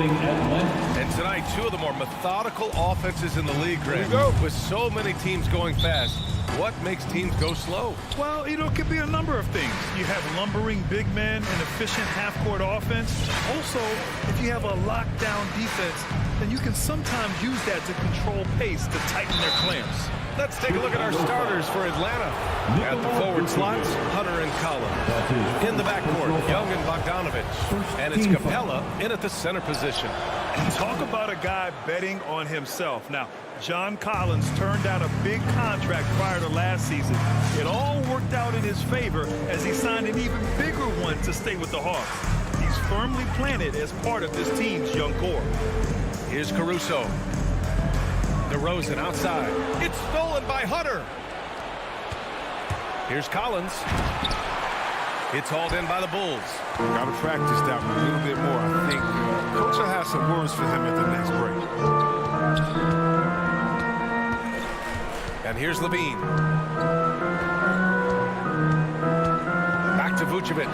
representing Atlanta. And tonight, two of the more methodical offenses in the league, Greg. With so many teams going fast, what makes teams go slow? Well, it could be a number of things. You have lumbering big men and efficient half-court offense. Also, if you have a lockdown defense, then you can sometimes use that to control pace to tighten their clamps. Let's take a look at our starters for Atlanta. At the forward slots, Hunter and Collins. In the backcourt, Young and Bogdanovich. And it's Capella in at the center position. Talk about a guy betting on himself. Now, John Collins turned down a big contract prior to last season. It all worked out in his favor as he signed an even bigger one to stay with the Hawks. He's firmly planted as part of this team's young core. Here's Caruso. DeRozan outside. It's stolen by Hunter. Here's Collins. It's hauled in by the Bulls. Got to practice that one a little bit more, I think. Coach will have some words for him at the next break. And here's Levine. Back to Vucevic.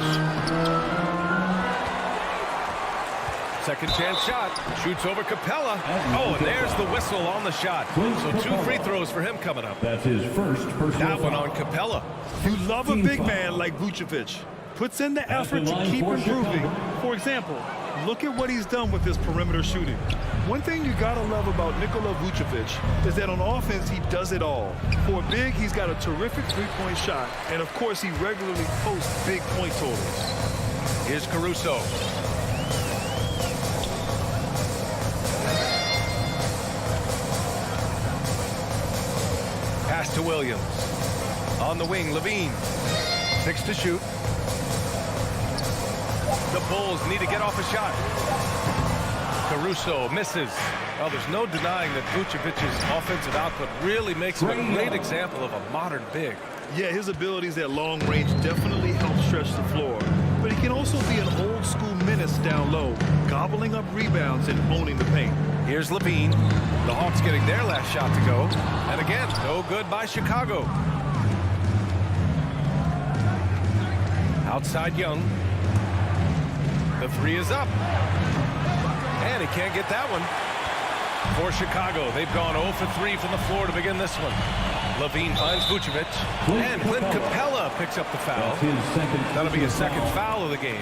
Second chance shot. Shoots over Capella. Oh, and there's the whistle on the shot. So two free throws for him coming up. That's his first personal That one foul. on Capella. You love a big man like Vucevic. Puts in the effort to keep improving. For example, look at what he's done with his perimeter shooting. One thing you gotta love about Nikola Vucevic is that on offense, he does it all. For a big, he's got a terrific three-point shot, and of course, he regularly posts big point totals. Here's Caruso. Pass to Williams. On the wing, Levine. 6 to shoot. The Bulls need to get off a shot. Caruso misses. Well, there's no denying that Vucevic's offensive output really makes him a great example of a modern big. Yeah, his abilities at long range definitely help stretch the floor. But he can also be an old-school menace down low, gobbling up rebounds and owning the paint. Here's Levine. The Hawks getting their last shot to go. And again, no good by Chicago. Outside Young. The three is up. And he can't get that one. For Chicago, they've gone 0 for 3 from the floor to begin this one. Levine finds Vucevic. And Clint Capella picks up the foul. That'll be his second foul of the game.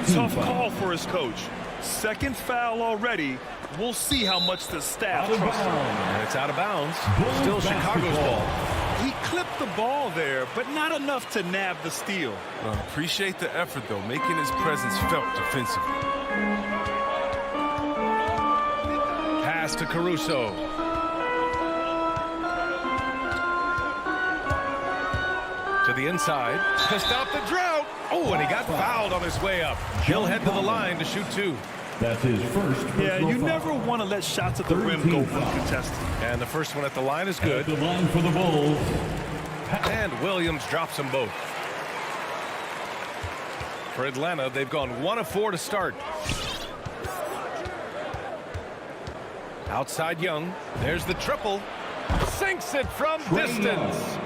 Tough call for his coach. Second foul already. We'll see how much the staff trusts him. And it's out of bounds. Still Chicago's ball. He clipped the ball there, but not enough to nab the steal. Appreciate the effort, though, making his presence felt defensively. Pass to Caruso. To the inside to stop the drought. Oh, and he got fouled on his way up. He'll head to the line to shoot 2. That's his first. Yeah, you never want to let shots at the rim go uncontested. And the first one at the line is good. At the line for the Bulls. And Williams drops them both. For Atlanta, they've gone 1 of 4 to start. Outside Young. There's the triple. Sinks it from distance.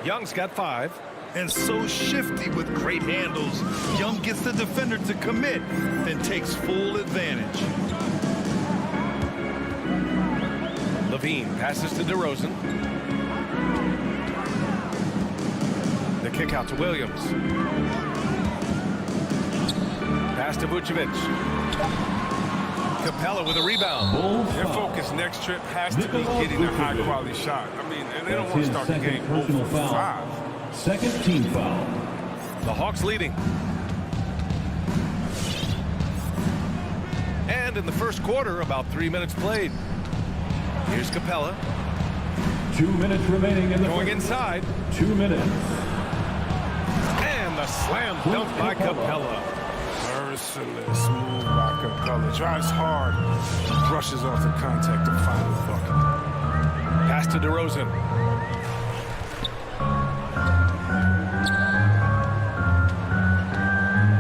Young's got 5. And so shifty with great handles. Young gets the defender to commit, then takes full advantage. Levine passes to DeRozan. The kick out to Williams. Pass to Vucevic. Capella with a rebound. Their focus next trip has to be getting a high-quality shot. I mean, they don't want to start the game 0 for 5. Second team foul. The Hawks leading. And in the first quarter, about 3 minutes played. Here's Capella. 2 minutes remaining in the going inside. 2 minutes. And the slam dunk by Capella. Merciless move by Capella. Drives hard, brushes off the contact to find the bucket. Pass to DeRozan.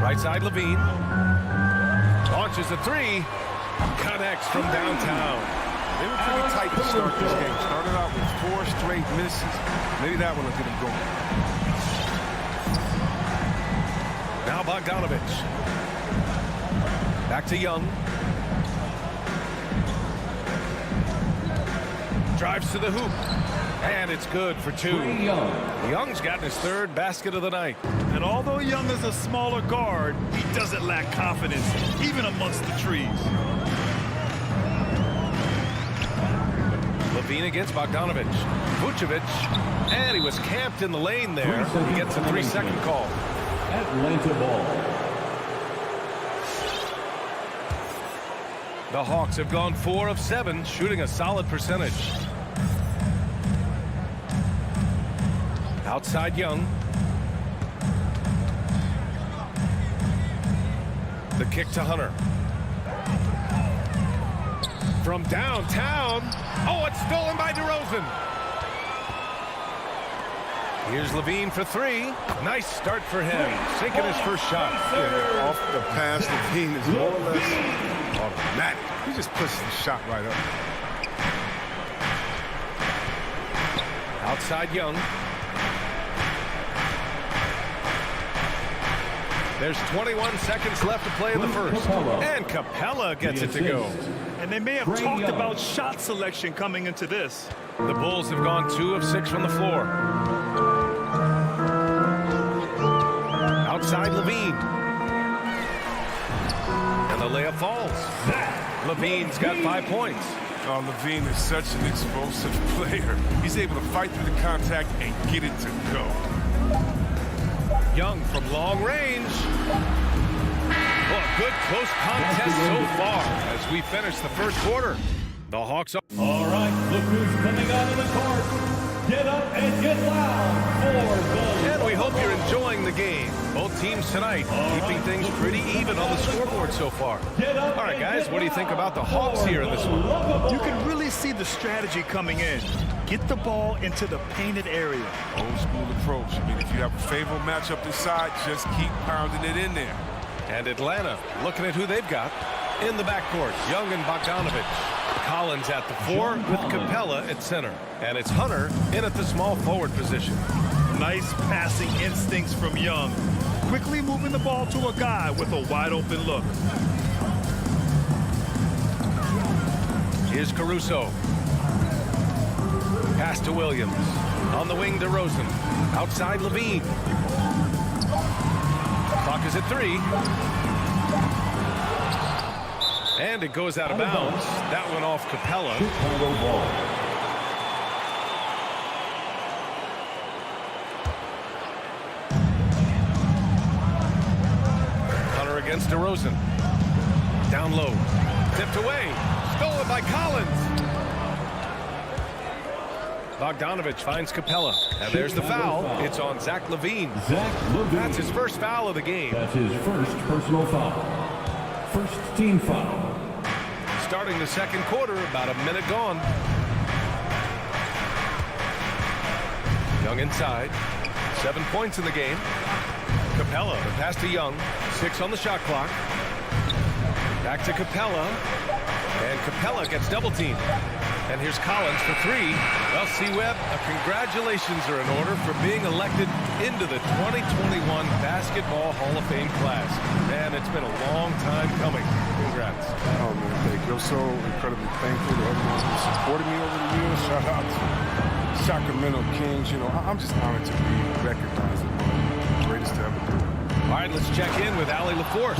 Right side Levine. Launches a 3. Connects from downtown. They were pretty tight to start this game. Started out with 4 straight misses. Maybe that one will get them going. Now Bogdanovich. Back to Young. Drives to the hoop. And it's good for two. Trae Young. Young's gotten his third basket of the night. And although Young is a smaller guard, he doesn't lack confidence, even amongst the trees. Levine against Bogdanovic. Vucevic. And he was camped in the lane there. He gets a 3-second call. Atlanta ball. The Hawks have gone 4 of 7, shooting a solid percentage. Outside Young. The kick to Hunter. From downtown. Oh, it's stolen by DeRozan. Here's Levine for 3. Nice start for him. Sinking his first shot. Yeah, off the pass, Levine is more or less automatic. He just pushes the shot right up. Outside Young. There's 21 seconds left to play in the first. And Capella gets it to go. And they may have talked about shot selection coming into this. The Bulls have gone 2 of 6 from the floor. Outside Levine. And the layup falls. Levine's got 5 points. Oh, Levine is such an explosive player. He's able to fight through the contact and get it to go. Young from long range. Well, a good close contest so far as we finish the first quarter. The Hawks are... All right, look who's coming out of the court. Get up and get loud for the... And we hope you're enjoying the game. Both teams tonight keeping things pretty even on the scoreboard so far. All right, guys, what do you think about the Hawks here in this one? You can really see the strategy coming in. Get the ball into the painted area. Old school approach. I mean, if you have a favorable matchup inside, just keep pounding it in there. And Atlanta looking at who they've got in the backcourt. Young and Bogdanovic. Collins at the 4 with Capella at center. And it's Hunter in at the small forward position. Nice passing instincts from Young. Quickly moving the ball to a guy with a wide open look. Here's Caruso. Pass to Williams. On the wing, DeRozan. Outside Levine. Clock is at 3. And it goes out of bounds. That went off Capella. Chicago ball. Hunter against DeRozan. Down low. Tipped away. Stolen by Collins. Bogdanovic finds Capella. And there's the foul. It's on Zach LaVine. That's his first foul of the game. That's his first personal foul. First team foul. Starting the second quarter, about a minute gone. Young inside. 7 points in the game. Capella, the pass to Young. 6 on the shot clock. Back to Capella. And Capella gets double teamed. And here's Collins for 3. Well, C-Web, congratulations are in order for being elected into the 2021 Basketball Hall of Fame class. Man, it's been a long time coming. Congrats. Oh, man, thank you. I'm so incredibly thankful to everyone who supported me over the years. Shout out to Sacramento Kings. You know, I'm just honored to be recognized as one of the greatest to ever do it. All right, let's check in with Allie LaForce.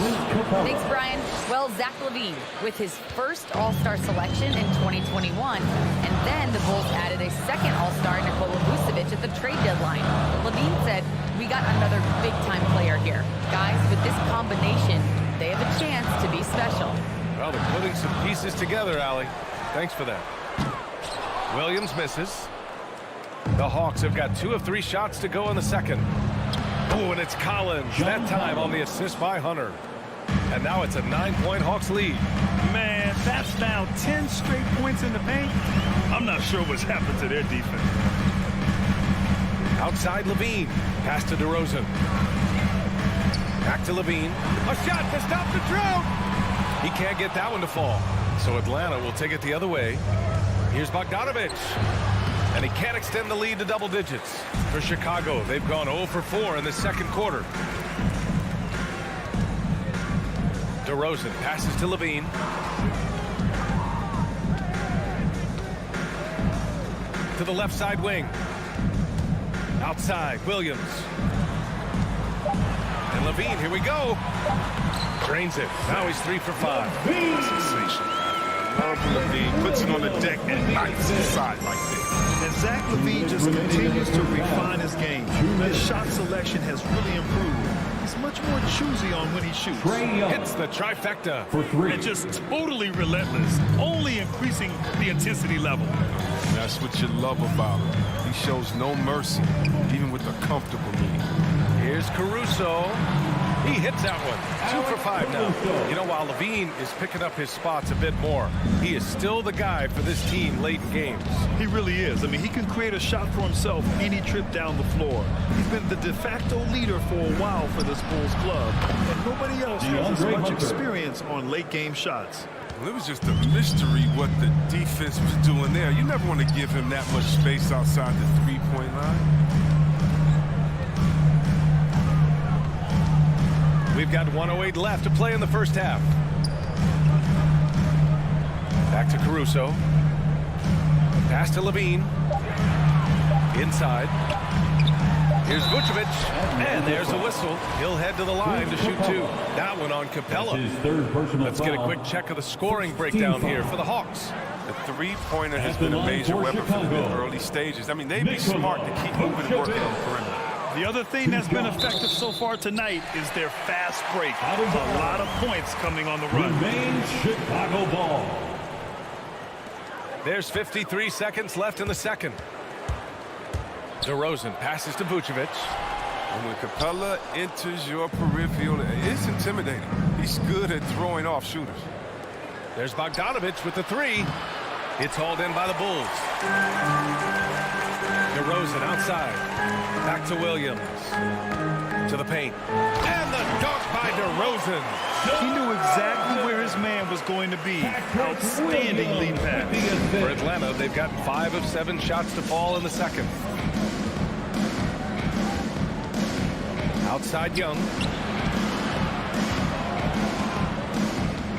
Thanks, Brian. Well, Zach LaVine with his first All-Star selection in 2021, and then the Bulls added a second All-Star, Nikola Vucevic, at the trade deadline. LaVine said, "We got another big-time player here. Guys, with this combination, they have a chance to be special." Well, they're putting some pieces together, Allie. Thanks for that. Williams misses. The Hawks have got 2 of 3 shots to go in the second. Oh, and it's Collins. That time on the assist by Hunter. And now it's a 9-point Hawks lead. Man, that's now 10 straight points in the paint. I'm not sure what's happened to their defense. Outside Levine. Pass to DeRozan. Back to Levine. A shot to stop the drought. He can't get that one to fall. So Atlanta will take it the other way. Here's Bogdanovic. And he can't extend the lead to double digits. For Chicago, they've gone 0 for 4 in the second quarter. DeRozan passes to Levine. to the left side wing. Outside, Williams. And Levine, here we go. Drains it. Now he's 3 for 5. Sensation. Love Levine puts it on the deck and knocks it aside like this. And Zach LaVine just continues to refine his game. His shot selection has really improved. He's much more choosy on when he shoots. Hits the trifecta For 3. And just totally relentless, only increasing the intensity level. That's what you love about him. He shows no mercy, even with a comfortable lead. Here's Caruso. He hits that one. 2 for 5 now. You know, while Levine is picking up his spots a bit more, he is still the guy for this team late in games. He really is. I mean, he can create a shot for himself any trip down the floor. He's been the de facto leader for a while for this Bulls club, and nobody else has as much experience on late game shots. Well, it was just a mystery what the defense was doing there. You never want to give him that much space outside the three-point line. We've got 1:08 left to play in the first half. Back to Caruso. Pass to Levine. Inside. Here's Vucevic. And there's a whistle. He'll head to the line to shoot 2. That one on Capella. His 3rd personal Let's get a foul. quick check of the scoring breakdown here for the Hawks. The three-pointer has been a major weapon for them in the early stages. I mean, they'd be smart to keep moving and working on the perimeter. The other thing that's been effective so far tonight is their fast break. A lot of points coming on the run. Remains Chicago ball. There's 53 seconds left in the second. DeRozan passes to Vucevic. And when Capella enters your peripheral, it's intimidating. He's good at throwing off shooters. There's Bogdanovich with the 3. It's hauled in by the Bulls. DeRozan outside. Back to Williams. To the paint. And the dunk by DeRozan. He knew exactly where his man was going to be. Outstanding lead pass. For Atlanta, they've gotten 5 of 7 shots to fall in the second. Outside Young.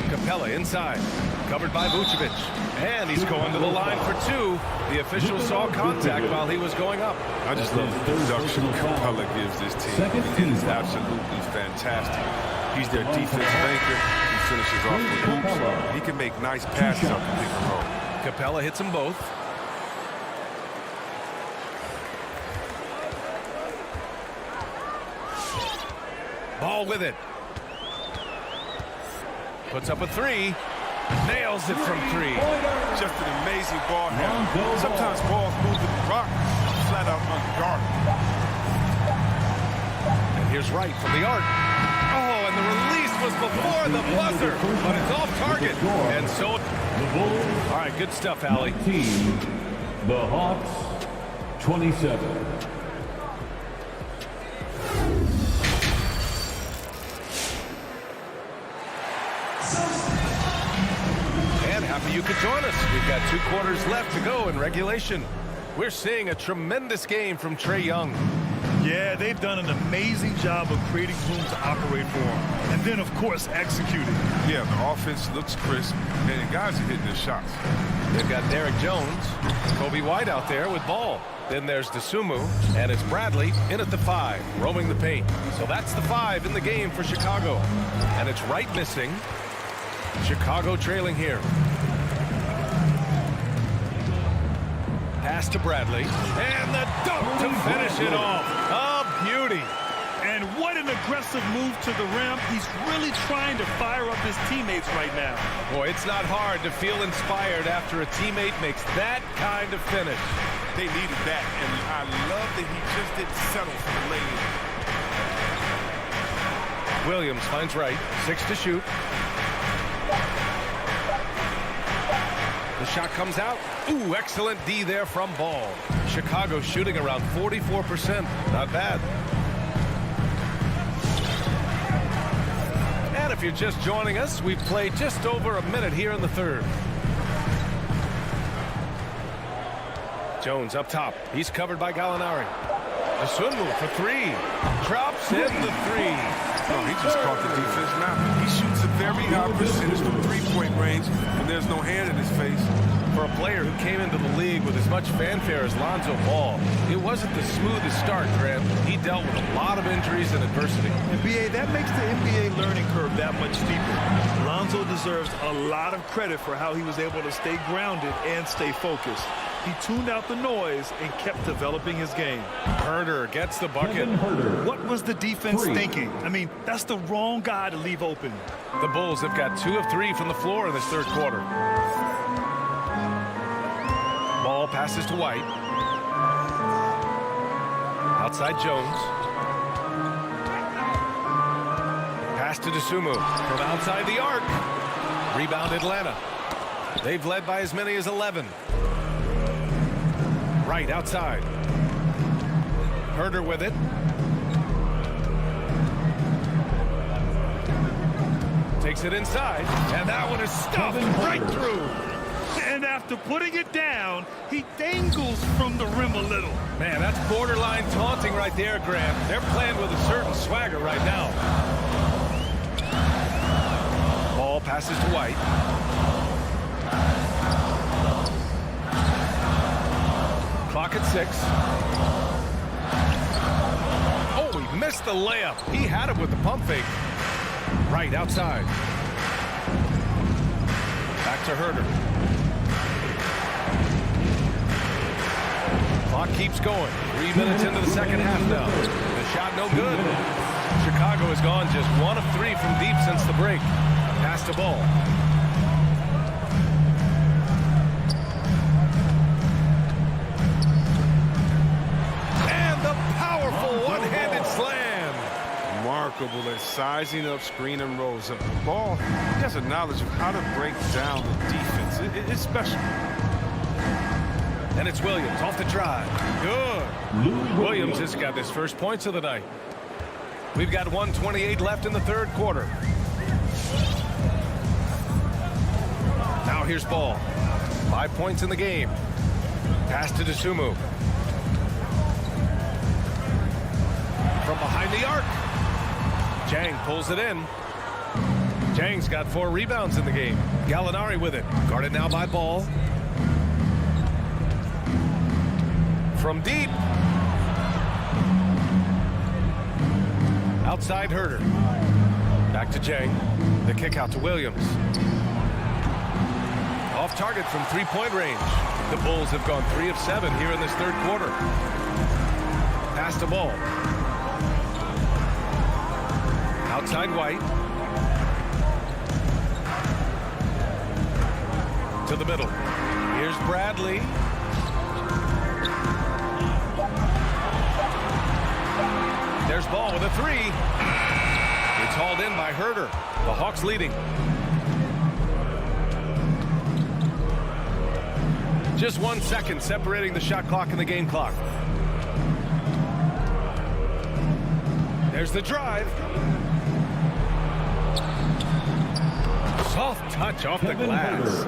Capella inside. Covered by Vucevic. And he's going to the line for 2. The official saw contact while he was going up. I just love the production Capella gives this team. It is absolutely fantastic. He's their defense banker. He finishes off with hoops. He can make nice passes off the pick and roll. Capella hits them both. Ball with it. Puts up a 3. Nails it from 3. Just an amazing ball handler. Sometimes balls move with the rock flat out unguarded. And here's Wright from the arc. Oh, and the release was before the buzzer, but it's off target. And so, all right, good stuff, Allie. Team, the Hawks, 27. And happy you could join us. We've got 2 quarters left to go in regulation. We're seeing a tremendous game from Trae Young. Yeah, they've done an amazing job of creating room to operate for him. And then, of course, executing. Yeah, the offense looks crisp, and the guys are hitting their shots. They've got Derek Jones, Kobe White out there with ball. Then there's DeSumo, and it's Bradley in at the 5, roaming the paint. So that's the 5 in the game for Chicago. And it's Wright missing. Chicago trailing here. Pass to Bradley. And the dunk to finish it off. A beauty. And what an aggressive move to the rim. He's really trying to fire up his teammates right now. Boy, it's not hard to feel inspired after a teammate makes that kind of finish. They needed that, and I love that he just didn't settle for the lay-in. Williams finds Wright. 6 to shoot. The shot comes out. Ooh, excellent D there from Ball. Chicago shooting around 44%. Not bad. And if you're just joining us, we've played just over a minute here in the third. Jones up top. He's covered by Gallinari. The swim move for 3. Drops in the 3. Oh, he just caught the defense now. He shoots a very high percentage from three-point range, and there's no hand in his face. For For a player who came into the league with as much fanfare as Lonzo Ball, it wasn't the smoothest start, Grant. He dealt with a lot of injuries and adversity. And BA, that makes the NBA learning curve that much steeper. Lonzo deserves a lot of credit for how he was able to stay grounded and stay focused. He tuned out the noise and kept developing his game. Herder gets the bucket. What was the defense thinking? I mean, that's the wrong guy to leave open. The Bulls have got 2 of 3 from the floor in this third quarter. Ball passes to White. Outside Jones. Pass to Dosunmu from outside the arc. Rebound Atlanta. They've led by as many as 11. Right outside. Herder with it. Takes it inside, and that one is stuffed right through. And after putting it down, he dangles from the rim a little. Man, that's borderline taunting right there, Grant. They're playing with a certain swagger right now. Ball passes to White. Clock at 6. Oh, he missed the layup. He had it with the pump fake. Right outside. Back to Herder. Clock keeps going. 3 minutes into the second half now. The shot no good. Chicago has gone just 1 of 3 from deep since the break. Pass to Ball. And the powerful one-handed slam. Remarkable at sizing up screen and rolls. Ball, he has a knowledge of how to break down the defense. It's special. And it's Williams off the drive. Good. Williams has got his first points of the night. We've got 1:28 left in the third quarter. Now here's Ball. 5 points in the game. Pass to Dosunmu. From behind the arc. Jang pulls it in. Jang's got 4 rebounds in the game. Gallinari with it. Guarded now by Ball. From deep. Outside Herder. Back to Jang. The kick out to Williams. Off target from 3-point range. The Bulls have gone 3 of 7 here in this third quarter. Pass to Ball. Outside White. To the middle. Here's Bradley. There's Ball with a 3. It's hauled in by Herder. The Hawks leading. Just 1 second separating the shot clock and the game clock. There's the drive. Soft touch off the glass.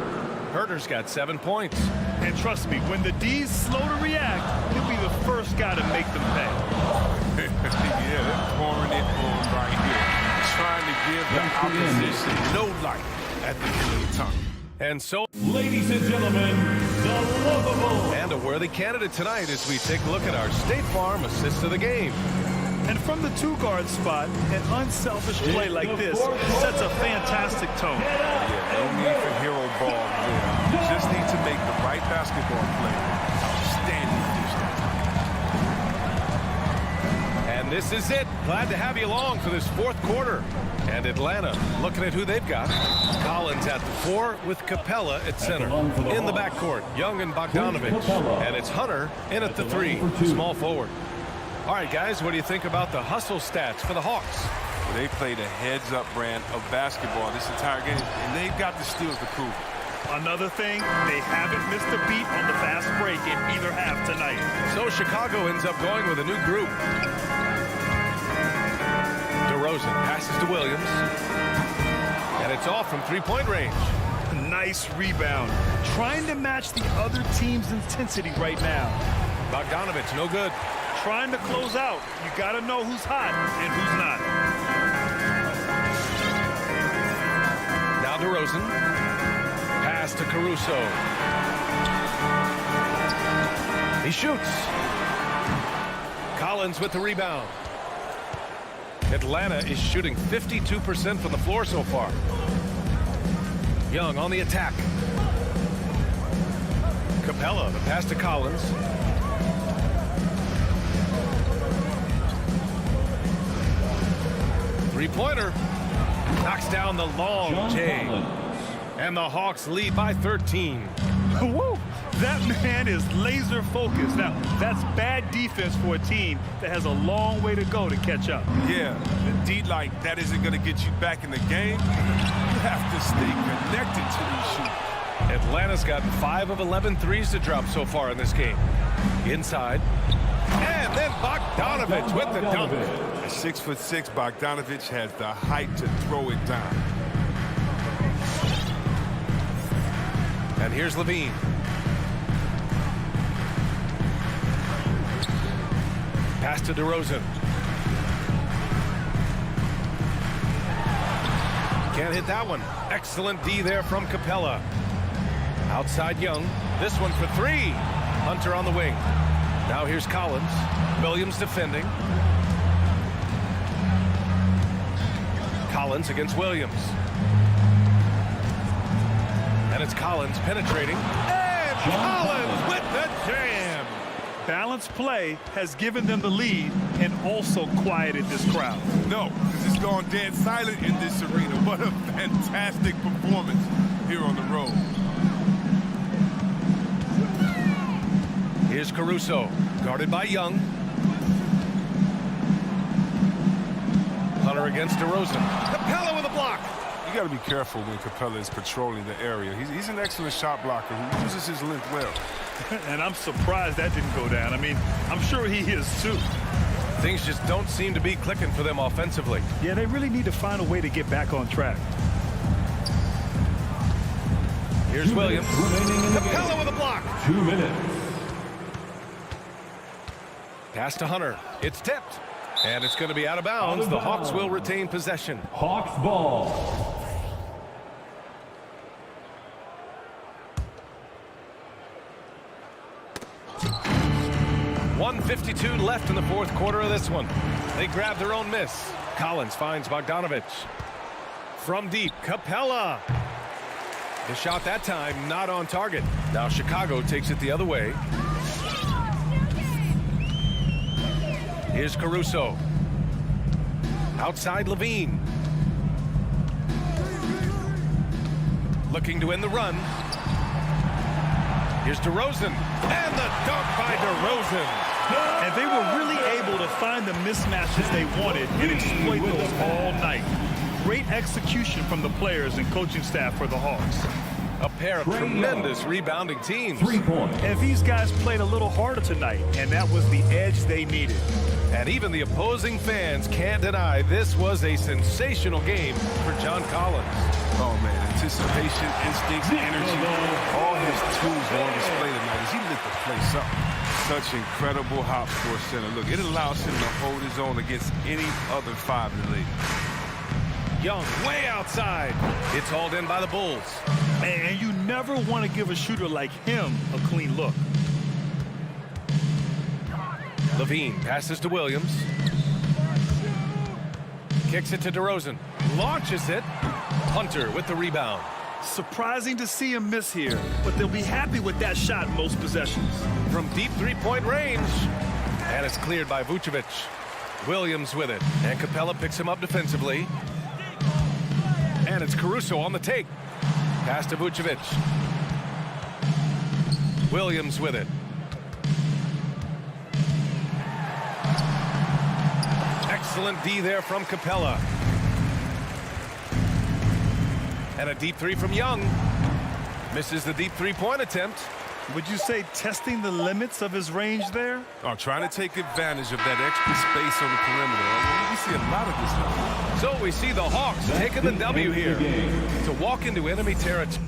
Herder's got 7 points. And trust me, when the D's slow to react, he'll be the first guy to make them pay. Yeah, they're pouring it on right here. Trying to give the opposition no light at the end of the tunnel. And so, Ladies and gentlemen, the lovable. and a worthy candidate tonight as we take a look at our State Farm assist of the game. And from the 2-guard spot, an unselfish play like this sets a fantastic tone. Yeah, no need for hero ball there. You just need to make the right basketball play. Outstanding dish that time. And this is it. Glad to have you along for this fourth quarter. And Atlanta looking at who they've got. Collins at the 4 with Capella at center. In the backcourt, Young and Bogdanovich. And it's Hunter in at the 3, small forward. All right, guys, what do you think about the hustle stats for the Hawks? They played a heads-up brand of basketball this entire game, and they've got the steals to prove it. Another thing, they haven't missed a beat on the fast break in either half tonight. So Chicago ends up going with a new group. DeRozan passes to Williams. And it's off from 3-point range. Nice rebound. Trying to match the other team's intensity right now. Bogdanovich, no good. Trying to close out. You got to know who's hot and who's not. Now DeRozan. Pass to Caruso. He shoots. Collins with the rebound. Atlanta is shooting 52% from the floor so far. Young on the attack. Capella, the pass to Collins. Three-pointer. Knocks down the long J. And the Hawks lead by 13. Woo! That man is laser focused. Now, that's bad defense for a team that has a long way to go to catch up. Yeah, indeed, like that isn't going to get you back in the game. You have to stay connected to these shooters. Atlanta's gotten 5 of 11 threes to drop so far in this game. Inside. And then Bogdanovich with the dunk. At 6'6", Bogdanovich has the height to throw it down. And here's Levine. Pass to DeRozan. Can't hit that one. Excellent D there from Capella. Outside Young. This one for 3. Hunter on the wing. Now here's Collins. Williams defending. Collins against Williams. And it's Collins penetrating. And Collins with the jam. Balanced play has given them the lead and also quieted this crowd. No, because it's gone dead silent in this arena. What a fantastic performance here on the road. Here's Caruso, guarded by Young. Hunter against DeRozan. Capella with a block. You got to be careful when Capella is patrolling the area. He's an excellent shot blocker who uses his length well. And I'm surprised that didn't go down. I mean, I'm sure he is too. Things just don't seem to be clicking for them offensively. Yeah, they really need to find a way to get back on track. Here's Williams. Capella Capella with a block. 2 minutes. Pass to Hunter. It's tipped. And it's going to be out of bounds. The Hawks will retain possession. Hawks ball. 1:52 left in the fourth quarter of this one. They grab their own miss. Collins finds Bogdanovich. From deep, Capella. The shot that time not on target. Now Chicago takes it the other way. Here's Caruso. Outside Levine. Looking to win the run. Here's DeRozan. And the dunk by DeRozan. And they were really able to find the mismatches they wanted and exploit those all night. Great execution from the players and coaching staff for the Hawks. A pair of tremendous rebounding teams. 3 points. And these guys played a little harder tonight, and that was the edge they needed. And even the opposing fans can't deny this was a sensational game for John Collins. Oh, man, anticipation, instincts, energy, all his tools are on display tonight as he lit the place up. Such incredible hop for a center. Look, it allows him to hold his own against any other 5 in the league. Young way outside. It's hauled in by the Bulls. And you never want to give a shooter like him a clean look. Levine passes to Williams. Kicks it to DeRozan. Launches it. Hunter with the rebound. Surprising to see him miss here, but they'll be happy with that shot most possessions. From deep three-point range. And it's cleared by Vucevic. Williams with it. And Capella picks him up defensively. And it's Caruso on the take. Pass to Vucevic. Williams with it. Excellent D there from Capella. And a deep three from Young. Misses the deep three-point attempt. Would you say testing the limits of his range there? Oh, trying to take advantage of that extra space on the perimeter. We see a lot of this now. So we see the Hawks taking the W here to walk into enemy territory.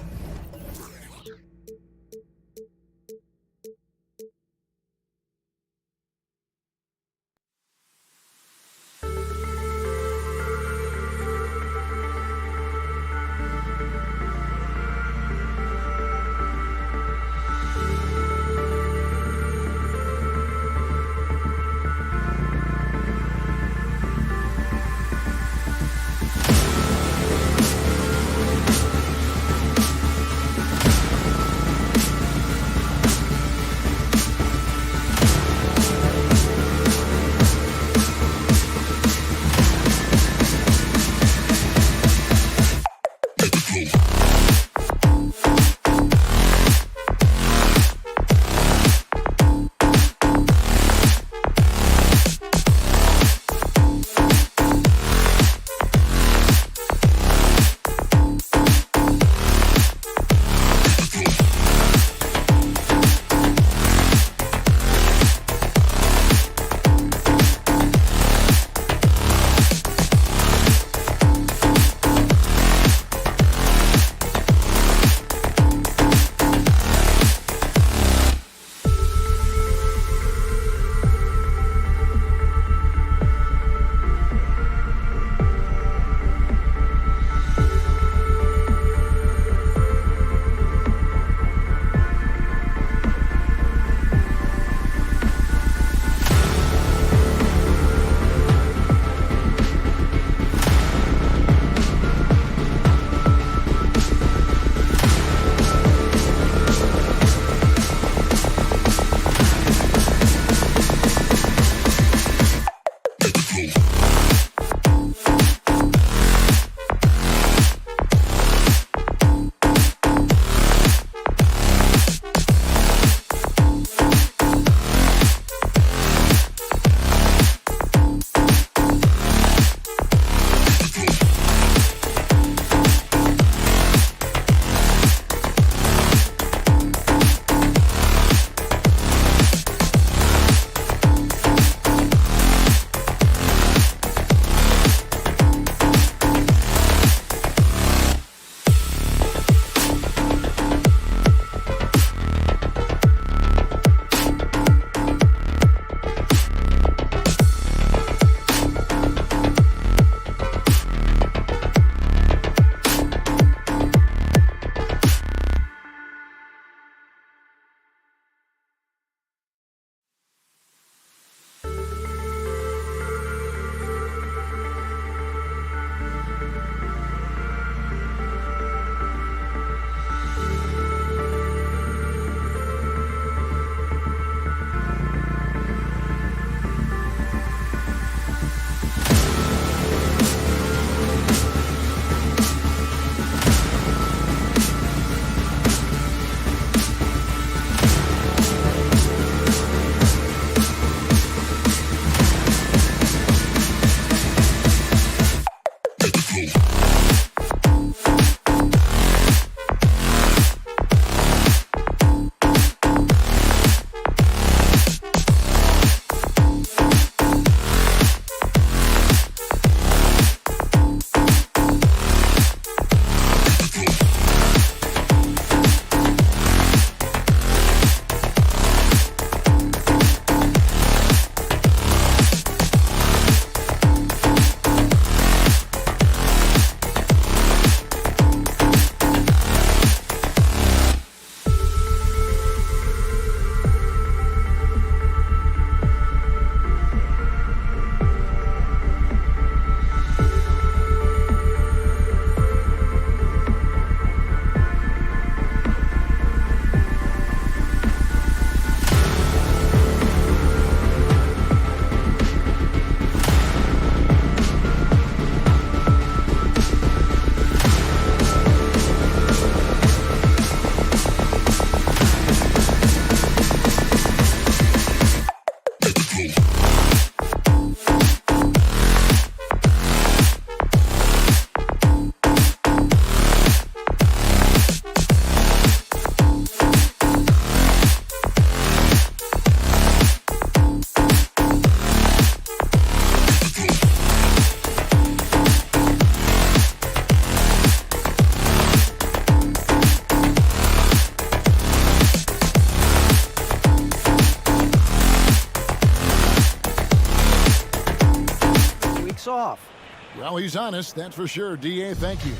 Well, he's honest, that's for sure. D.A., thank you.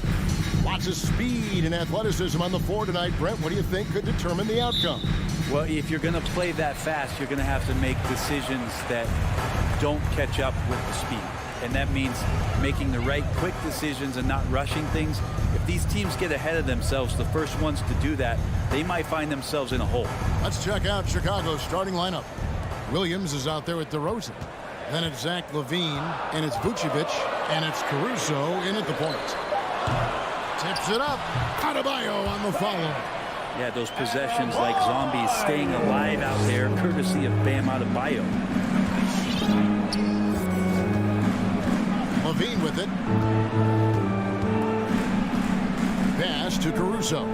Lots of speed and athleticism on the floor tonight. Brent, what do you think could determine the outcome? Well, if you're going to play that fast, you're going to have to make decisions that don't catch up with the speed. And that means making the right quick decisions and not rushing things. If these teams get ahead of themselves, the first ones to do that, they might find themselves in a hole. Let's check out Chicago's starting lineup. Williams is out there with DeRozan. Then it's Zach LaVine, and it's Vucevic, and it's Caruso in at the point. Tips it up. Adebayo on the follow. Yeah, those possessions like zombies staying alive out there, courtesy of Bam Adebayo. LaVine with it. Pass to Caruso.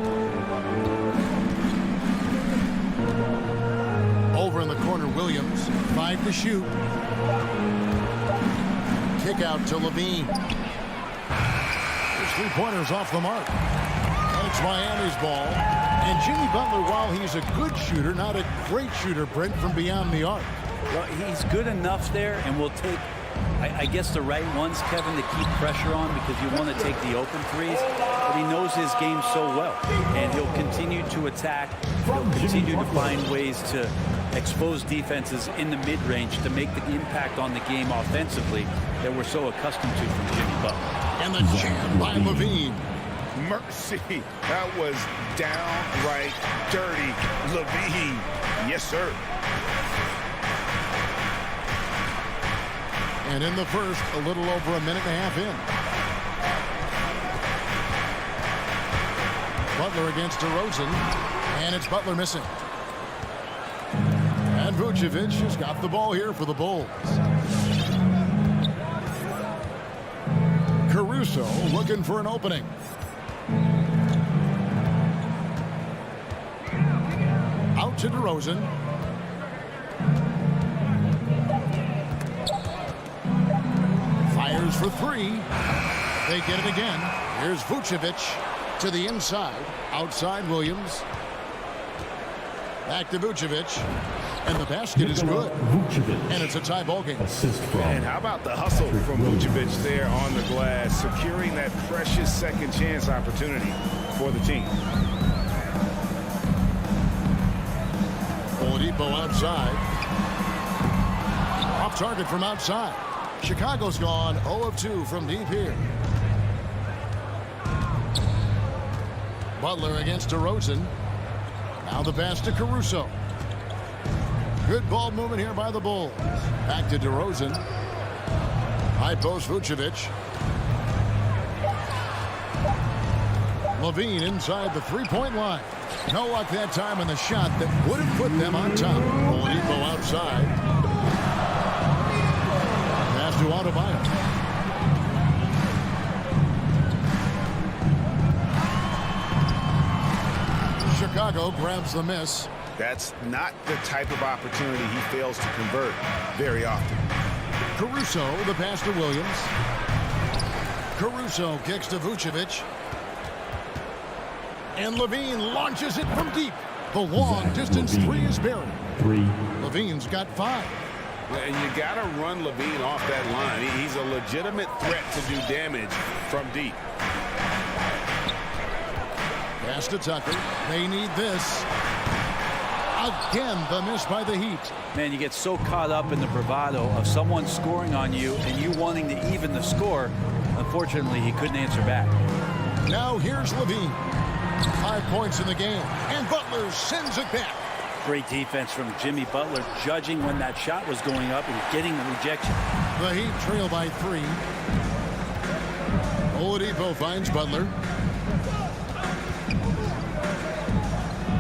Over in the corner, Williams. 5 to shoot. Kick out to LaVine. His three-pointers off the mark. And it's Miami's ball. And Jimmy Butler, while he's a good shooter, not a great shooter, Brent, from beyond the arc. Well, he's good enough there, and will take, I guess, the right ones, Kevin, to keep pressure on, because you want to take the open threes. But he knows his game so well, and he'll continue to attack. He'll continue to find ways to expose defenses in the mid-range to make the impact on the game offensively that we're so accustomed to from Jimmy Butler. And the jam by LaVine. Mercy. That was downright dirty. LaVine. Yes, sir. And in the first, a little over a minute and a half in. Butler against DeRozan. And it's Butler missing. And Vucevic has got the ball here for the Bulls. Caruso looking for an opening. Out to DeRozan. Fires for three. They get it again. Here's Vucevic to the inside. Outside Williams. Back to Vucevic. And the basket is good. And it's a tie ball game. And how about the hustle from Vucevic there on the glass, securing that precious second chance opportunity for the team. Oladipo outside. Off target from outside. Chicago's gone 0 of 2 from deep here. Butler against DeRozan. Now the pass to Caruso. Good ball movement here by the Bulls. Back to DeRozan. High post Vucevic. LaVine inside the three-point line. No luck that time in the shot that would have put them on top. Oladipo outside. Pass to Adebayo. Chicago grabs the miss. That's not the type of opportunity he fails to convert very often. Caruso, the pass to Williams. Caruso kicks to Vucevic. And LaVine launches it from deep. The long-distance three is buried. LaVine's got 5. And you got to run LaVine off that line. He's a legitimate threat to do damage from deep. Pass to Tucker. They need this. Again, the miss by the Heat. Man, you get so caught up in the bravado of someone scoring on you and you wanting to even the score. Unfortunately, he couldn't answer back. Now here's LaVine. 5 points in the game. And Butler sends it back. Great defense from Jimmy Butler, judging when that shot was going up and getting the rejection. The Heat trail by 3. Oladipo finds Butler.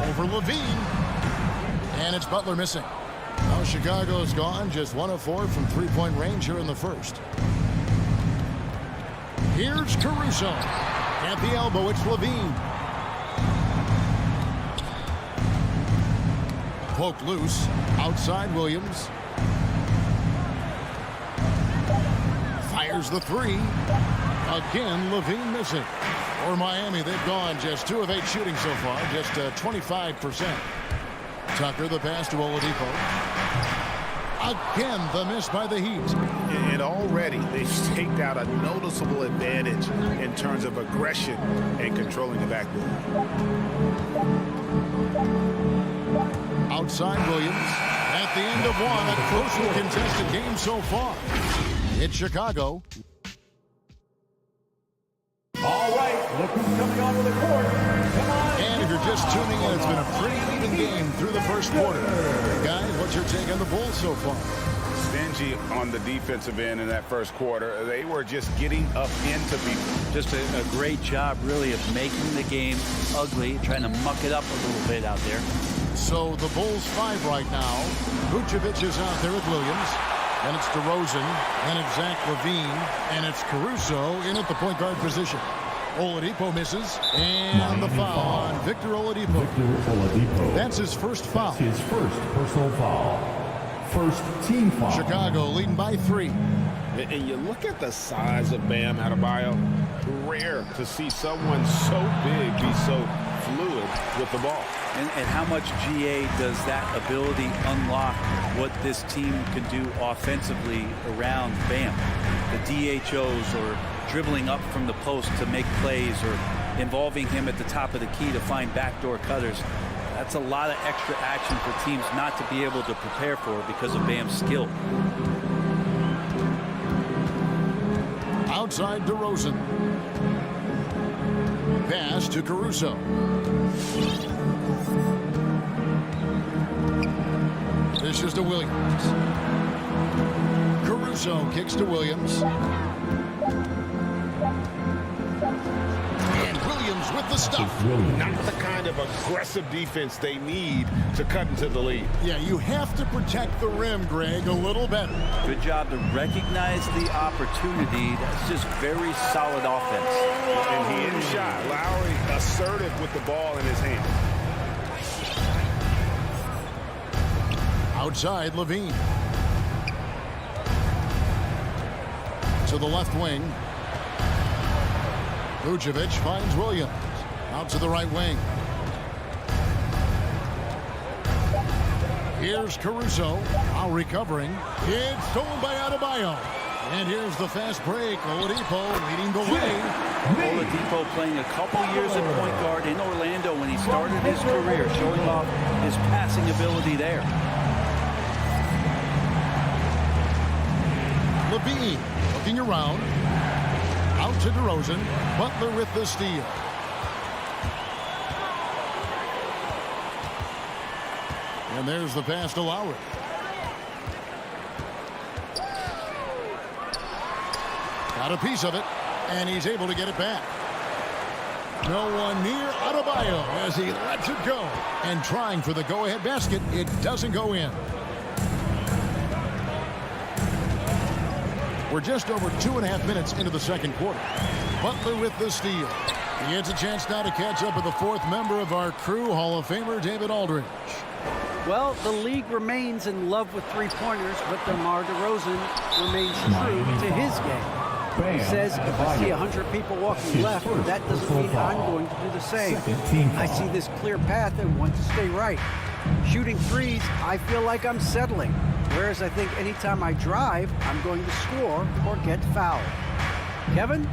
Over LaVine. And it's Butler missing. Now Chicago's gone. Just 1 of 4 from three-point range here in the first. Here's Caruso. At the elbow, it's LaVine. Poke loose. Outside Williams. Fires the 3. Again, LaVine missing. For Miami, they've gone just 2 of 8 shooting so far. Just 25%. Tucker, the pass to Oladipo. Again, the miss by the Heat. And already they've staked out a noticeable advantage in terms of aggression and controlling the backboard. Outside Williams. At the end of one, a closely contested game so far. It's Chicago. All right, look who's coming onto the court. Come on. And if you're just tuning in, it's been a pretty even game through the first quarter. Guys, what's your take on the Bulls so far? Stingy on the defensive end in that first quarter. They were just getting up into people. Just a great job, really, of making the game ugly, trying to muck it up a little bit out there. So the Bulls 5 right now. Vucevic is out there with Williams. And it's DeRozan. And it's Zach LaVine. And it's Caruso in at the point guard position. Oladipo misses. And the foul on Victor Oladipo. That's his first foul. His first personal foul. First team foul. Chicago leading by 3. And you look at the size of Bam Adebayo. Rare to see someone so big be so fluid with the ball. And how much GA does that ability unlock what this team can do offensively around Bam? The DHOs or dribbling up from the post to make plays or involving him at the top of the key to find backdoor cutters. That's a lot of extra action for teams not to be able to prepare for because of Bam's skill. Outside DeRozan. Pass to Caruso. This is to Williams. Caruso kicks to Williams. And Williams with the stuff. Not the kind of aggressive defense they need to cut into the lead. Yeah, you have to protect the rim, Greg, a little better. Good job to recognize the opportunity. That's just very solid offense. And he hit his shot. Lowry assertive with the ball in his hand. Outside LaVine. To the left wing. Vucevic finds Williams. Out to the right wing. Here's Caruso. Now recovering. It's stolen by Adebayo. And here's the fast break. Oladipo leading the way. Oladipo playing a couple years at point guard in Orlando when he started his career, showing off his passing ability there. LaVine looking around. Out to DeRozan. Butler with the steal. And there's the pass to Lowry. Got a piece of it, and he's able to get it back. No one near Adebayo as he lets it go. And trying for the go-ahead basket, it doesn't go in. We're just over 2.5 minutes into the second quarter. Butler with the steal. He gets a chance now to catch up with the fourth member of our crew, Hall of Famer David Aldridge. Well, the league remains in love with three-pointers, but DeMar DeRozan remains true to his game. He says, if I see 100 people walking left, that doesn't mean I'm going to do the same. I see this clear path and want to stay right. Shooting threes, I feel like I'm settling. Whereas I think anytime I drive, I'm going to score or get fouled. Kevin,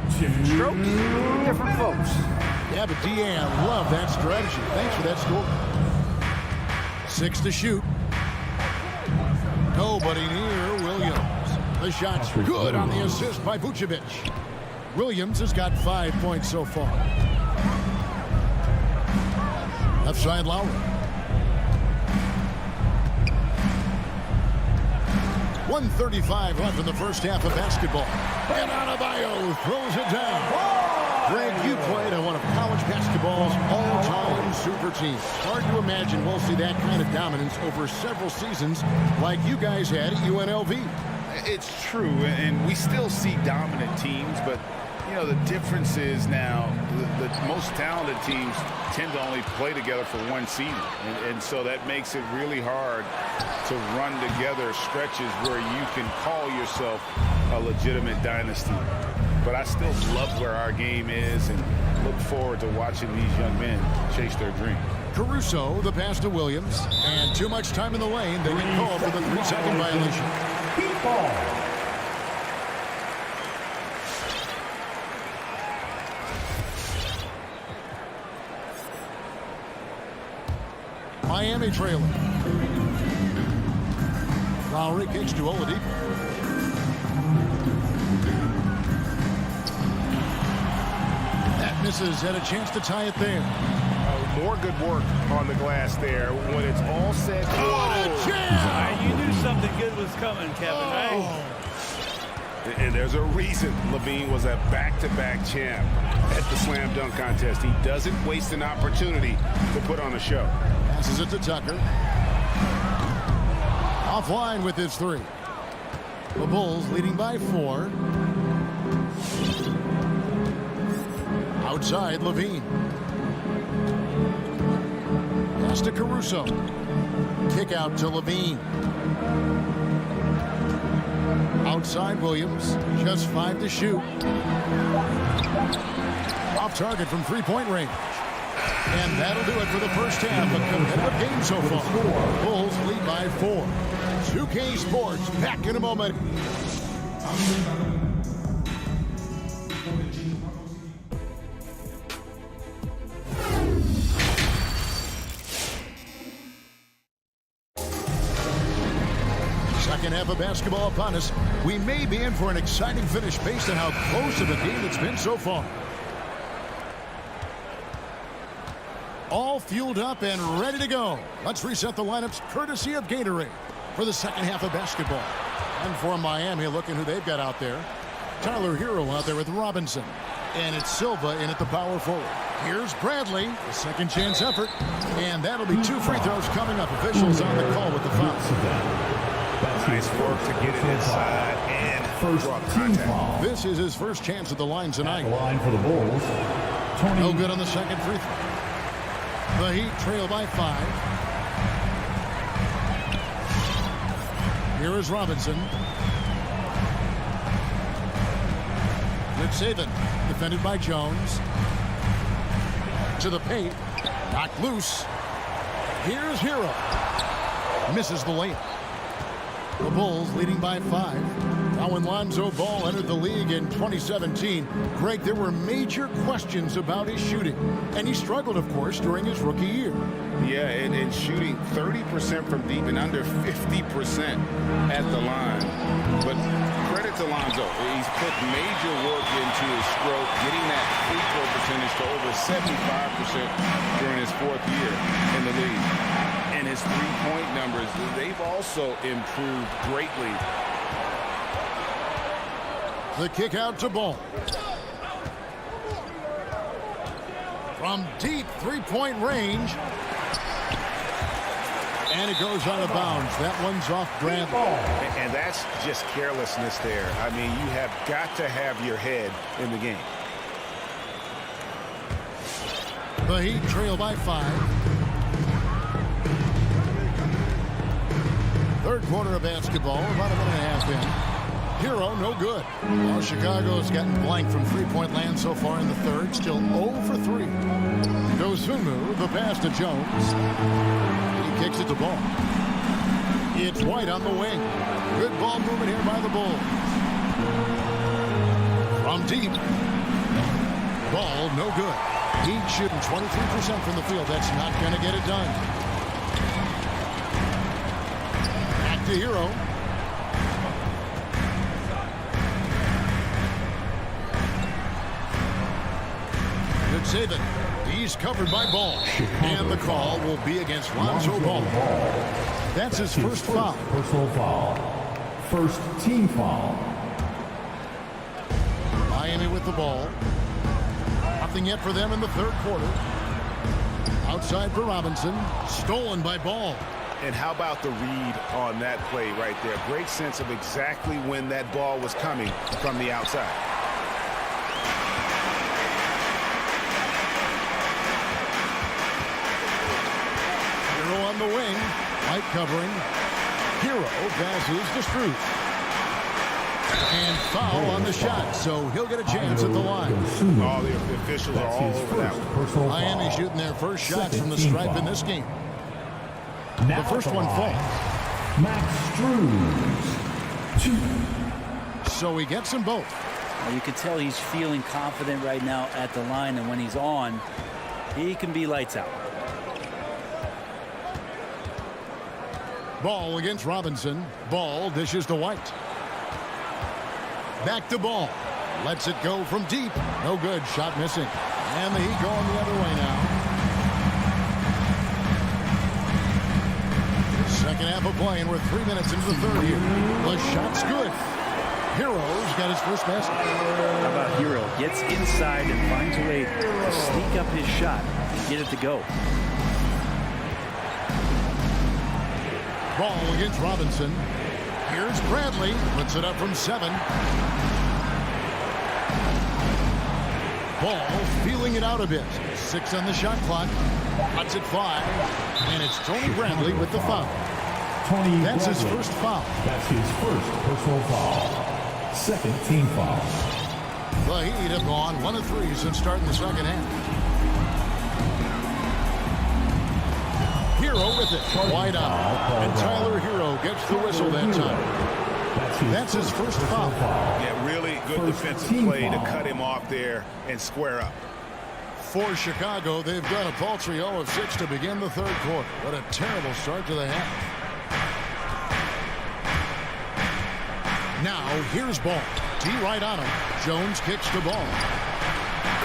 strokes, different folks. Yeah, but DA, I love that strategy. Thanks for that score. 6 to shoot. Nobody near Williams. The shot's good on the assist by Vucevic. Williams has got 5 points so far. Left side Lowry. .135 left in the first half of basketball. And Adebayo throws it down. Greg, you played on one of college basketball's all-time super teams. Hard to imagine we'll see that kind of dominance over several seasons like you guys had at UNLV. It's true, and we still see dominant teams, but you know, the difference is now the most talented teams tend to only play together for one season. And so that makes it really hard to run together stretches where you can call yourself a legitimate dynasty. But I still love where our game is and look forward to watching these young men chase their dream. Caruso, the pass to Williams. And too much time in the lane. They get called for the 3-second violation. Heat ball. Miami trailing. Lowry kicks to Oladipo. That misses. Had a chance to tie it there. More good work on the glass there. When it's all said. You knew something good was coming, Kevin, right? And there's a reason Levine was a back-to-back champ at the slam dunk contest. He doesn't waste an opportunity to put on a show. Passes it to Tucker. Offline with his 3. The Bulls leading by 4. Outside, Levine. Pass to Caruso. Kick out to Levine. Outside, Williams. Just 5 to shoot. Off target from 3-point range. And that'll do it for the first half. A competitive game so far. Bulls lead by 4. 2K Sports back in a moment. Second half of basketball upon us. We may be in for an exciting finish based on how close of a game it's been so far. All fueled up and ready to go. Let's reset the lineups courtesy of Gatorade for the second half of basketball. And for Miami, looking who they've got out there. Tyler Hero out there with Robinson. And it's Silva in at the power forward. Here's Bradley, the second chance effort. And that'll be 2 free throws coming up. Officials on the call with the foul. Nice work to get it inside and First team foul. This is his first chance at the line tonight. The line for the Bulls. Tony. No good on the second free throw. The Heat trail by 5. Here is Robinson. Good Saban, defended by Jones. To the paint. Knocked loose. Here's Hero. Misses the layup. The Bulls leading by 5. Now when Lonzo Ball entered the league in 2017, Greg, there were major questions about his shooting. And he struggled, of course, during his rookie year. Yeah, and shooting 30% from deep and under 50% at the line. But credit to Lonzo. He's put major work into his stroke, getting that free throw percentage to over 75% during his 4th year in the league. And his three-point numbers, they've also improved greatly. The kick out to Ball. From deep 3-point range. And it goes out of bounds. That one's off Bradley. And that's just carelessness there. I mean, you have got to have your head in the game. The Heat trail by 5. Third quarter of basketball, about a minute and a half in. Hero, no good. Well, Chicago's gotten blank from 3-point land so far in the third. Still 0 for 3. Dosunmu, the pass to Jones. He kicks it to Ball. It's White on the wing. Good ball movement here by the Bulls. From deep. Ball, no good. Heat shooting 23% from the field. That's not going to get it done. Back to Hero. Good save it. He's covered by Ball. And the call will be against Lonzo Ball. That's his first foul. Personal foul. First team foul. Miami with the ball. Nothing yet for them in the third quarter. Outside for Robinson. Stolen by Ball. And how about the read on that play right there? Great sense of exactly when that ball was coming from the outside. Hero on the wing. White covering. Hero passes to Struth. And foul on the shot, so he'll get a chance at the line. All the officials are all over that one. Miami shooting their first shots from the stripe in this game. The first one falls. Max Struz. 2. So he gets them both. Well, you can tell he's feeling confident right now at the line, and when he's on, he can be lights out. Ball against Robinson. Ball dishes to White. Back to Ball. Lets it go from deep. No good. Shot missing. And the Heat going the other way now. Second half of play, and we're 3 minutes into the third here. The shot's good. Hero's got his first basket. How about Hero? Gets inside and finds a way to sneak up his shot and get it to go. Ball against Robinson. Here's Bradley. Puts it up from 7. Ball feeling it out a bit. 6 on the shot clock. Cuts it 5. And it's Tony Bradley with the foul. That's his first foul. That's his first personal foul. Second team foul. The Heat have gone 1 of 3 since starting the second half. Hero with it. Wide out. And Tyler Hero gets the whistle that time. That's his first foul. Yeah, really good defensive play to cut him off there and square up. For Chicago, they've got a paltry 0 of 6 to begin the third quarter. What a terrible start to the half. Now, here's Ball. T right on him. Jones kicks the ball.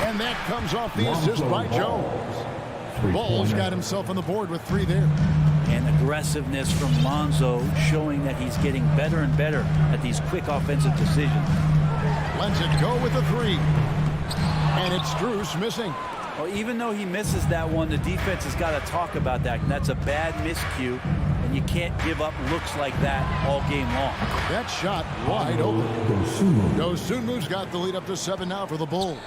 And that comes off the assist by Jones. Ball's got himself on the board with 3 there. And aggressiveness from Lonzo showing that he's getting better and better at these quick offensive decisions. Lets it go with the 3. And it's Struz missing. Well, even though he misses that one, the defense has got to talk about that. And that's a bad miscue. And you can't give up looks like that all game long. That shot wide open. Dosunmu's got the lead up to 7 now for the Bulls.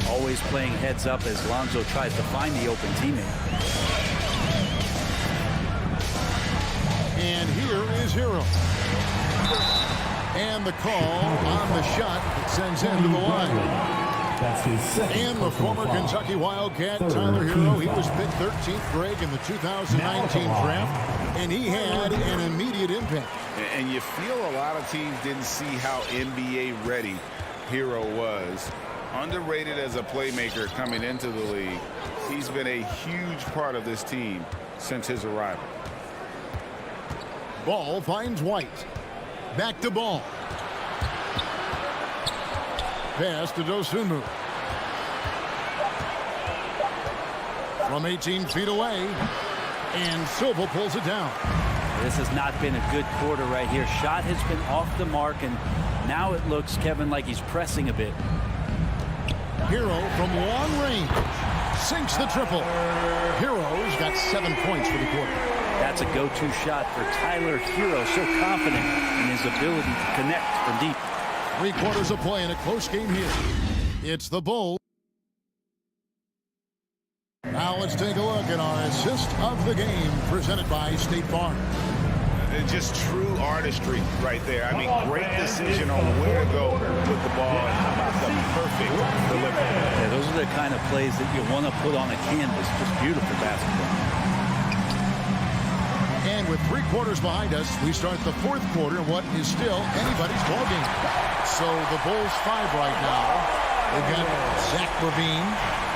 Always playing heads up as Lonzo tries to find the open teammate. And here is Hero. And the call on the shot sends him to the line. That's his second. And the former Kentucky Wildcat, Tyler Hero, he was picked 13th grade in the 2019 draft, and he had an immediate impact. And you feel a lot of teams didn't see how NBA ready Hero was. Underrated as a playmaker coming into the league. He's been a huge part of this team since his arrival. Ball finds White. Back to Ball. Pass to Dosunmu. From 18 feet away. And Silva pulls it down. This has not been a good quarter right here. Shot has been off the mark, and now it looks, Kevin, like he's pressing a bit. Hero from long range. Sinks the triple. Hero's got 7 points for the quarter. That's a go-to shot for Tyler Hero. So confident in his ability to connect from deep. 3 quarters of play in a close game here. It's the Bulls. Now let's take a look at our assist of the game presented by State Farm. Just true artistry right there. I mean, great decision on where to go with the ball. And how about the perfect delivery? Yeah, those are the kind of plays that you want to put on a canvas. Just beautiful basketball. And with 3 quarters behind us, we start the 4th quarter in what is still anybody's ball game. So the Bulls 5 right now. They've got Zach LaVine.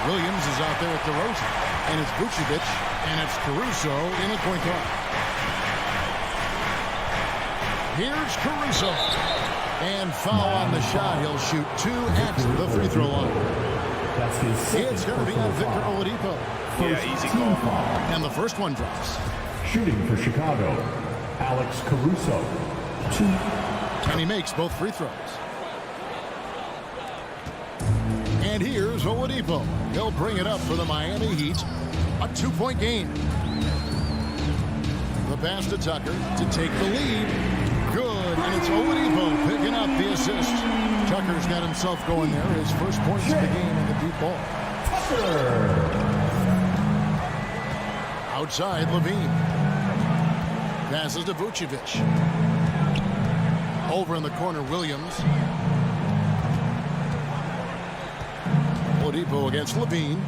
Williams is out there at DeRozan. And it's Vucevic. And it's Caruso in at point guard. Here's Caruso. And foul on the shot. He'll shoot 2 at the free throw line. It's going to be on Victor Oladipo. Yeah, easy call. And the first one drops. Shooting for Chicago, Alex Caruso. 2. And he makes both free throws. And here's Oladipo. He'll bring it up for the Miami Heat. A 2-point game. The pass to Tucker to take the lead. Good, and it's Oladipo picking up the assist. Tucker's got himself going there. His first points of the game in the deep ball. Outside, LaVine. Passes to Vucevic. Over in the corner, Williams. Oladipo against Levine.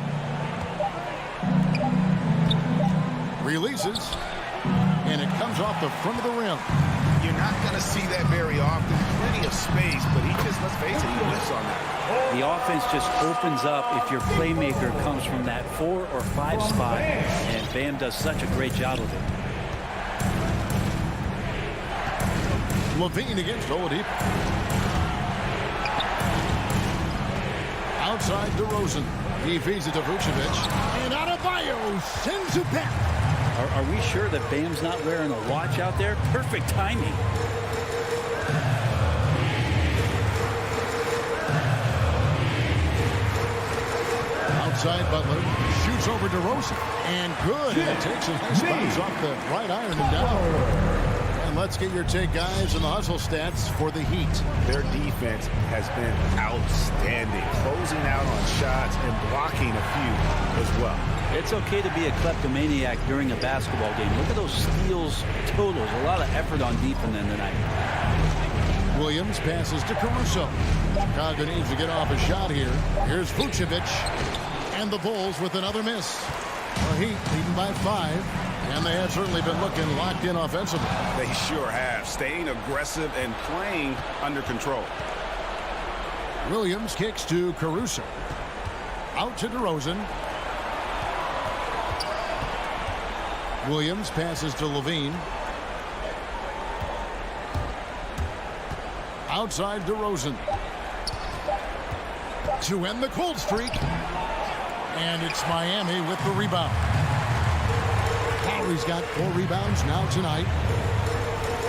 Releases. And it comes off the front of the rim. You're not going to see that very often. Plenty of space, but he just, let's face it, he whiffs on that. The offense just opens up if your playmaker comes from that 4 or 5 spot, and Bam does such a great job of it. Levine against Oladipo. Outside DeRozan. He feeds it to Vucevic. And Adebayo sends it back. Are we sure that Bam's not wearing a watch out there? Perfect timing. Outside Butler. Shoots over DeRozan. And good. It takes a nice bounce off the right iron and down. And let's get your take, guys, on the hustle stats for the Heat. Their defense has been outstanding, closing out on shots and blocking a few as well. It's okay to be a kleptomaniac during a basketball game. Look at those steals totals. A lot of effort on defense tonight. Williams passes to Caruso. Chicago needs to get off a shot here. Here's Vucevic. And the Bulls with another miss. The Heat leading by 5. And they have certainly been looking locked in offensively. They sure have, staying aggressive and playing under control. Williams kicks to Caruso. Out to DeRozan. Williams passes to Levine. Outside DeRozan. To end the cold streak. And it's Miami with the rebound. Lowry's got 4 rebounds now tonight.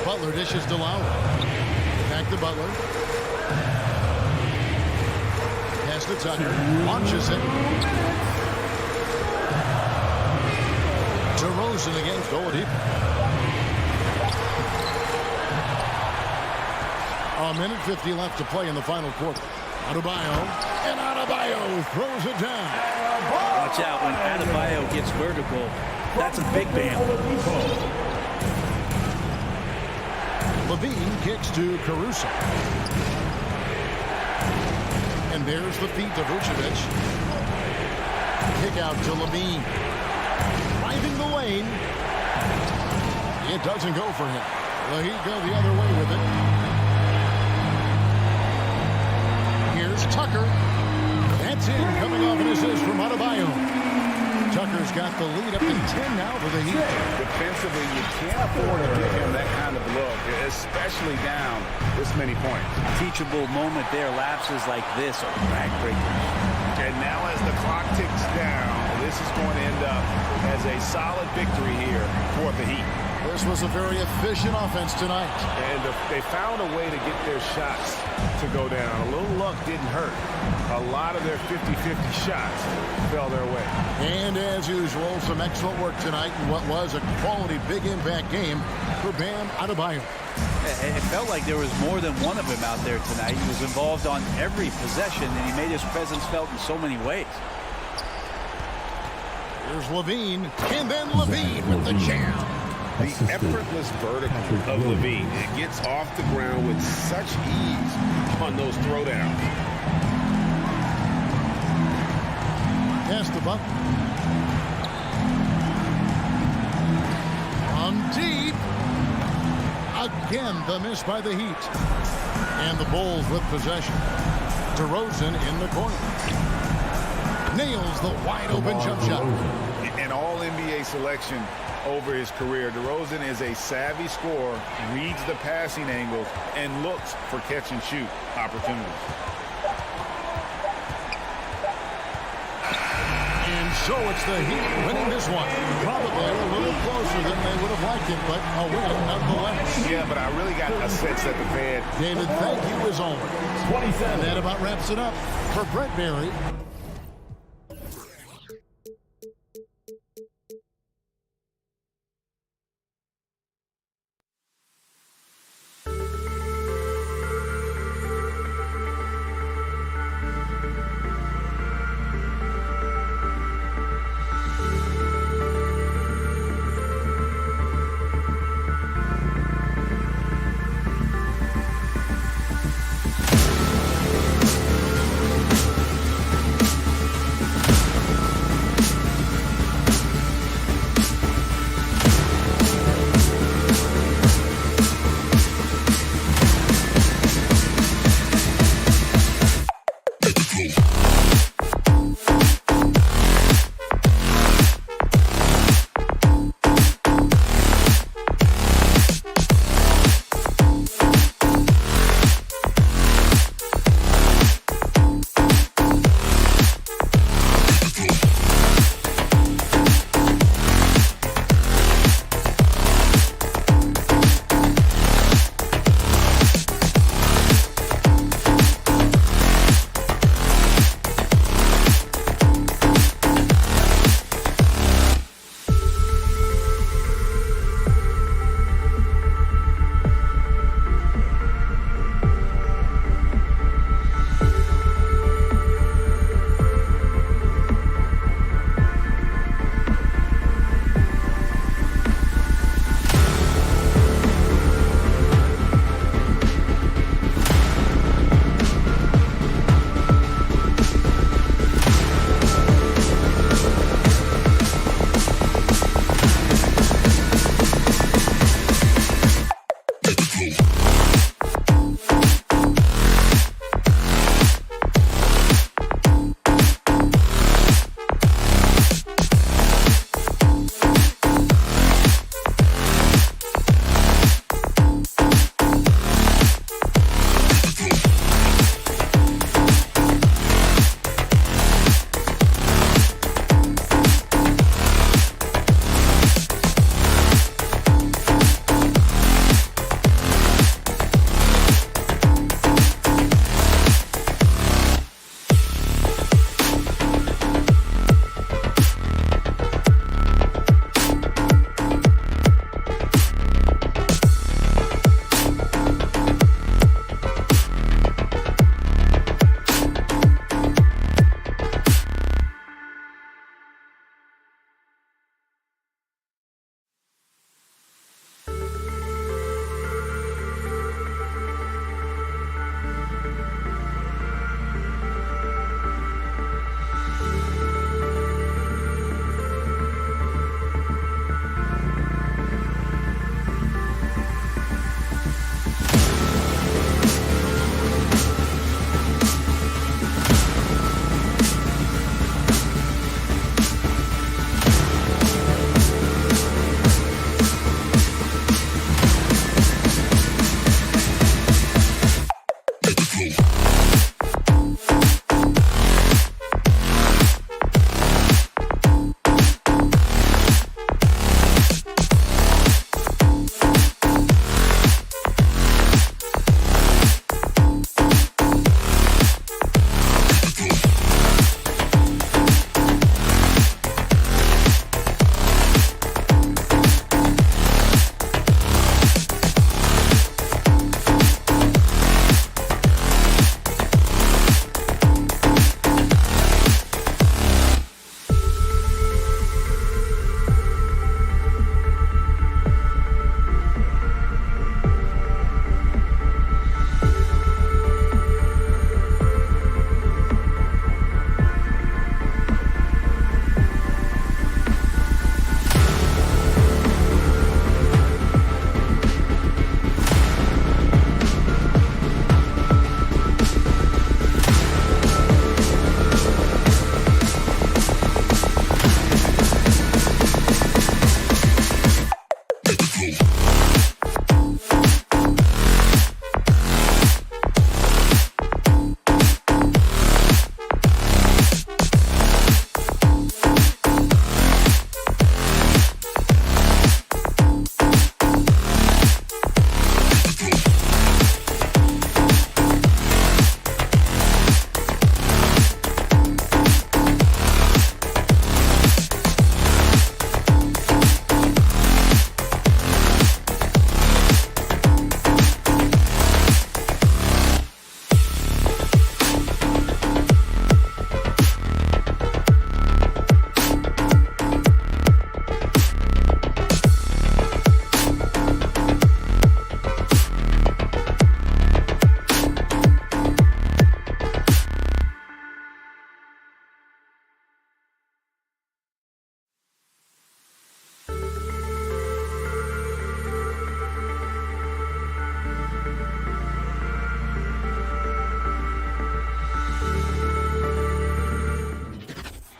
Butler dishes to Lowry. Back to Butler. Pass to Tucker. Launches it. DeRozan against Oladipo. A minute 50 left to play in the final quarter. Adebayo. And Adebayo throws it down. Watch out when Adebayo gets vertical. That's a big Bam. Levine kicks to Caruso. And there's the feed to Vucevic. Kick out to Levine. Driving the lane. It doesn't go for him. The Heat go the other way with it. Here's Tucker. That's in. Coming off an assist from Adebayo. Tucker's got the lead up to 10 now for the Heat. Defensively, you can't afford to give him that kind of look, especially down this many points. Teachable moment there. Lapses like this are backbreakers. And now as the clock ticks down, this is going to end up as a solid victory here for the Heat. This was a very efficient offense tonight. And they found a way to get their shots to go down. A little luck didn't hurt. A lot of their 50-50 shots fell their way. And as usual, some excellent work tonight in what was a quality big impact game for Bam Adebayo. It felt like there was more than one of him out there tonight. He was involved on every possession, and he made his presence felt in so many ways. Here's Levine, and then Levine with the jam. The effortless vertical of Levine. It gets off the ground with such ease on those throwdowns. Pass the buck. On deep. Again, the miss by the Heat. And the Bulls with possession. DeRozan in the corner. Nails the wide-open jump shot. An all-NBA selection over his career. DeRozan is a savvy scorer, reads the passing angles, and looks for catch-and-shoot opportunities. And so it's the Heat winning this one. Probably a little closer than they would have liked it, but a win nonetheless. Yeah, but I really got a sense that the fan... David, thank you as always. And that about wraps it up for Brett Berry.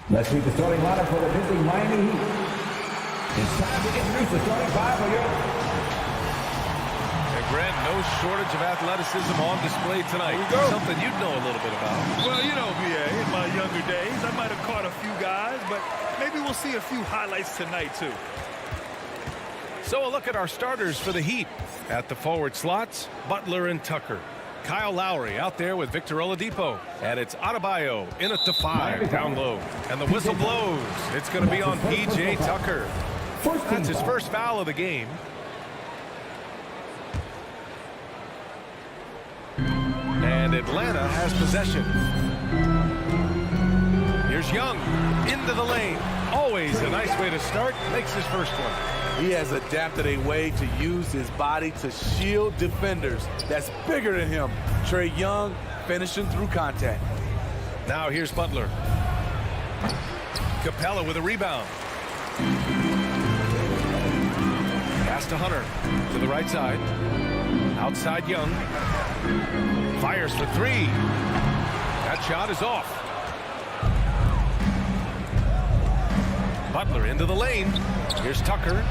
Let's meet the starting lineup for the visiting Miami Heat. It's time to introduce the starting five for you. And Grant, no shortage of athleticism on display tonight. Something you'd know a little bit about. Well, you know, BA, in my younger days, I might have caught a few guys, but maybe we'll see a few highlights tonight, too. So a look at our starters for the Heat. At the forward slots, Butler and Tucker. Kyle Lowry out there with Victor Oladipo. And it's Adebayo in at the 5 down low. And the whistle blows. It's going to be on P.J. Tucker. That's his first foul of the game. And Atlanta has possession. Here's Young into the lane. Always a nice way to start. Makes his first one. He has adapted a way to use his body to shield defenders that's bigger than him. Trae Young finishing through contact. Now here's Butler. Capella with a rebound. Pass to Hunter to the right side. Outside Young. Fires for three. That shot is off. Butler into the lane. Here's Tucker.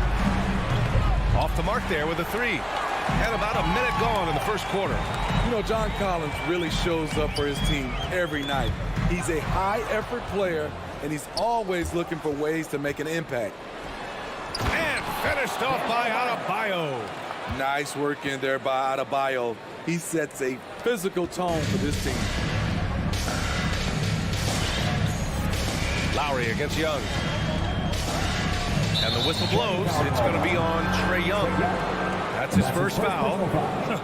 Off the mark there with a three. And about a minute gone in the first quarter. You know, John Collins really shows up for his team every night. He's a high-effort player, and he's always looking for ways to make an impact. And finished off by Adebayo. Nice work in there by Adebayo. He sets a physical tone for this team. Lowry against Young. And the whistle blows. It's going to be on Trae Young. That's his first foul.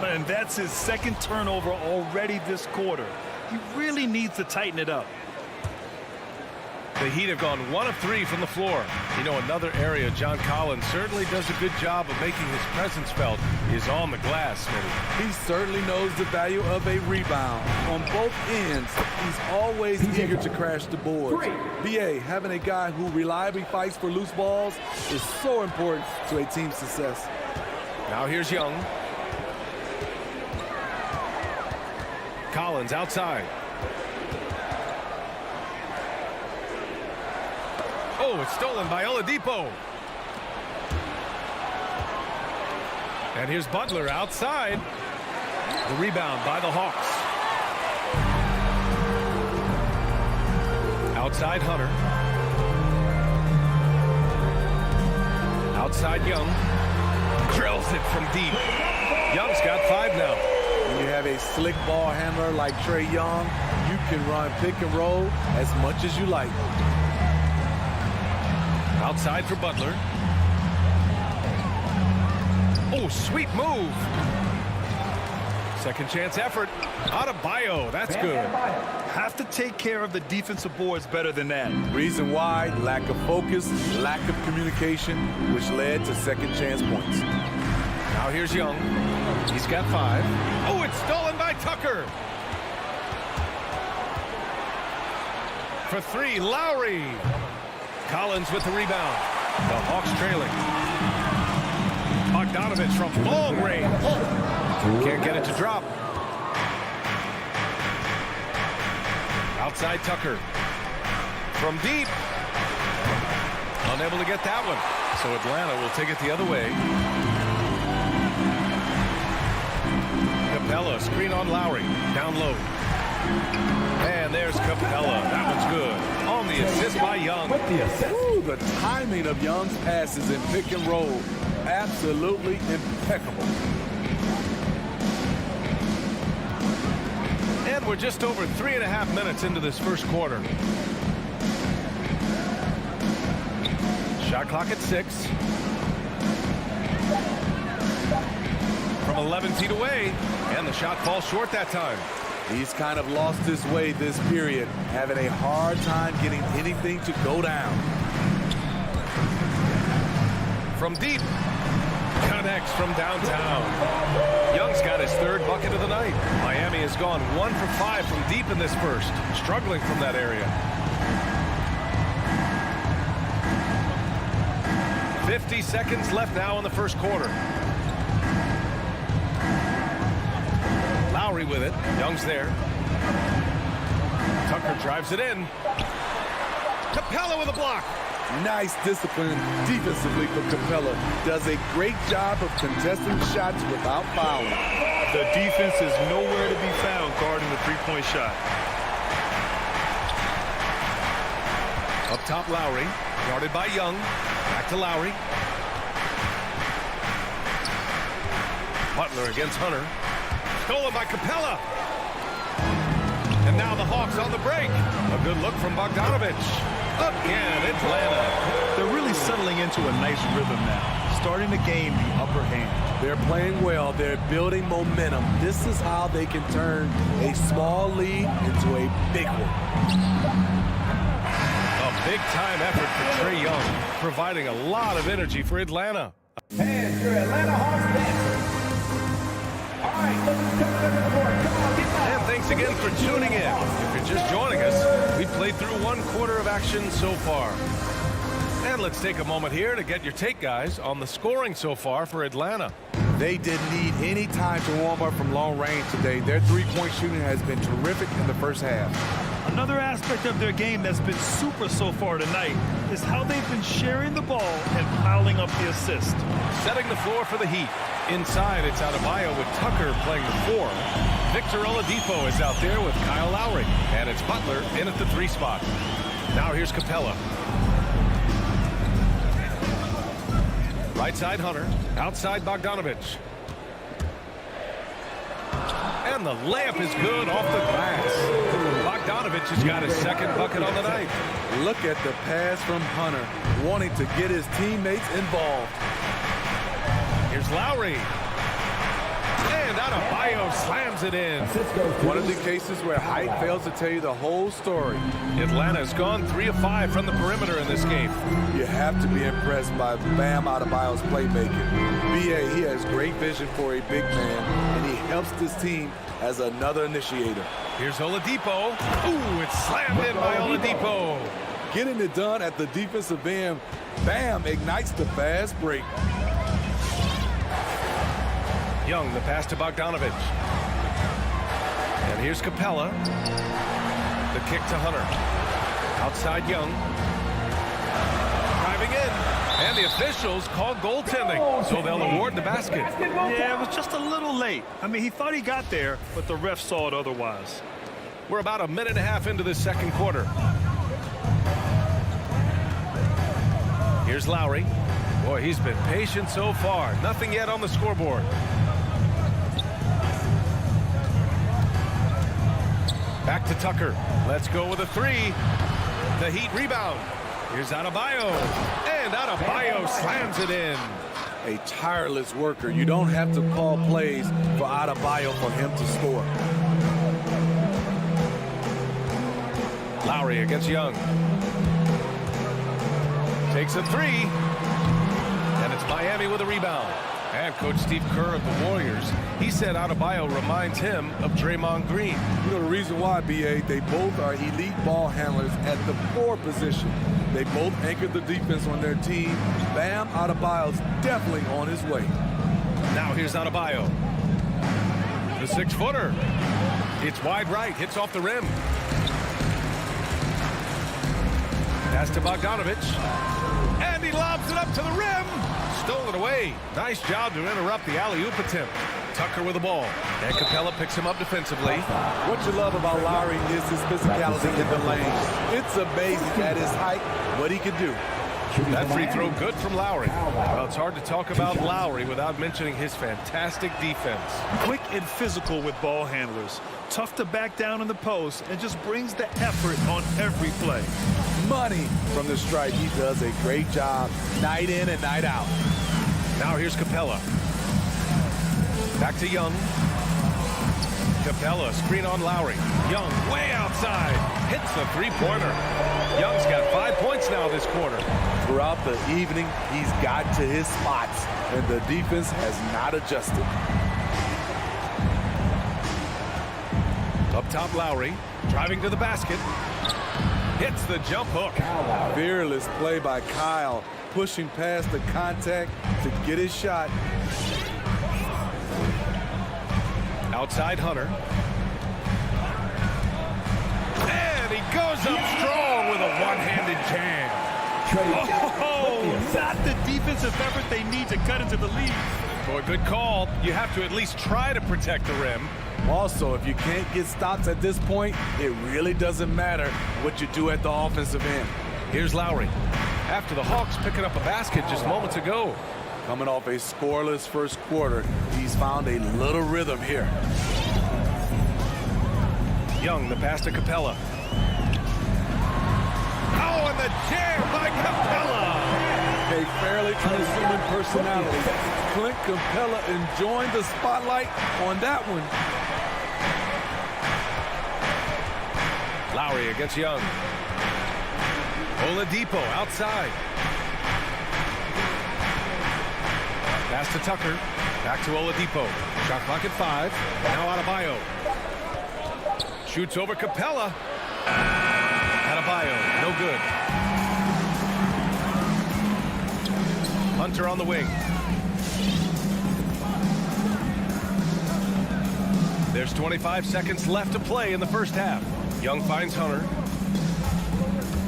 And that's his second turnover already this quarter. He really needs to tighten it up. The Heat have gone 1 of 3 from the floor. You know, another area John Collins certainly does a good job of making his presence felt is on the glass, Smitty. He certainly knows the value of a rebound. On both ends, he's always eager to crash the boards. BA, having a guy who reliably fights for loose balls is so important to a team's success. Now here's Young. Collins outside. Oh, it's stolen by Oladipo. And here's Butler outside. The rebound by the Hawks. Outside Hunter. Outside Young. Drills it from deep. Young's got 5 now. When you have a slick ball handler like Trae Young, you can run pick and roll as much as you like. Outside for Butler. Oh, sweet move. Second chance effort. Adebayo, that's good. Have to take care of the defensive boards better than that. Reason why, lack of focus, lack of communication, which led to second chance points. Now here's Young. He's got 5. Oh, it's stolen by Tucker. For 3, Lowry. Collins with the rebound. The Hawks trailing. Bogdanovich from long range. Can't get it to drop. Outside Tucker. From deep. Unable to get that one. So Atlanta will take it the other way. Capella, screen on Lowry, down low. And there's Capella. That one's good. On the assist by Young. Ooh, the timing of Young's passes in pick and roll, absolutely impeccable. And we're just over 3.5 minutes into this first quarter. Shot clock at 6. From 11 feet away, and the shot falls short that time. He's kind of lost his way this period, having a hard time getting anything to go down. From deep, connects from downtown. Young's got his 3rd bucket of the night. Miami has gone 1 for 5 from deep in this first, struggling from that area. 50 seconds left now in the first quarter. Lowry with it. Young's there. Tucker drives it in. Capella with a block. Nice discipline defensively from Capella. Does a great job of contesting shots without fouling. The defense is nowhere to be found guarding the three-point shot. Up top, Lowry. Guarded by Young. Back to Lowry. Butler against Hunter. Stolen by Capella. And now the Hawks on the break. A good look from Bogdanovich. Again, Atlanta. They're really settling into a nice rhythm now, starting to gain the upper hand. They're playing well. They're building momentum. This is how they can turn a small lead into a big one. A big-time effort for Trae Young, providing a lot of energy for Atlanta. And your Atlanta Hawks dancers. All right, let's come to the court. Come on, get back. And thanks again for tuning in. If you're just joining us, we've played through 1 quarter of action so far. And let's take a moment here to get your take, guys, on the scoring so far for Atlanta. They didn't need any time to warm up from long range today. Their three-point shooting has been terrific in the first half. Another aspect of their game that's been super so far tonight is how they've been sharing the ball and piling up the assist. Setting the floor for the Heat. Inside, it's Adebayo with Tucker playing the 4. Victor Oladipo is out there with Kyle Lowry. And it's Butler in at the 3 spot. Now here's Capella. Right side, Hunter. Outside, Bogdanovich. And the layup is good off the glass. Bogdanovich has got his 2nd bucket on the night. Look at the pass from Hunter, wanting to get his teammates involved. Here's Lowry. And Adebayo slams it in. One of the cases where height fails to tell you the whole story. Atlanta's gone 3 of 5 from the perimeter in this game. You have to be impressed by Bam Adebayo's playmaking. B.A., he has great vision for a big man, and he helps this team as another initiator. Here's Oladipo. Ooh, it's slammed in by Oladipo. Getting it done at the defensive end, Bam ignites the fast break. Young, the pass to Bogdanovich. And here's Capella. The kick to Hunter. Outside Young. Driving in. And the officials call goaltending, so they'll award the basket. Yeah, it was just a little late. I mean, he thought he got there, but the ref saw it otherwise. We're about 1.5 minutes into this second quarter. Here's Lowry. Boy, he's been patient so far. Nothing yet on the scoreboard. Back to Tucker. Let's go with a 3. The Heat rebound. Here's Adebayo. And Adebayo slams it in. A tireless worker. You don't have to call plays for Adebayo for him to score. Lowry against Young. Takes a 3. And it's Miami with a rebound. And Coach Steve Kerr of the Warriors, he said Adebayo reminds him of Draymond Green. You know the reason why, B.A., they both are elite ball handlers at the 4 position. They both anchor the defense on their team. Bam Adebayo's definitely on his way. Now here's Adebayo. The 6-footer. It's wide right, hits off the rim. Pass to Bogdanovich. And he lobs it up to the rim. stolen away. Nice job to interrupt the alley-oop attempt. Tucker with the ball. And Capella picks him up defensively. What you love about Lowry is his physicality in the lane. It's amazing at his height what he can do. That free throw good from Lowry. Well, it's hard to talk about Lowry without mentioning his fantastic defense. Quick and physical with ball handlers. Tough to back down in the post and just brings the effort on every play. Money from the stripe. He does a great job night in and night out. Now here's Capella. Back to Young. Capella, screen on Lowry. Young way outside. Hits the three-pointer. Young's got 5 points now this quarter. Throughout the evening, he's got to his spots, and the defense has not adjusted. Up top, Lowry. Driving to the basket. Hits the jump hook. Fearless play by Kyle, pushing past the contact to get his shot. Outside Hunter. And he goes up strong with a one-handed jam. Oh, not the defensive effort they need to cut into the lead. Boy, good call. You have to at least try to protect the rim. Also, if you can't get stops at this point, it really doesn't matter what you do at the offensive end. Here's Lowry. After the Hawks picking up a basket just moments ago. Coming off a scoreless first quarter, he's found a little rhythm here. Young, the pass to Capella. Oh, and the jam by Capella! A fairly unassuming personality. Clint Capella enjoying the spotlight on that one. Lowry against Young. Oladipo outside. Pass to Tucker. Back to Oladipo. Shot clock at 5. Now Adebayo. Shoots over Capella. Adebayo, no good. Hunter on the wing. There's 25 seconds left to play in the first half. Young finds Hunter.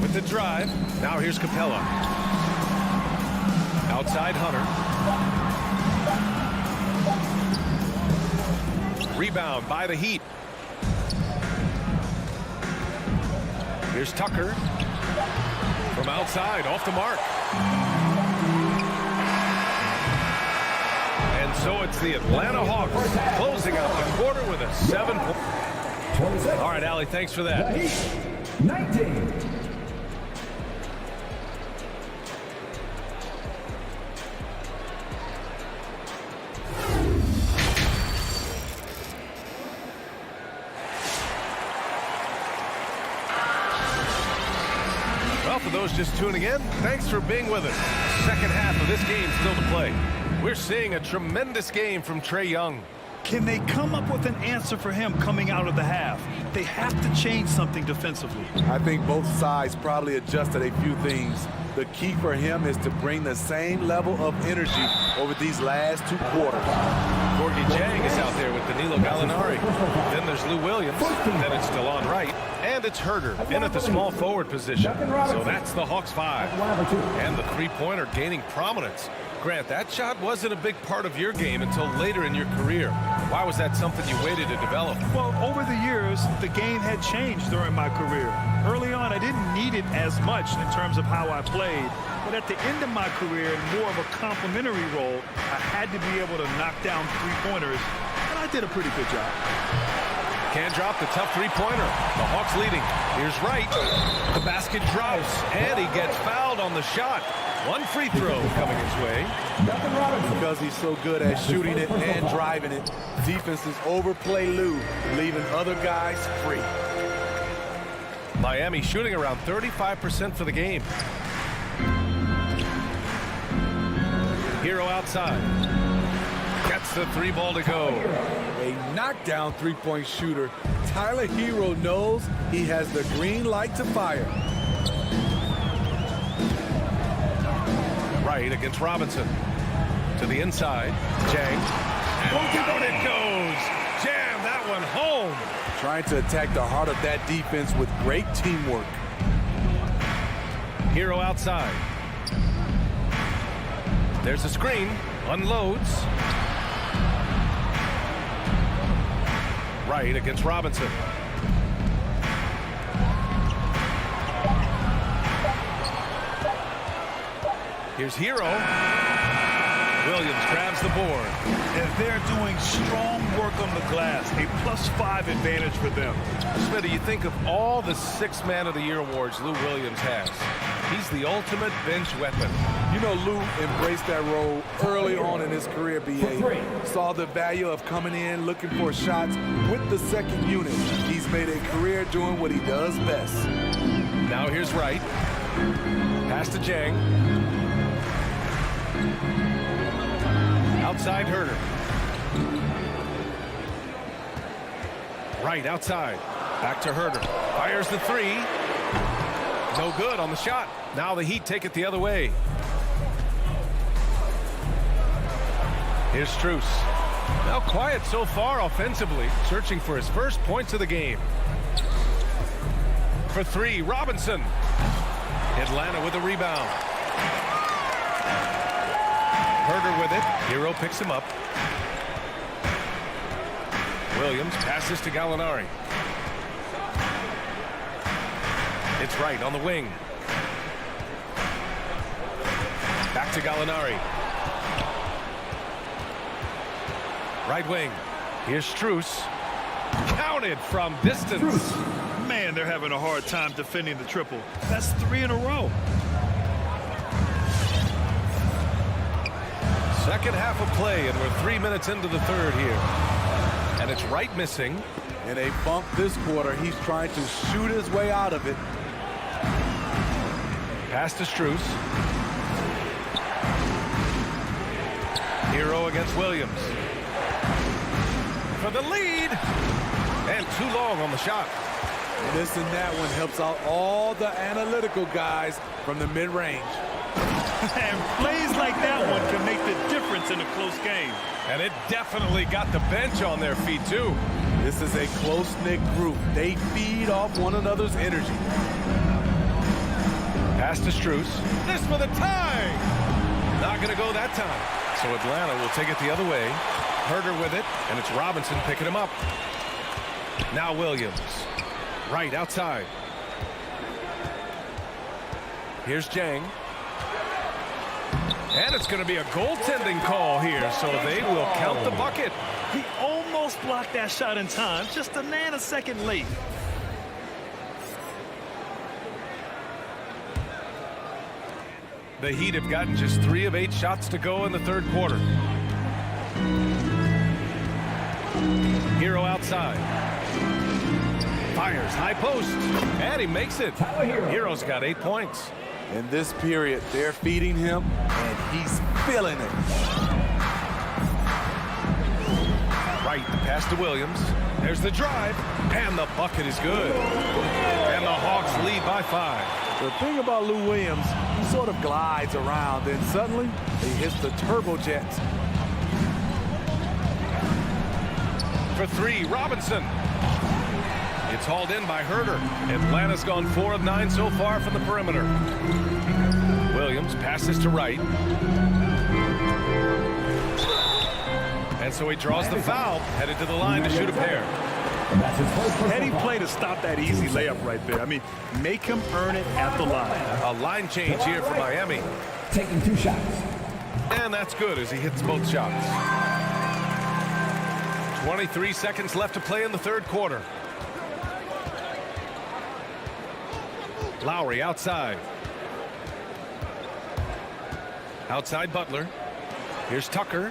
With the drive. Now here's Capella. Outside Hunter. Rebound by the Heat. Here's Tucker. From outside, off the mark. And so it's the Atlanta Hawks closing out the quarter with a 7-point. All right, Allie, thanks for that. 19. Well, for those just tuning in, thanks for being with us. Second half of this game still to play. We're seeing a tremendous game from Trae Young. Can they come up with an answer for him coming out of the half? They have to change something defensively. I think both sides probably adjusted a few things. The key for him is to bring the same level of energy over these last 2 quarters. Gorgie Jang is out there with Danilo Gallinari. Then there's Lou Williams. Then it's DeLon Wright. And it's Herder in at the small forward position. So that's the Hawks 5. And the three-pointer gaining prominence. Grant, that shot wasn't a big part of your game until later in your career. Why was that something you waited to develop? Well, over the years, the game had changed during my career. Early on, I didn't need it as much in terms of how I played. But at the end of my career, in more of a complementary role, I had to be able to knock down three-pointers, and I did a pretty good job. Can't drop the tough three-pointer. The Hawks leading. Here's Wright. The basket drops, and he gets fouled on the shot. One free throw coming his way. Because he's so good at shooting it and driving it, defenses overplay Lou, leaving other guys free. Miami shooting around 35% for the game. Hero outside. Gets the 3 ball to go. A knockdown three-point shooter. Tyler Hero knows he has the green light to fire. Right against Robinson. To the inside. Jang. And down it goes. Jam that one home. Trying to attack the heart of that defense with great teamwork. Hero outside. There's a screen. Unloads. Right against Robinson. Here's Hero. Williams grabs the board. And they're doing strong work on the glass. A +5 advantage for them. Smitty, you think of all the 6th Man of the Year awards Lou Williams has. He's the ultimate bench weapon. You know, Lou embraced that role early on in his career, B.A. Saw the value of coming in, looking for shots with the second unit. He's made a career doing what he does best. Now here's Wright. Pass to Jang. Outside Herder. Right outside. Back to Herder. Fires the 3. No good on the shot. Now the Heat take it the other way. Here's Strus. Now quiet so far offensively. Searching for his first points of the game. For 3, Robinson. Atlanta with a rebound. Herder with it. Hero picks him up. Williams passes to Gallinari. It's Wright on the wing. Back to Gallinari. Right wing. Here's Strus. Counted from distance. Man, they're having a hard time defending the triple. That's 3 in a row. Second half of play, and we're 3 minutes into the third here. And it's Wright missing. In a bump this quarter, he's trying to shoot his way out of it. Pass to Strus. Hero against Williams. For the lead. And too long on the shot. Missing that one helps out all the analytical guys from the mid-range. And plays like that one can make the difference in a close game. And it definitely got the bench on their feet, too. This is a close-knit group. They feed off one another's energy. Pass to Strus. This for the tie. Not going to go that time. So Atlanta will take it the other way. Herder with it, and it's Robinson picking him up. Now Williams. Right outside. Here's Jang. And it's going to be a goaltending call here, so they will count the bucket. He almost blocked that shot in time, just a nanosecond late. The Heat have gotten just 3 of 8 shots to go in the third quarter. Hero outside. Fires high post, and he makes it. Hero's got 8 points. In this period, they're feeding him, and he's feeling it. Right, the pass to Williams. There's the drive, and the bucket is good. And the Hawks lead by 5. The thing about Lou Williams, he sort of glides around, then suddenly he hits the turbojets. For 3, Robinson. It's hauled in by Herder. Atlanta's gone 4 of 9 so far from the perimeter. Williams passes to Wright. And so he draws the foul, headed to the line to shoot a pair. Heady play to stop that easy layup right there. I mean, make him earn it at the line. A line change here for Miami. Taking 2 shots. And that's good as he hits both shots. 23 seconds left to play in the third quarter. Lowry outside. Outside Butler. Here's Tucker.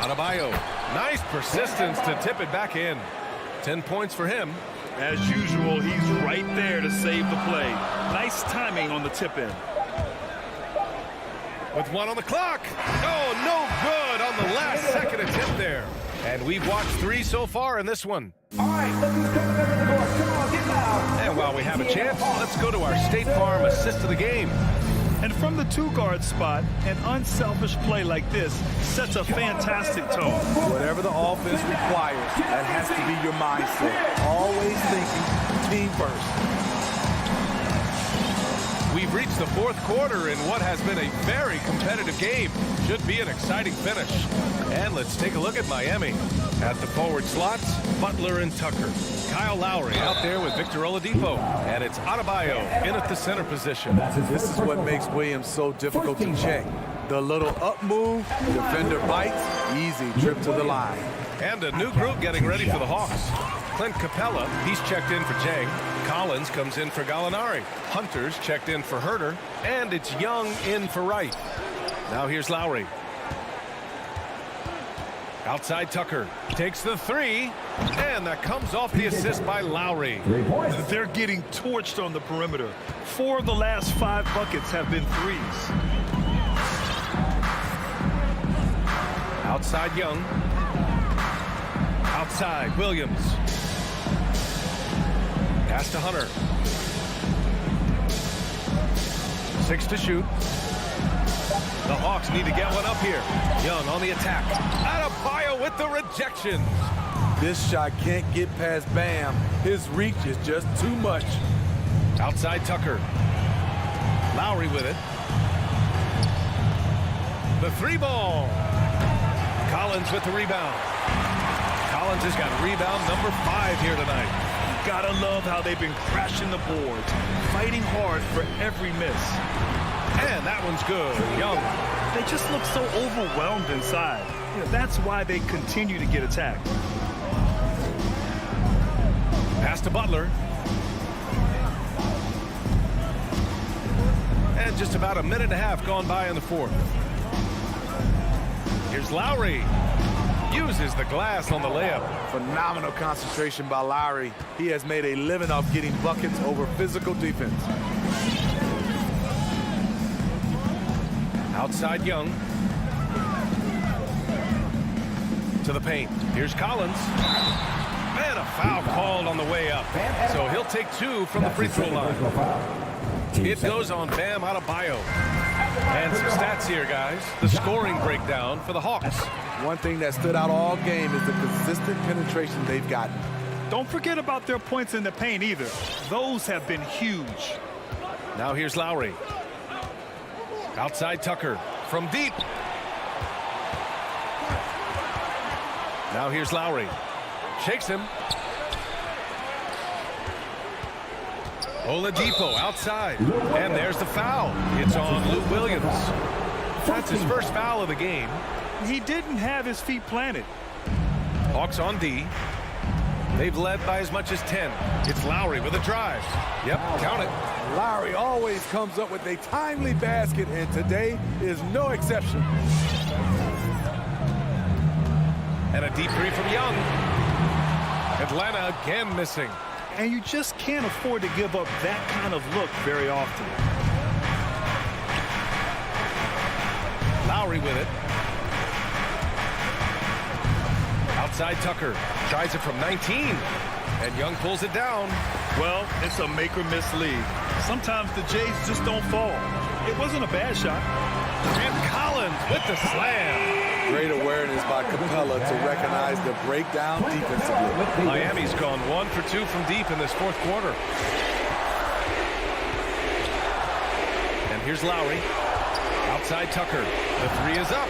Adebayo. Nice persistence to tip it back in. 10 points for him. As usual, he's right there to save the play. Nice timing on the tip in. With 1 on the clock. Oh, no good on the last second attempt there. And we've watched 3 so far in this one. All right, let's just come to the door. Come on, get loud. And while we have a chance, let's go to our State Farm assist of the game. And from the 2-guard spot, an unselfish play like this sets a fantastic tone. Whatever the offense requires, that has to be your mindset. Always thinking team first. We've reached the fourth quarter in what has been a very competitive game. Should be an exciting finish. And let's take a look at Miami. At the forward slots, Butler and Tucker. Kyle Lowry out there with Victor Oladipo. And it's Adebayo in at the center position. This is what makes Williams so difficult to check. The little up move, defender bites, easy trip to the line. And a new group getting ready for the Hawks. Clint Capella, he's checked in for Jang. Collins comes in for Gallinari. Hunter's checked in for Herter. And it's Young in for Wright. Now here's Lowry. Outside Tucker. Takes the three. And that comes off the assist by Lowry. They're getting torched on the perimeter. 4 of the last 5 buckets have been threes. Outside Young. Outside Williams. Pass to Hunter. 6 to shoot. The Hawks need to get one up here. Young on the attack. Adebayo with the rejection. This shot can't get past Bam. His reach is just too much. Outside Tucker. Lowry with it. The 3-ball. Collins with the rebound. Collins has got rebound number 5 here tonight. Gotta love how they've been crashing the boards, fighting hard for every miss. And that one's good. Young. They just look so overwhelmed inside. That's why they continue to get attacked. Pass to Butler. And just about a minute and a half gone by in the fourth. Here's Lowry. Uses the glass on the layup. Phenomenal concentration by Lowry. He has made a living off getting buckets over physical defense. Outside Young. To the paint. Here's Collins. And a foul called on the way up. So he'll take 2 from the free throw line. It goes on Bam Adebayo. And some stats here, guys. The scoring breakdown for the Hawks. One thing that stood out all game is the consistent penetration they've gotten. Don't forget about their points in the paint either. Those have been huge. Now here's Lowry. Outside Tucker from deep. Now here's Lowry. Shakes him. Oladipo outside. And there's the foul. It's on Lou Williams. That's his first foul of the game. He didn't have his feet planted. Hawks on D. They've led by as much as 10. It's Lowry with a drive. Yep, count it. Lowry always comes up with a timely basket, and today is no exception. And a deep 3 from Young. Atlanta again missing. And you just can't afford to give up that kind of look very often. Lowry with it. Outside Tucker. Tries it from 19. And Young pulls it down. Well, it's a make-or-miss league. Sometimes the Jays just don't fall. It wasn't a bad shot. And Collins with the slam. Great awareness by Capella to recognize the breakdown defensively. Miami's gone 1 for 2 from deep in this fourth quarter. And here's Lowry. Outside Tucker. The 3 is up.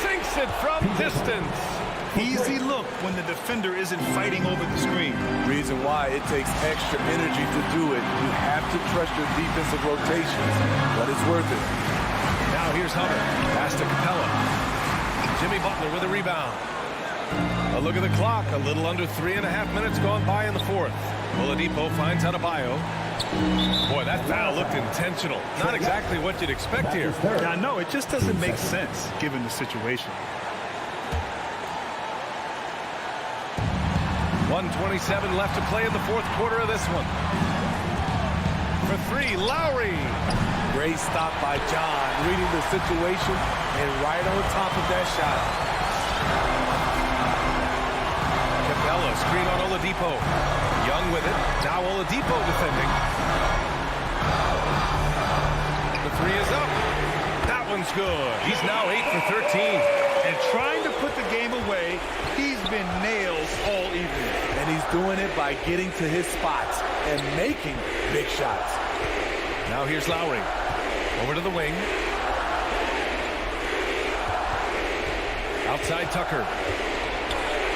Sinks it from distance. Easy look when the defender isn't fighting over the screen. Reason why it takes extra energy to do it. You have to trust your defensive rotations, but it's worth it. Now here's Hunter. Pass to Capella. Jimmy Butler with a rebound. A look at the clock. A little under 3.5 minutes gone by in the fourth. Oladipo finds Adebayo. Boy, that foul looked intentional. Not exactly what you'd expect here. I know, it just doesn't make sense given the situation. 1:27 left to play in the fourth quarter of this one. For 3, Lowry. Great stop by John, reading the situation and right on top of that shot. Capella, screen on Oladipo. Young with it. Now Oladipo defending. The 3 is up. That one's good. He's now 8 for 13. And trying to put the game away, he's been nails all evening. And he's doing it by getting to his spots and making big shots. Now here's Lowry. Over to the wing. Outside Tucker.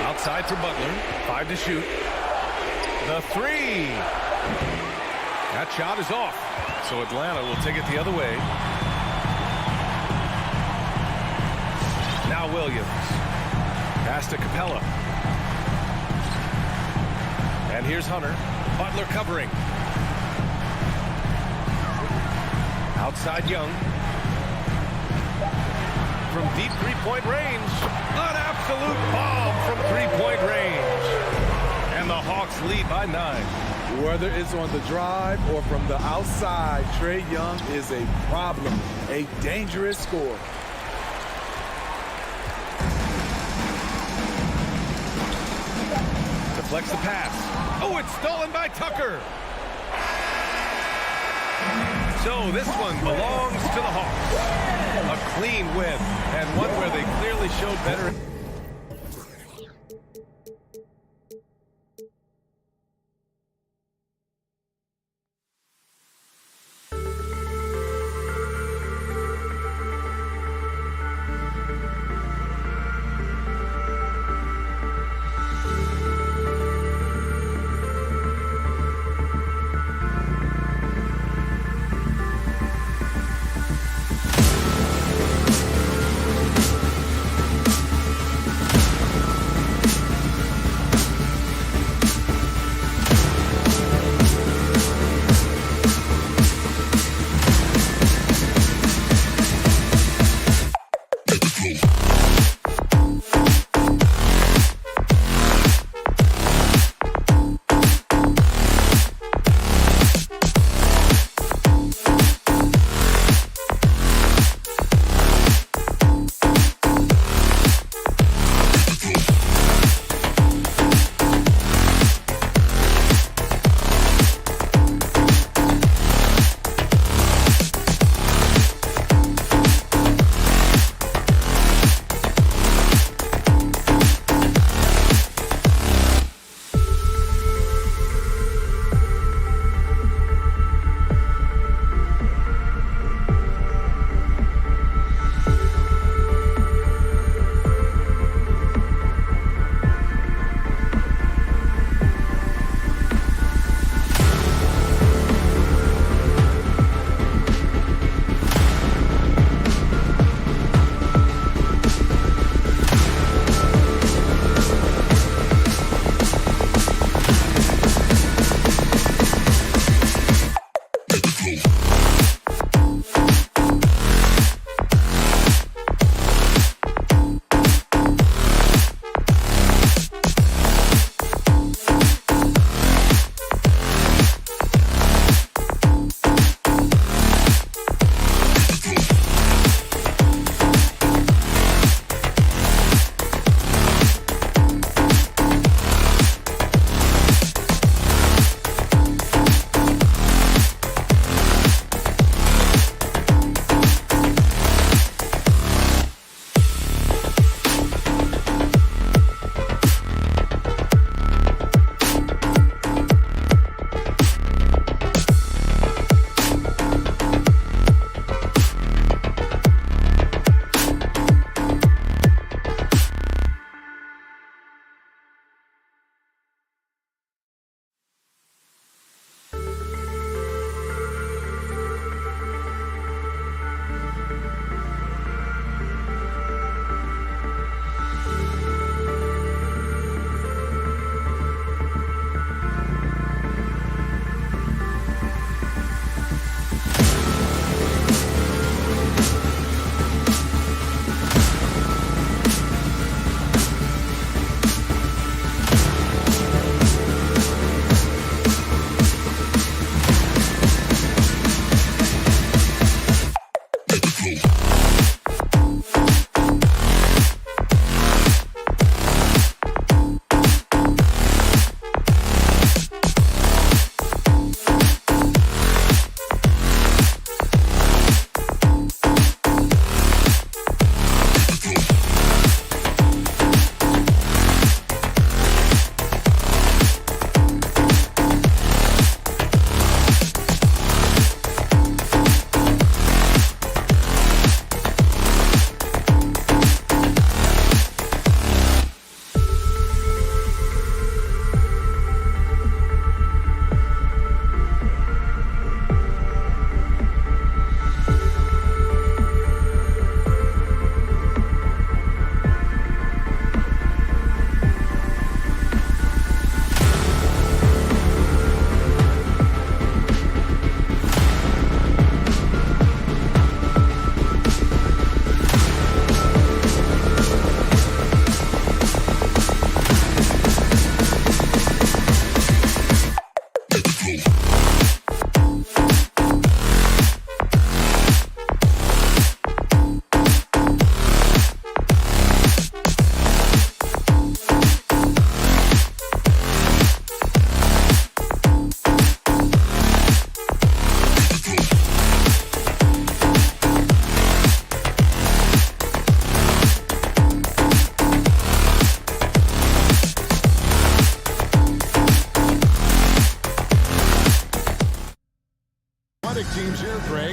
Outside for Butler. 5 to shoot. The 3. That shot is off. So Atlanta will take it the other way. Now Williams. Pass to Capella. And here's Hunter. Butler covering. Outside Young. From deep three-point range. An absolute bomb from three-point range. And the Hawks lead by 9. Whether it's on the drive or from the outside, Trae Young is a problem, a dangerous scorer. Deflects the pass. Oh, it's stolen by Tucker. So this one belongs to the Hawks. A clean win, and one where they clearly showed better.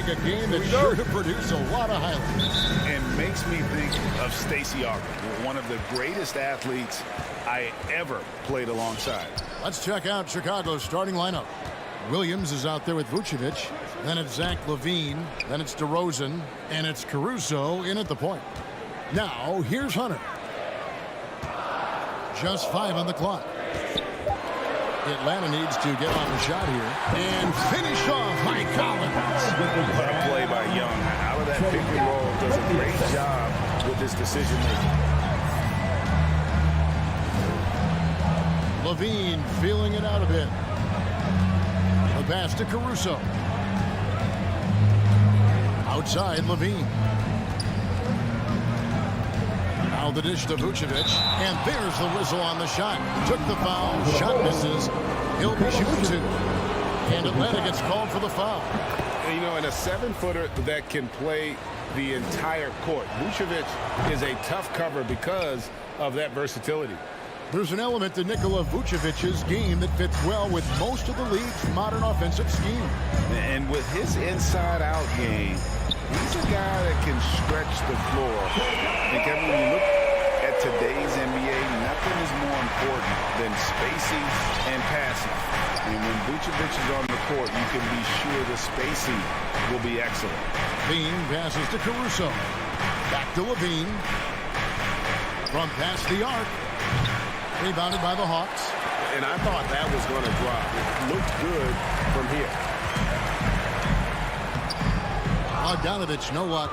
a game that's sure to produce a lot of highlights. And makes me think of Stacey Auger, one of the greatest athletes I ever played alongside. Let's check out Chicago's starting lineup. Williams is out there with Vucevic. Then it's Zach LaVine. Then it's DeRozan. And it's Caruso in at the point. Now, here's Hunter. Just 5 on the clock. Atlanta needs to get on the shot here. And finish off by Collins. What a play by Young. Out of that pick and roll, does a great job with this decision making. LaVine feeling it out a bit. The pass to Caruso. Outside, LaVine. Now the dish to Vucevic. And there's the whistle on the shot. Took the foul. Shot misses. He'll be shooting 2. And Atlanta gets called for the foul. And, you know, in a 7-footer that can play the entire court, Vucevic is a tough cover because of that versatility. There's an element to Nikola Vucevic's game that fits well with most of the league's modern offensive scheme. And with his inside-out game, he's a guy that can stretch the floor. And Kevin, when you look at today's NBA, nothing is more important than spacing and passing. And when Vucevic is on the court, you can be sure the spacing will be excellent. LaVine passes to Caruso. Back to LaVine. From past the arc. Rebounded by the Hawks. And I thought that was going to drop. It looked good from here. Bogdanovich, no luck.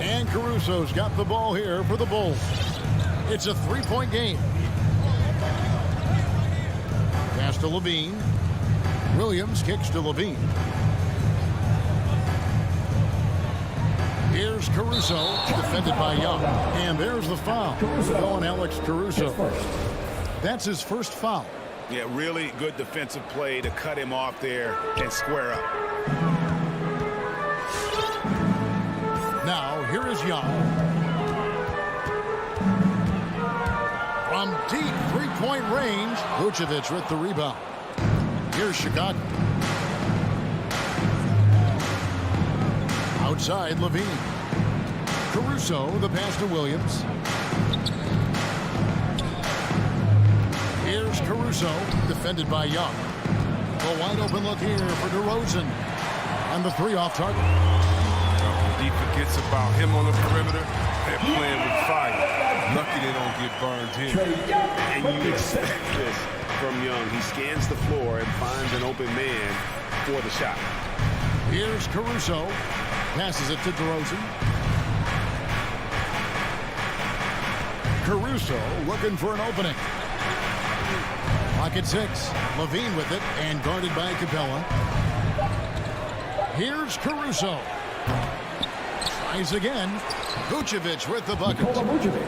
And Caruso's got the ball here for the Bulls. It's a 3-point game. Pass to LaVine. Williams kicks to LaVine. Here's Caruso, defended by Young. And there's the foul. Going Alex Caruso. That's his first foul. Yeah, really good defensive play to cut him off there and square up. Now, here is Young. From deep three-point range, Vucevic with the rebound. Here's Chicago. Outside, LaVine. Caruso, the pass to Williams. Here's Caruso, defended by Young. A wide open look here for DeRozan. And the 3 off target. He forgets about him on the perimeter. They're playing with fire. Lucky they don't get burned here. And you expect this from Young. He scans the floor and finds an open man for the shot. Here's Caruso. Passes it to DeRozan. Caruso looking for an opening. Clock at 6. LaVine with it and guarded by Capella. Here's Caruso. Tries again. Vucevic with the bucket.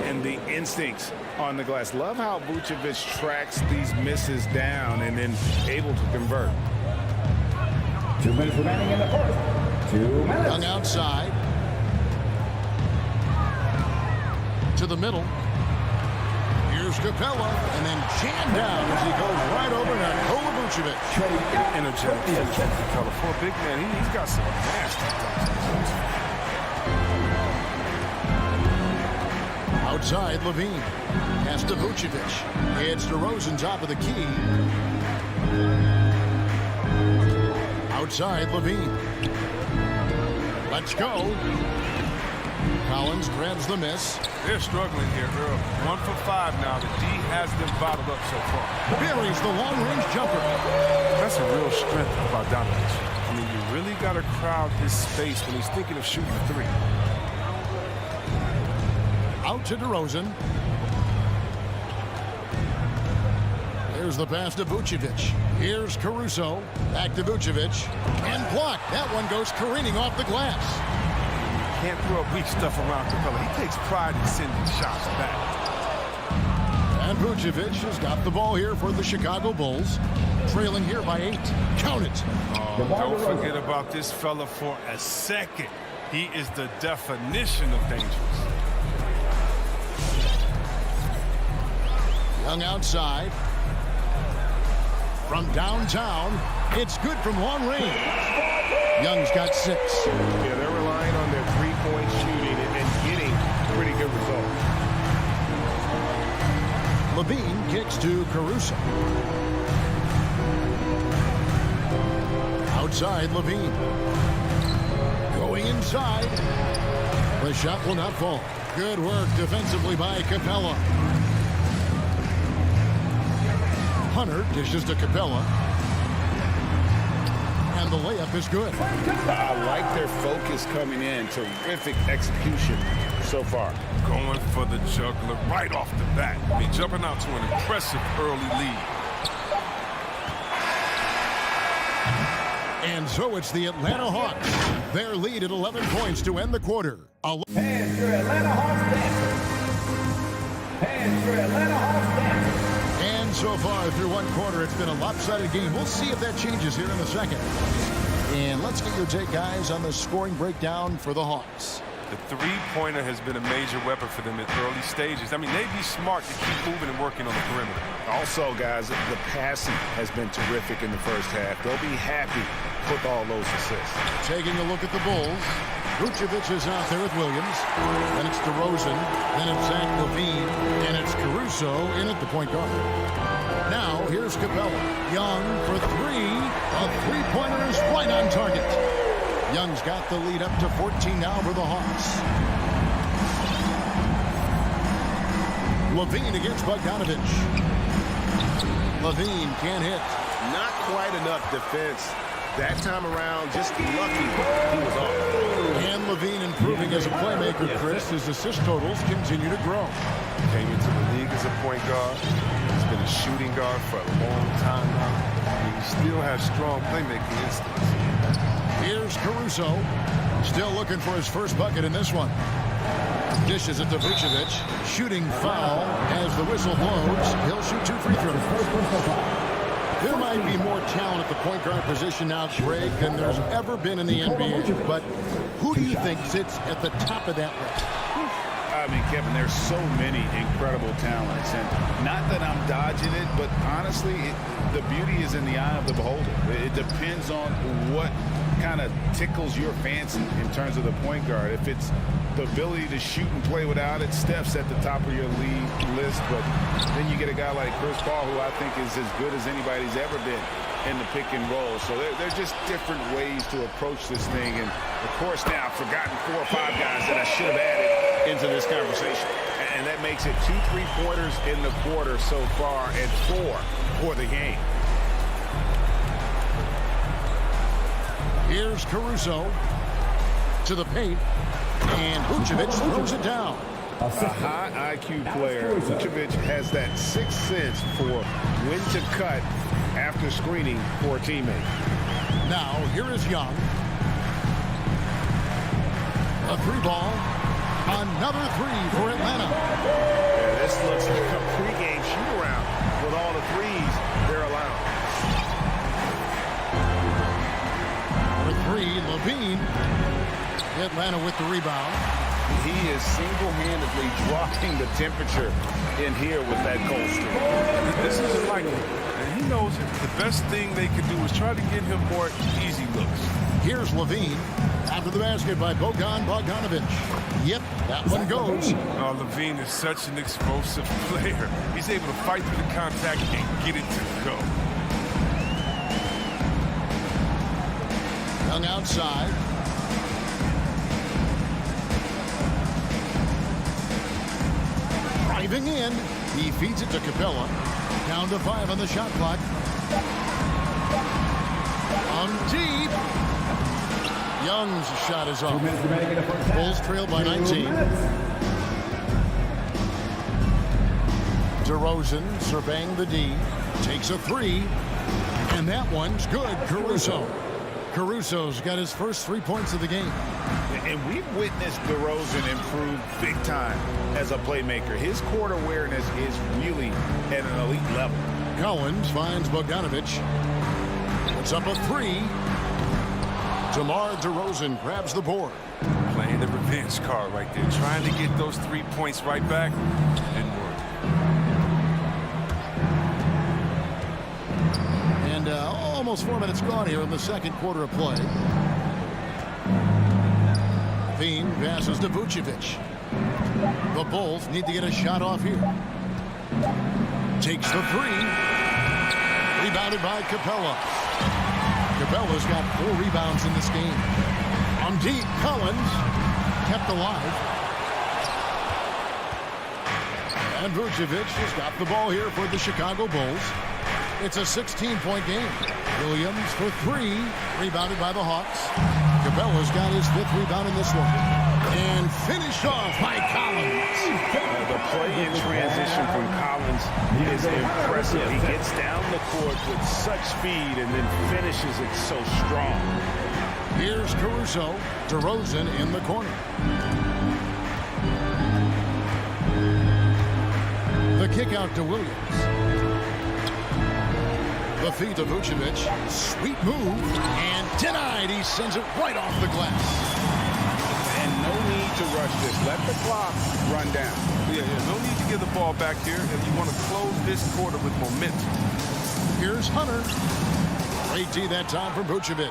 And the instincts on the glass. Love how Vucevic tracks these misses down and then able to convert. 2 minutes remaining in the fourth. 2 minutes. Young outside. To the middle. Here's Capella. And then jammed down as he goes right over to Nikola Vucevic. Energetic finish from Capella. For a big man, he's got some nasty things. Outside, LaVine. Pass to Vucevic. It's DeRozan top of the key. Outside, LaVine. Let's go. Collins grabs the miss. They're struggling here, Earl. 1 for 5 now. The D has them bottled up so far. Buries the long-range jumper. That's a real strength of Bogdanovich. I mean, you really got to crowd his space when he's thinking of shooting a 3. Out to DeRozan. There's the pass to Vucevic. Here's Caruso. Back to Vucevic. And blocked. That one goes careening off the glass. Can't throw weak stuff around Capella. He takes pride in sending shots back. And Vucevic has got the ball here for the Chicago Bulls. Trailing here by 8. Count it. Oh, don't forget about this fella for a second. He is the definition of dangerous. Young outside. From downtown, it's good from long range. Young's got 6. Yeah, they're relying on their three-point shooting and getting pretty good results. Levine kicks to Caruso. Outside, Levine. Going inside. The shot will not fall. Good work defensively by Capella. Hunter dishes to Capella. And the layup is good. I like their focus coming in. Terrific execution so far. Going for the juggler right off the bat. I mean, jumping out to an impressive early lead. And so it's the Atlanta Hawks. Their lead at 11 points to end the quarter. Hands for Atlanta Hawks dancing. Hands for Atlanta Hawks dancing. And so far through one quarter, it's been a lopsided game. We'll see if that changes here in a second. And let's get your take, guys, on the scoring breakdown for the Hawks. The three-pointer has been a major weapon for them at early stages. I mean, they'd be smart to keep moving and working on the perimeter. Also, guys, the passing has been terrific in the first half. They'll be happy with all those assists. Taking a look at the Bulls. Vucevic is out there with Williams. Then it's DeRozan. Then it's Zach LaVine. And it's Caruso in at the point guard. Now, here's Capella. Young for 3. A three-pointer is right on target. Young's got the lead up to 14 now for the Hawks. LaVine against Bogdanovich. LaVine can't hit. Not quite enough defense. That time around, just lucky he was off. And LaVine improving as a playmaker, Chris. His assist totals continue to grow. Came into the league as a point guard. He's been a shooting guard for a long time now. And he still has strong playmaking instincts. Here's Caruso. Still looking for his first bucket in this one. Dishes it to Vucevic. Shooting foul as the whistle blows. He'll shoot 2 free throws. There might be more talent at the point guard position now, Greg, than there's ever been in the NBA. But who do you think sits at the top of that list? I mean, Kevin, there's so many incredible talents. And not that I'm dodging it, but honestly, the beauty is in the eye of the beholder. It depends on what kind of tickles your fancy in terms of the point guard. If it's the ability to shoot and play without it, Steph's at the top of your league list. But then you get a guy like Chris Paul, who I think is as good as anybody's ever been in the pick and roll. So they're just different ways to approach this thing. And, of course, now I've forgotten 4 or 5 guys that I should have added into this conversation. And that makes it 2 3-pointers in the quarter so far and 4 for the game. Here's Caruso to the paint. And Vucevic throws it down. A high IQ player. Vucevic has that sixth sense for when to cut after screening for a teammate. Now, here is Young. A 3-ball. Another 3 for Atlanta. Yeah, this looks like a pregame shoot-around with all the threes they're allowing. For 3, Levine. Atlanta with the rebound. He is single-handedly dropping the temperature in here with that cold streak. This isn't like him, and he knows it. The best thing they could do is try to get him more easy looks. Here's Levine. After the basket by Bogdanovich. Yep, that one goes. Oh, Levine is such an explosive player. He's able to fight through the contact and get it to go. Young outside. Driving in. He feeds it to Capella. Down to 5 on the shot clock. Deep. Young's shot is off. Bulls trail by 19. DeRozan surveying the D. Takes a 3. And that one's good. Caruso's got his first 3 points of the game. And we've witnessed DeRozan improve big time as a playmaker. His court awareness is really at an elite level. Collins finds Bogdanovich. It's up a 3. DeMar DeRozan grabs the board. Playing the revenge card right there. Trying to get those 3 points right back. Didn't work. And almost 4 minutes gone here in the second quarter of play. Levine passes to Vucevic. The Bulls need to get a shot off here. Takes the three. Rebounded by Capella. Capella's got 4 rebounds in this game. On deep, Collins kept alive. And Vucevic has got the ball here for the Chicago Bulls. It's a 16-point game. Williams for 3, rebounded by the Hawks. Capella's got his 5th rebound in this one. And finished off by Collins. The play in transition from Collins is impressive. He gets down the court with such speed and then finishes it so strong. Here's Caruso. DeRozan in the corner. The kick out to Williams. The feed to Vucevic. Sweet move. And denied. He sends it right off the glass. And no need to rush this. Let the clock run down. Yeah, no need to give the ball back here. And you want to close this quarter with momentum. Here's Hunter. Great D that time from Vucevic.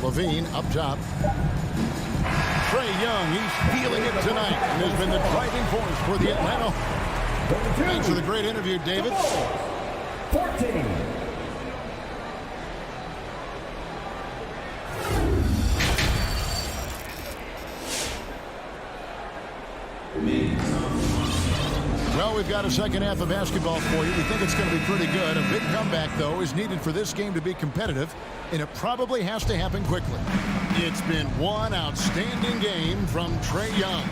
Levine up top. Trae Young, he's feeling it tonight and has been the driving force for the Atlanta. Thanks for the great interview, David. 14. Well, we've got a second half of basketball for you. We think it's going to be pretty good. A big comeback, though, is needed for this game to be competitive, and it probably has to happen quickly. It's been one outstanding game from Trae Young.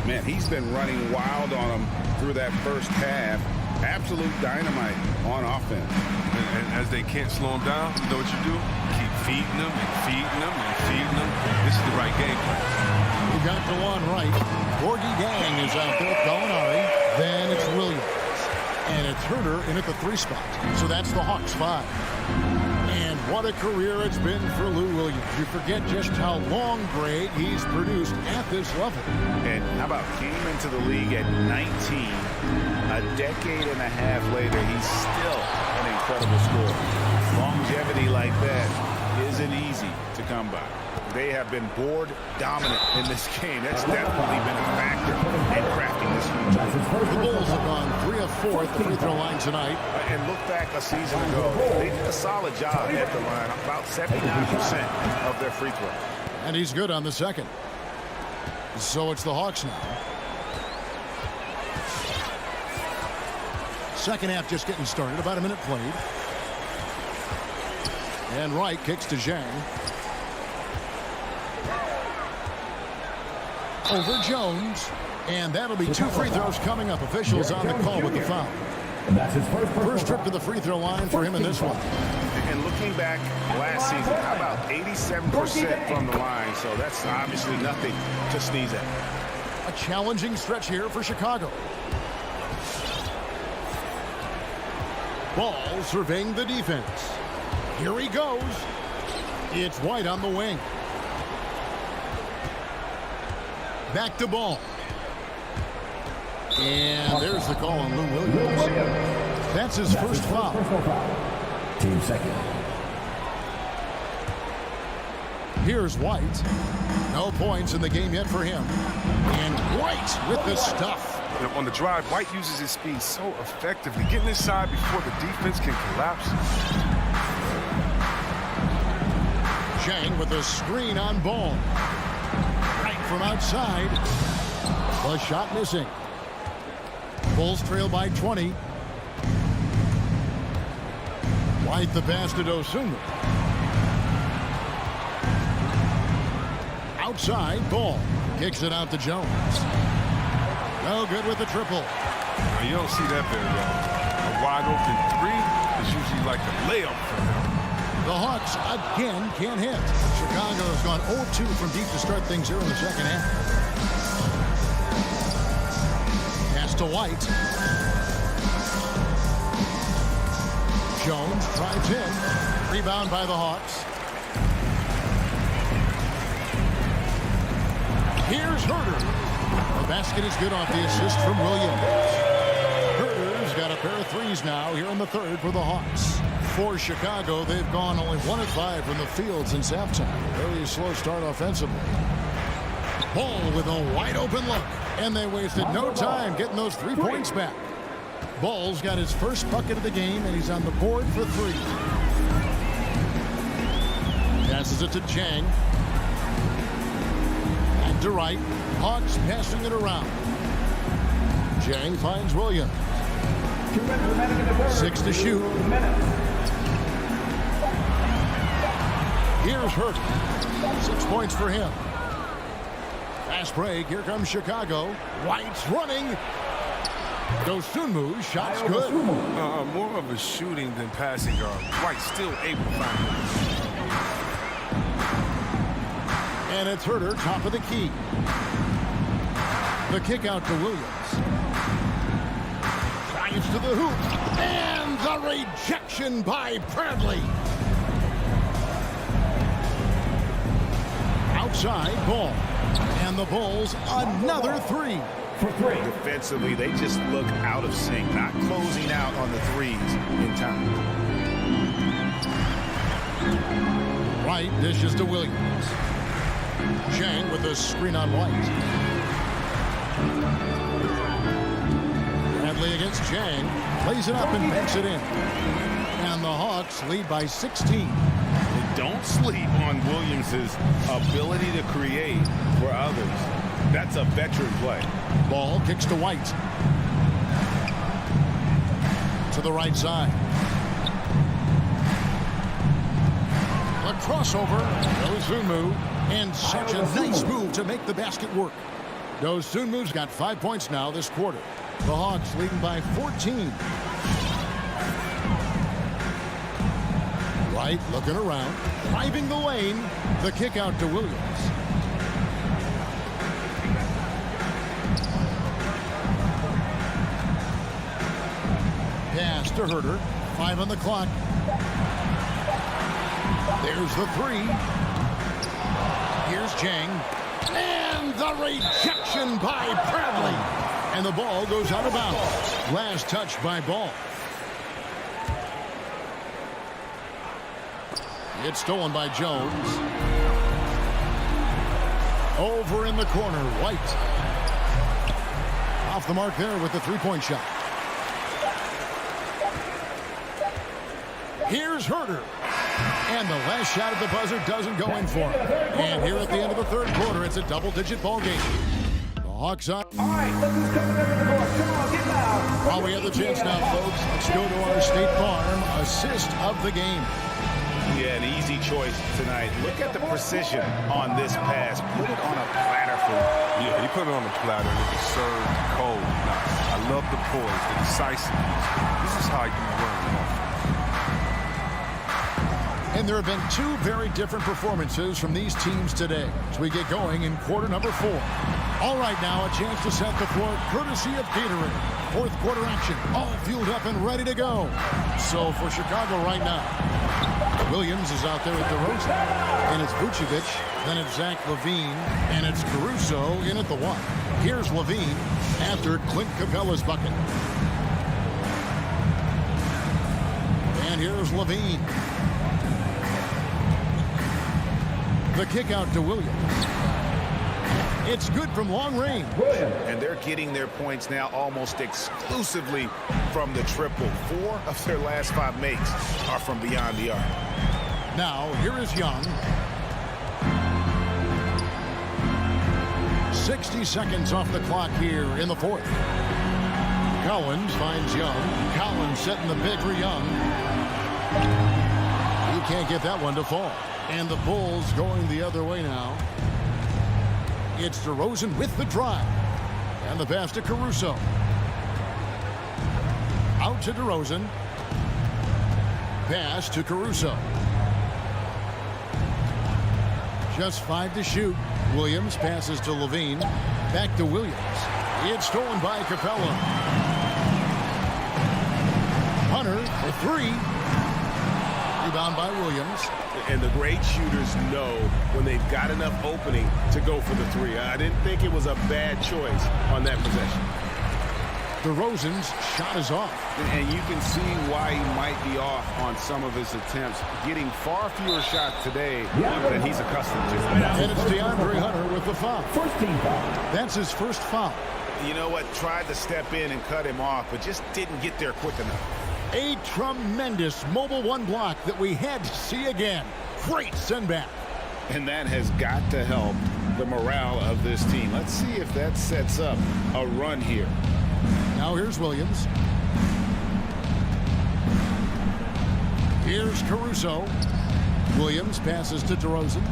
Man, he's been running wild on him through that first half. Absolute dynamite on offense. And as they can't slow him down, you know what you do? Keep feeding them and feeding them and feeding them. This is the right game plan. We got DeLon Wright. Gorgie Gang is out there. Gallinari. Then it's Williams. And it's Herter in at the 3 spot. So that's the Hawks 5. And what a career it's been for Lou Williams. You forget just how long, Greg, he's produced at this level. And how about came into the league at 19. A decade and a half later, he's still an incredible scorer. Longevity like that isn't easy to come by. They have been board dominant in this game. That's definitely been a factor in crafting this future. The Bulls have gone 3 of 4 at the free throw line tonight. And look back a season ago, they did a solid job at the line, about 79% of their free throws. And he's good on the second. So it's the Hawks now. Second half just getting started. About a minute played. And Wright kicks to Zhang. Over Jones. And that'll be 2 free throws coming up. Officials on the call with the foul. And that's his First trip to the free throw line for him in this one. And looking back last season, how about 87% from the line? So that's obviously nothing to sneeze at. A challenging stretch here for Chicago. Ball surveying the defense. Here he goes. It's White on the wing. Back to Ball. And there's the call on Lou Williams. That's his first foul. Team second. Here's White. No points in the game yet for him. And White with the stuff. On the drive, White uses his speed so effectively, getting inside before the defense can collapse. Zhang with a screen on Ball. Right from outside. The shot missing. Bulls trail by 20. White the pass to Dosunmu. Outside, Ball. Kicks it out to Jones. No good with the triple. Now, you don't see that very often. A wide open 3 is usually like a layup for them. The Hawks again can't hit. Chicago has gone 0-2 from deep to start things here in the second half. Pass to White. Jones drives in. Rebound by the Hawks. Here's Herter. The basket is good off the assist from Williams. Herter's got a pair of threes now here in the third for the Hawks. For Chicago, they've gone only 1 of 5 from the field since halftime. Very slow start offensively. Ball with a wide open look. And they wasted no time getting those 3 points back. Ball's got his first bucket of the game, and he's on the board for 3. Passes it to Chang. Back to Wright. Hawks passing it around. Chang finds Williams. 6 to shoot. Here's Hurt. 6 points for him. Fast break. Here comes Chicago. White's running. Dosunmu. Shot's good. More of a shooting than passing guard. White still able to find it. And it's Herter, top of the key. The kick out to Williams. Drives to the hoop. And the rejection by Bradley. Outside ball. And the Bulls another 3. For 3. Defensively, they just look out of sync, not closing out on the threes in time. Wright dishes to Williams. Chang with a screen on White. Bradley against Chang. Plays it up and banks it in. And the Hawks lead by 16. Don't sleep on Williams' ability to create for others. That's a veteran play. Ball kicks to White. To the right side. A crossover. Dosunmu. And such a nice move to make the basket work. Dosunmu's got 5 points now this quarter. The Hawks leading by 14. Wright looking around. Driving the lane. The kick out to Williams. Pass to Herter. 5 on the clock. There's the 3. Here's Chang. And the rejection by Bradley. And the ball goes out of bounds. Last touch by Ball. It's stolen by Jones. Over in the corner, White. Off the mark there with the 3-point shot. Here's Herter. And the last shot at the buzzer doesn't go in for him. And here at the end of the third quarter, it's a double-digit ball game. The Hawks on. All right, look who's coming into the court. Come on, get loud. While we have the chance now, folks, let's go to our State Farm assist of the game. Yeah, an easy choice tonight. Look at the precision on this pass. Put it on a platter for him. Yeah, he put it on the platter and it was served cold. Now, I love the poise, the decisiveness. This is how you run. And there have been 2 very different performances from these teams today as we get going in quarter number 4. All right, now a chance to set the floor courtesy of Gatorade. Fourth quarter action, all fueled up and ready to go. So for Chicago right now, Williams is out there at DeRozan. And it's Vucevic, then it's Zach LaVine, and it's Caruso in at the 1. Here's LaVine after Clint Capella's bucket. And here's LaVine. The kick out to Williams. It's good from long range. And they're getting their points now almost exclusively from the triple. 4 of their last 5 makes are from beyond the arc. Now, here is Young. 60 seconds off the clock here in the fourth. Collins finds Young. Collins setting the big for Young. He can't get that one to fall. And the Bulls going the other way now. It's DeRozan with the drive. And the pass to Caruso. Out to DeRozan. Pass to Caruso. Just 5 to shoot. Williams passes to LaVine. Back to Williams. It's stolen by Capella. Hunter for 3. Rebound by Williams. And the great shooters know when they've got enough opening to go for the 3. I didn't think it was a bad choice on that possession. DeRozan's shot is off. And you can see why he might be off on some of his attempts, getting far fewer shots today than he's accustomed to. And it's DeAndre Hunter with the foul. First team foul. That's his first foul. You know what? Tried to step in and cut him off, but just didn't get there quick enough. A tremendous mobile one block that we had to see again. Great send back. And that has got to help the morale of this team. Let's see if that sets up a run here. Now here's Williams. Here's Caruso. Williams passes to DeRozan.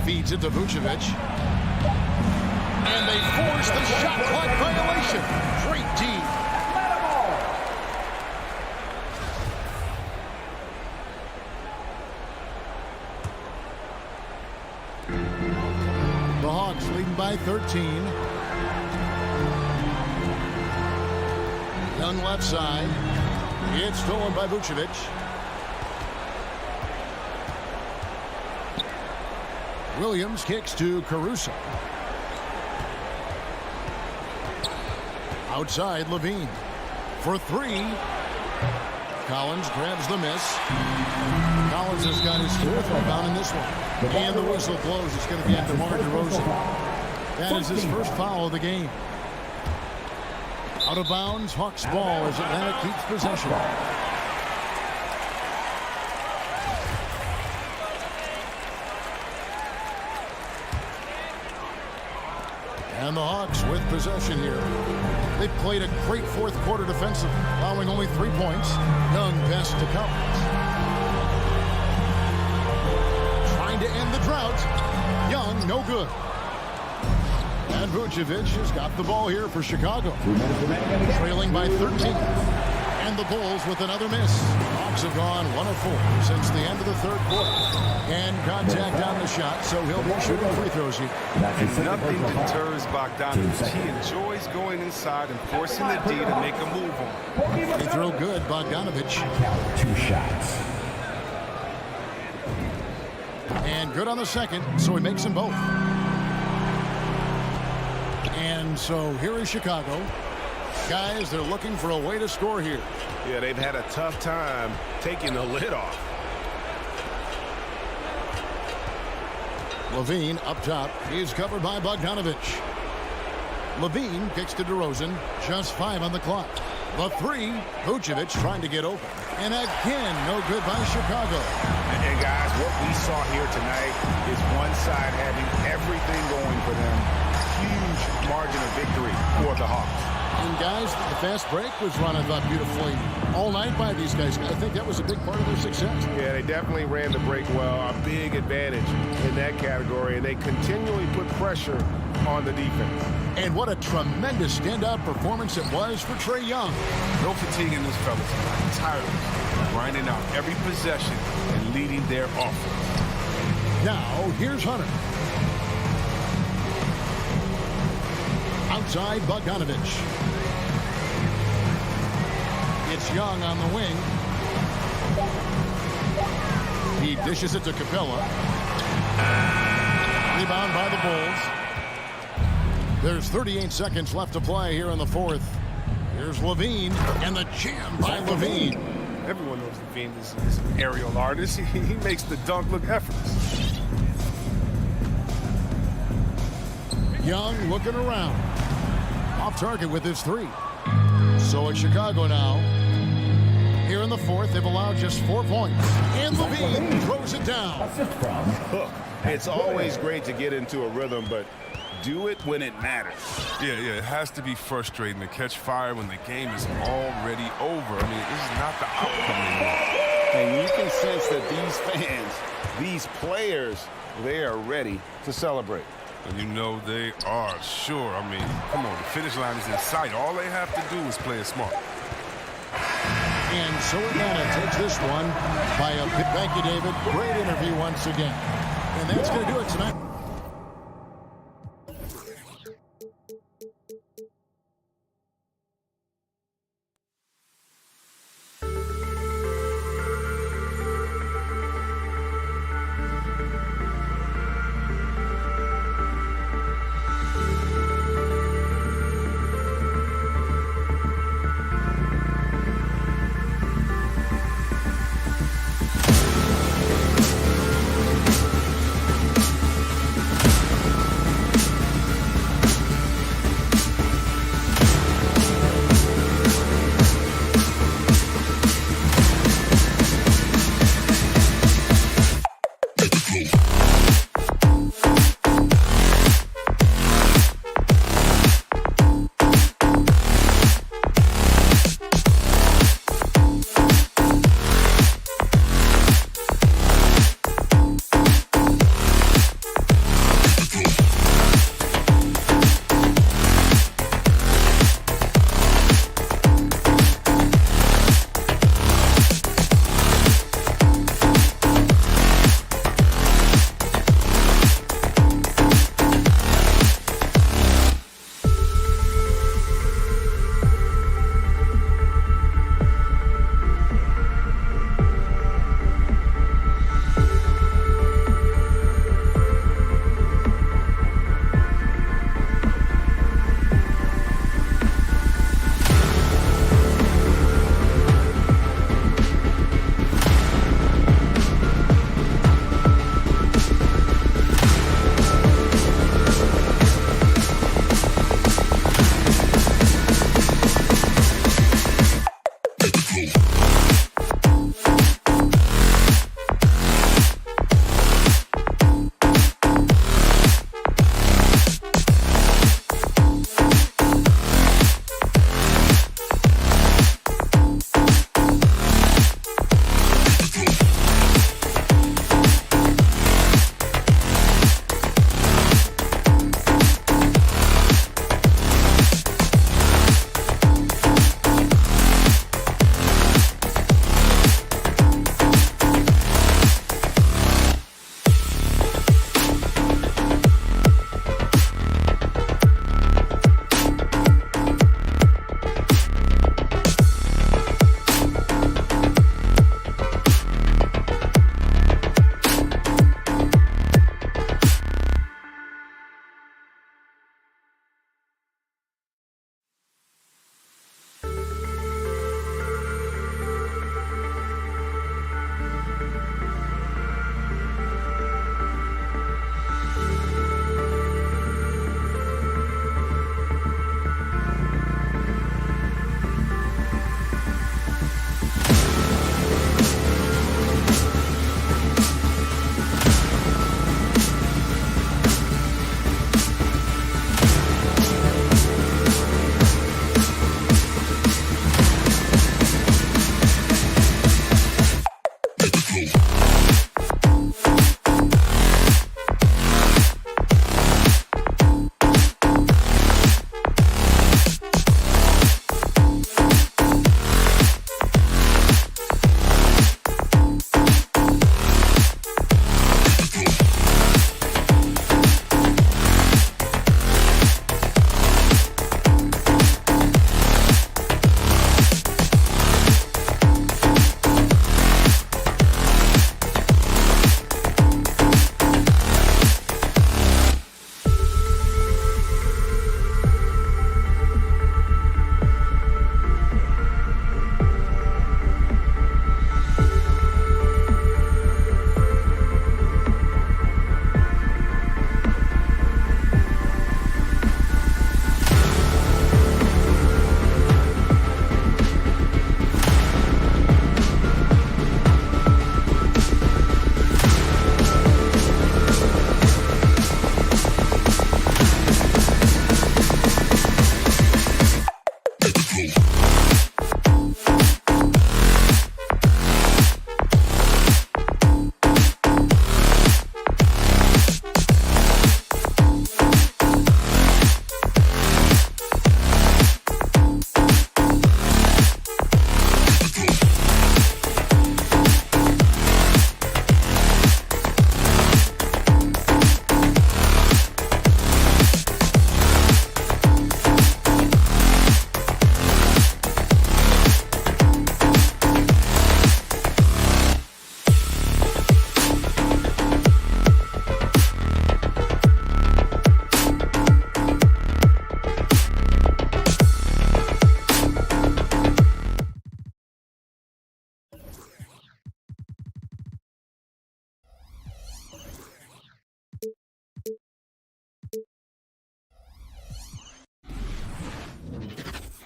Feeds it to Vucevic. And they force the shot clock violation. Great D. The Hawks leading by 13. Young left side. It's stolen by Vucevic. Williams kicks to Caruso. Outside, Levine. For three. Collins grabs the miss. Collins has got his fourth rebound in this one. And the whistle blows. It's going to be on DeMar DeRozan. That is his first foul of the game. Out of bounds, Hawks ball as Atlanta keeps possession. And the Hawks with possession here. They played a great fourth quarter defensive, allowing only 3 points. Young pass to Collins. Trying to end the drought. Young, no good. And Vucevic has got the ball here for Chicago. Trailing by 13. And the Bulls with another miss. Hawks have gone 1 of 4 since the end of the third quarter. And contact on the shot, so he'll be shooting free throws here. And nothing deters Bogdanovich. He enjoys going inside and forcing the D to make a move on. They throw good, Bogdanovich. 2 shots. And good on the second, so he makes them both. And so here is Chicago. Guys, they're looking for a way to score here. Yeah, they've had a tough time taking the lid off. Levine up top. He's covered by Bogdanovich. Levine kicks to DeRozan. Just 5 on the clock. The three. Vucevic trying to get open. And again, no good by Chicago. And guys, what we saw here tonight is one side having everything going for them. Huge margin of victory for the Hawks. And guys, the fast break was run, I thought, beautifully all night by these guys. I think that was a big part of their success. Yeah, they definitely ran the break well. A big advantage in that category. And they continually put pressure on the defense. And what a tremendous standout performance it was for Trae Young. No fatigue in this fellas. Tireless, grinding out every possession and leading their offense. Now, here's Hunter. Outside, Bogdanovich. It's Young on the wing. He dishes it to Capella. Rebound by the Bulls. There's 38 seconds left to play here in the fourth. Here's Levine, and the jam by Levine. Everyone knows Levine is an aerial artist. He makes the dunk look effortless. Young looking around. Off target with his three. So it's Chicago now. Here in the fourth, they've allowed just 4 points. And Levine throws it down. Look, it's always great to get into a rhythm, but do it when it matters. Yeah, it has to be frustrating to catch fire when the game is already over. I mean, this is not the outcome anymore. And you can sense that these fans, these players, they are ready to celebrate. And you know they are, sure. I mean, come on, the finish line is in sight. All they have to do is play it smart. And so Atlanta takes this one by a big thank you, David. Great interview once again. And that's going to do it tonight.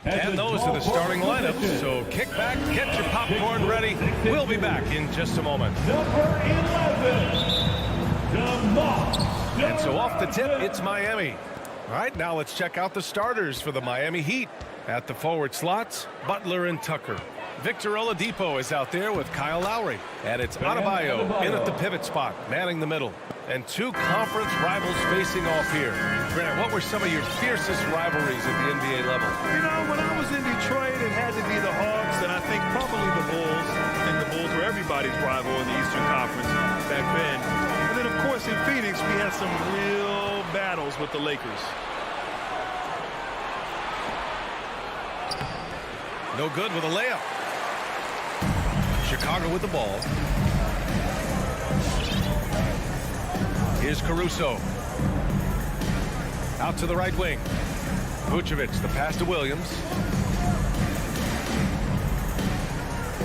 And those are the starting lineups. So kick back, get your popcorn ready. We'll be back in just a moment. Number 11, And so off the tip, it's Miami. All right, now let's check out the starters for the Miami Heat. At the forward slots, Butler and Tucker. Victor Oladipo is out there with Kyle Lowry. And it's Adebayo in at the pivot spot, manning the middle. And two conference rivals facing off here. Grant, what were some of your fiercest rivalries at the NBA level? You know, when I was in Detroit, it had to be the Hawks, and I think probably the Bulls. And the Bulls were everybody's rival in the Eastern Conference back then. And then, of course, in Phoenix, we had some real battles with the Lakers. No good with a layup. Chicago with the ball. Here's Caruso. Out to the right wing. Vucevic, the pass to Williams.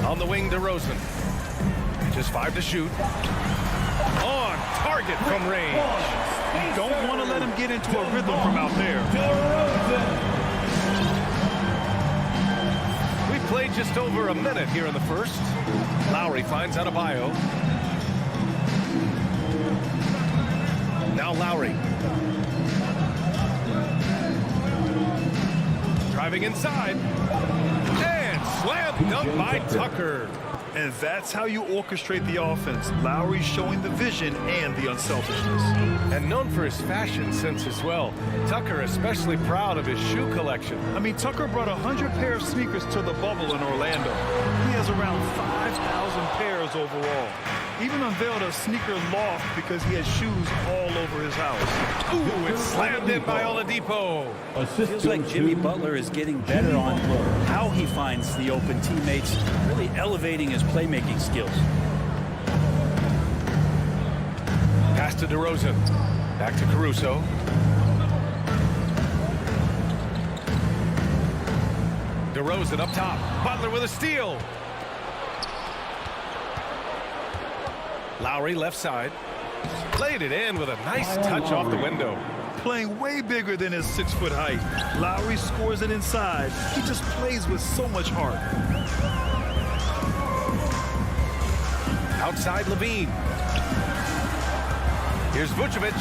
On the wing, DeRozan. Just 5 to shoot. On target from range. You don't want to let him get into a rhythm from out there. We played just over a minute here in the first. Lowry finds Adebayo. Now Lowry. Driving inside. And slam dunk by Tucker. And that's how you orchestrate the offense. Lowry showing the vision and the unselfishness. And known for his fashion sense as well. Tucker especially proud of his shoe collection. I mean, Tucker brought 100 pair of sneakers to the bubble in Orlando. He has around 5,000 pairs overall. Even unveiled a sneaker loft because he has shoes all over his house. Ooh, it's slammed in by Oladipo. Feels like Jimmy Butler is getting better on how he finds the open teammates, really elevating his playmaking skills. Pass to DeRozan. Back to Caruso. DeRozan up top. Butler with a steal. Lowry left side. Played it in with a nice touch off the window. Playing way bigger than his 6-foot height. Lowry scores it inside. He just plays with so much heart. Outside Levine. Here's Vucevic.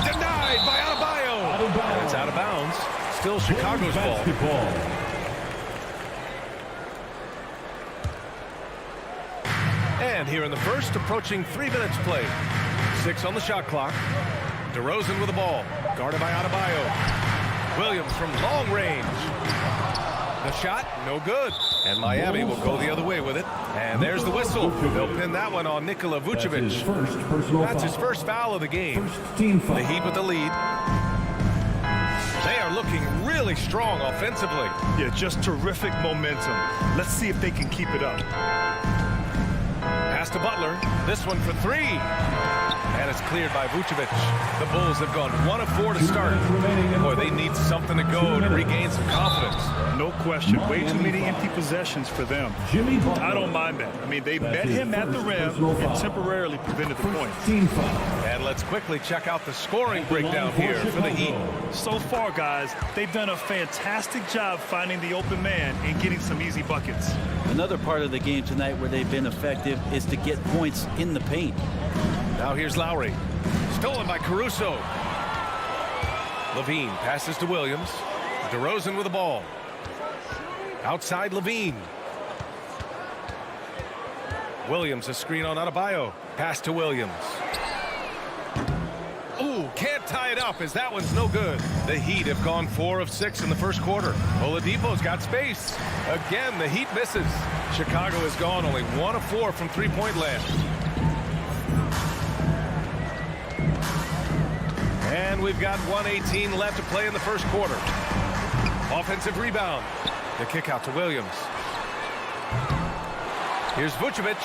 Denied by Adebayo. It's out of bounds. Still Chicago's ball. And here in the first, approaching 3 minutes played. 6 on the shot clock. DeRozan with the ball. Guarded by Adebayo. Williams from long range. The shot, no good. And Miami will go the other way with it. And there's the whistle. They'll pin that one on Nikola Vucevic. That's his first foul of the game. The Heat with the lead. They are looking really strong offensively. Yeah, just terrific momentum. Let's see if they can keep it up. Pass to Butler. This one for 3. And it's cleared by Vucevic. The Bulls have gone 1 of 4 to start. Boy, they need something to go to regain some confidence. No question. Way too many empty possessions for them. I don't mind that. I mean, they met him at the rim and temporarily prevented the points. And let's quickly check out the scoring breakdown here for the Heat. So far, guys, they've done a fantastic job finding the open man and getting some easy buckets. Another part of the game tonight where they've been effective is to get points in the paint. Now here's Lowry. Stolen by Caruso. Levine passes to Williams. DeRozan with the ball. Outside Levine. Williams a screen on Adebayo. Pass to Williams. Ooh, can't tie it up as that one's no good. The Heat have gone 4 of 6 in the first quarter. Oladipo's got space. Again, the Heat misses. Chicago has gone only 1 of 4 from three-point land. And we've got 1:18 left to play in the first quarter. Offensive rebound. The kick out to Williams. Here's Vucevic.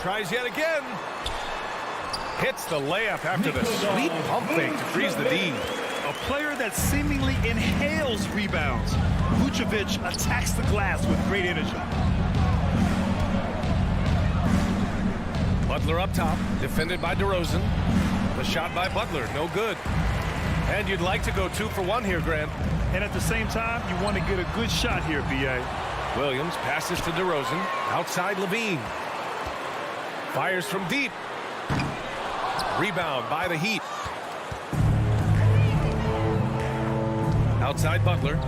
Tries yet again. Hits the layup after the sweet pump fake to freeze the D. A player that seemingly inhales rebounds. Vucevic attacks the glass with great energy. Butler up top, defended by DeRozan. The shot by Butler, no good. And you'd like to go 2 for 1 here, Grant. And at the same time, you want to get a good shot here, B.A. Williams passes to DeRozan. Outside Levine. Fires from deep. Rebound by the Heat. Outside Butler.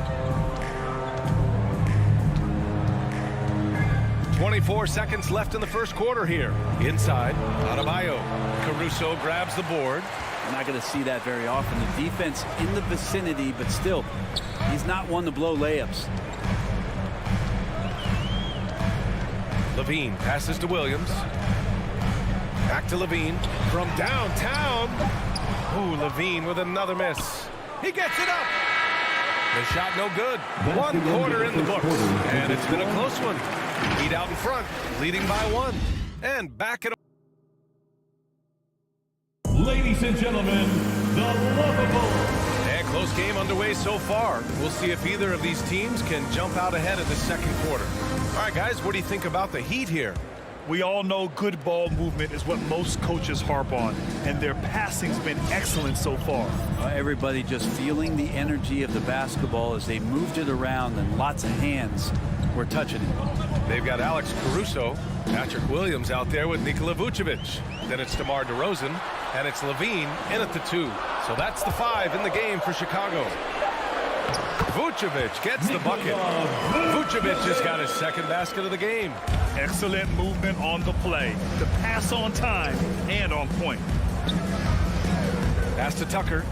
24 seconds left in the first quarter here. Inside, Adebayo. Caruso grabs the board. You're not going to see that very often. The defense in the vicinity, but still, he's not one to blow layups. Levine passes to Williams. Back to Levine from downtown. Ooh, Levine with another miss. He gets it up. The shot no good. 1 quarter in the books, and it's been a close one. Heat out in front, leading by 1. And back at. Ladies and gentlemen, the lovable. And close game underway so far. We'll see if either of these teams can jump out ahead in the second quarter. All right, guys, what do you think about the Heat here? We all know good ball movement is what most coaches harp on, and their passing's been excellent so far. Everybody just feeling the energy of the basketball as they moved it around, and lots of hands were touching it. They've got Alex Caruso, Patrick Williams out there with Nikola Vucevic. Then it's DeMar DeRozan, and it's Levine in at the 2. So that's the 5 in the game for Chicago. Vucevic gets the bucket. Vucevic has got his second basket of the game. Excellent movement on the play. The pass on time and on point. Pass to Tucker.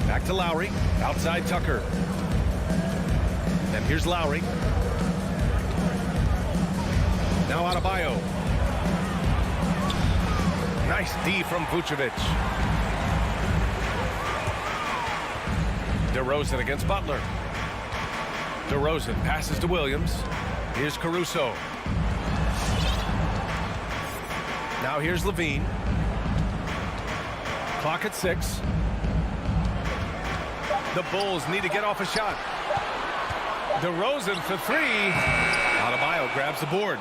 Back to Lowry. Outside Tucker. And here's Lowry. Now Adebayo. Nice D from Vucevic. DeRozan against Butler. DeRozan passes to Williams. Here's Caruso. Now here's Levine. Clock at 6. The Bulls need to get off a shot. DeRozan for 3. Adebayo grabs the board.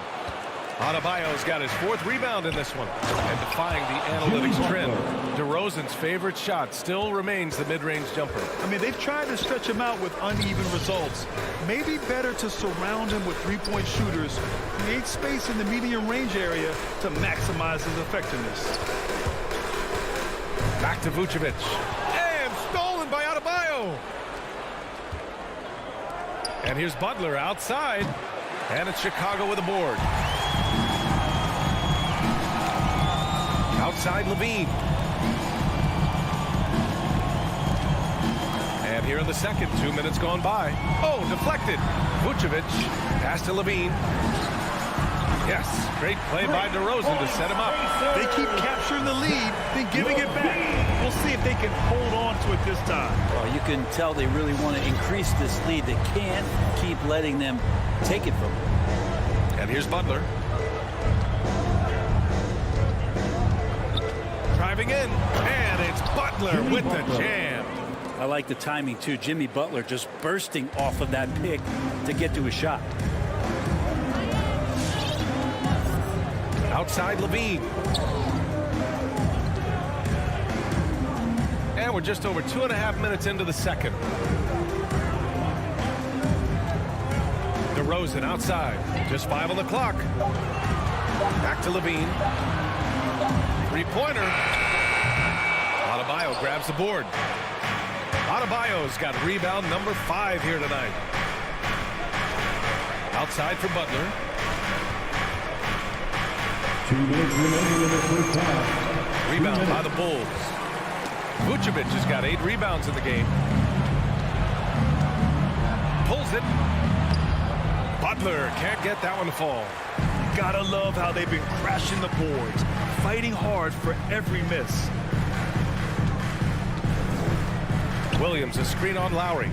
Adebayo's got his 4th rebound in this one. And defying the analytics trend, DeRozan's favorite shot still remains the mid-range jumper. I mean, they've tried to stretch him out with uneven results. Maybe better to surround him with 3-point shooters, create space in the medium range area to maximize his effectiveness. Back to Vucevic. And stolen by Adebayo. And here's Butler outside. And it's Chicago with a board. Outside Levine. And here in the second, 2 minutes gone by. Oh, deflected. Vucevic. Pass to Levine. Yes, great play by DeRozan to set him up. They keep capturing the lead, then giving it back. We'll see if they can hold on to it this time. Well, you can tell they really want to increase this lead. They can't keep letting them take it from them. And here's Butler. Driving in, and it's Butler with the jam. I like the timing, too. Jimmy Butler just bursting off of that pick to get to a shot. Outside Levine. And we're just over 2.5 minutes into the second. DeRozan outside. Just 5 on the clock. Back to Levine. 3-pointer. Adebayo grabs the board. Adebayo's got rebound number 5 here tonight. Outside for Butler. 2 minutes remaining in the first half. Rebound by the Bulls. Vucevic has got 8 rebounds in the game. Pulls it. Butler can't get that one to fall. Gotta love how they've been crashing the boards, fighting hard for every miss. Williams, a screen on Lowry.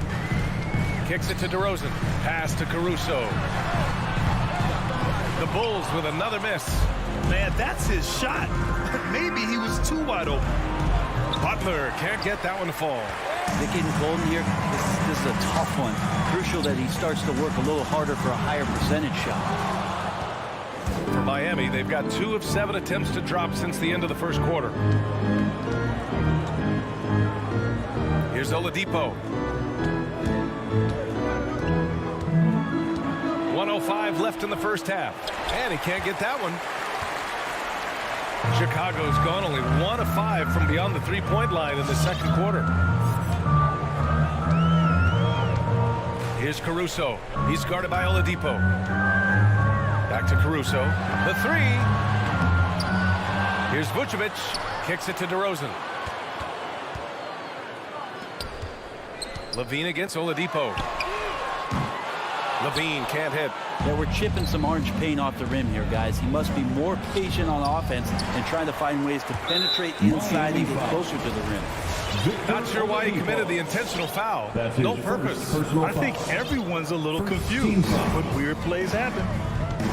Kicks it to DeRozan. Pass to Caruso. The Bulls with another miss. Man, that's his shot. Maybe he was too wide open. Butler can't get that one to fall. They're getting golden here. This is a tough one. Crucial that he starts to work a little harder for a higher percentage shot. For Miami, they've got 2 of 7 attempts to drop since the end of the first quarter. Here's Here's Oladipo. 1:05 left in the first half. And he can't get that one. Chicago's gone only 1 of 5 from beyond the three-point line in the second quarter. Here's Caruso. He's guarded by Oladipo. Back to Caruso. The three. Here's Vucevic. Kicks it to DeRozan. Levine against Oladipo. Levine can't hit. Yeah, we're chipping some orange paint off the rim here, guys. He must be more patient on offense and trying to find ways to penetrate inside and get closer to the rim. Not sure why he committed the intentional foul. No purpose. I think everyone's a little confused, but weird plays happen.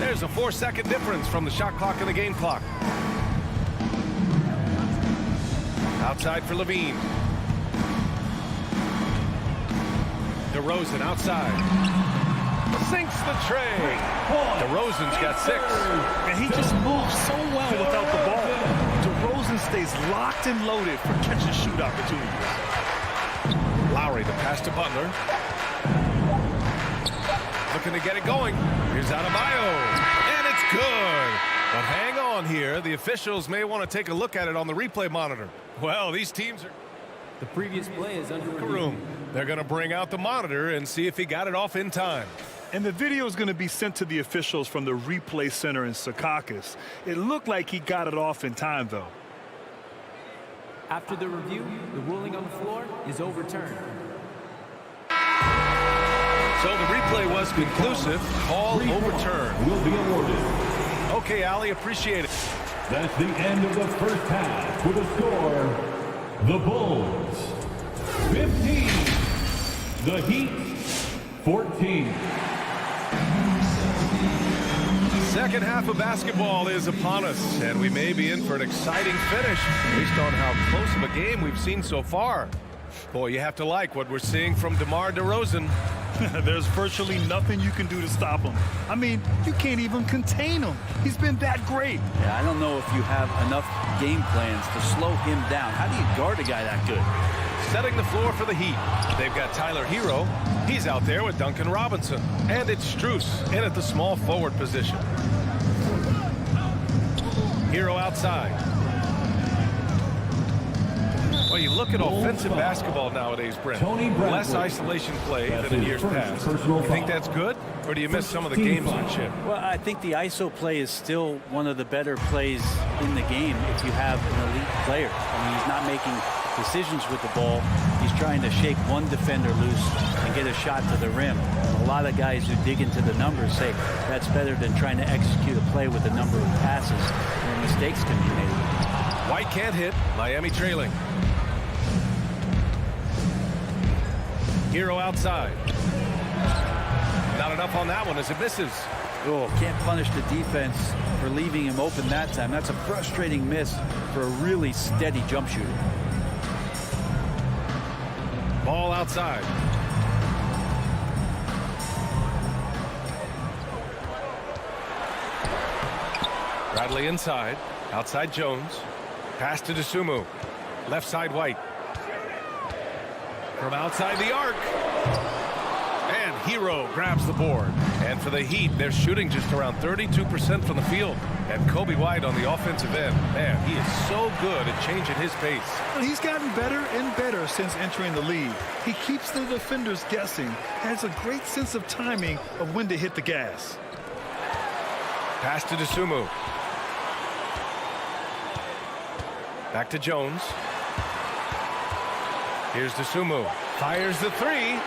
There's a 4-second difference from the shot clock and the game clock. Outside for Levine. DeRozan outside. Sinks the tray. DeRozan's got 6. And he just moves so well without the ball. DeRozan stays locked and loaded for catch and shoot opportunities. Lowry, the pass to Butler. Looking to get it going. Here's Adebayo. And it's good. But hang on here. The officials may want to take a look at it on the replay monitor. Well, these teams are... The previous play is under room. They're going to bring out the monitor and see if he got it off in time. And the video is going to be sent to the officials from the replay center in Secaucus. It looked like he got it off in time, though. After the review, the ruling on the floor is overturned. So the replay was conclusive. Call overturned. Will be awarded. Okay, Ali, appreciate it. That's the end of the first half with a score. The Bulls 15. The Heat 14. Second half of basketball is upon us, and we may be in for an exciting finish based on how close of a game we've seen so far. Boy, you have to like what we're seeing from DeMar DeRozan. There's virtually nothing you can do to stop him. I mean, you can't even contain him. He's been that great. Yeah, I don't know if you have enough game plans to slow him down. How do you guard a guy that good? Setting the floor for the Heat. They've got Tyler Hero. He's out there with Duncan Robinson. And it's Strus in at the small forward position. Hero outside. Well, you look at offensive basketball nowadays, Brent. Less isolation play than in years past. You think that's good, or do you miss some of the gamesmanship? Well, I think the ISO play is still one of the better plays in the game if you have an elite player. I mean, he's not making decisions with the ball. He's trying to shake one defender loose and get a shot to the rim. A lot of guys who dig into the numbers say that's better than trying to execute a play with a number of passes where mistakes can be made. White can't hit. Miami trailing. Hero outside. Not enough on that one as it misses. Oh, can't punish the defense for leaving him open that time. That's a frustrating miss for a really steady jump shooter. Ball outside. Bradley inside. Outside Jones. Pass to DeSumo. Left side White. From outside the arc. And Hero grabs the board. And for the Heat, they're shooting just around 32% from the field. And Kobe White on the offensive end. Man, he is so good at changing his pace. He's gotten better and better since entering the league. He keeps the defenders guessing, has a great sense of timing of when to hit the gas. Pass to DeSumo. Back to Jones. Here's DeSumo. Fires the three.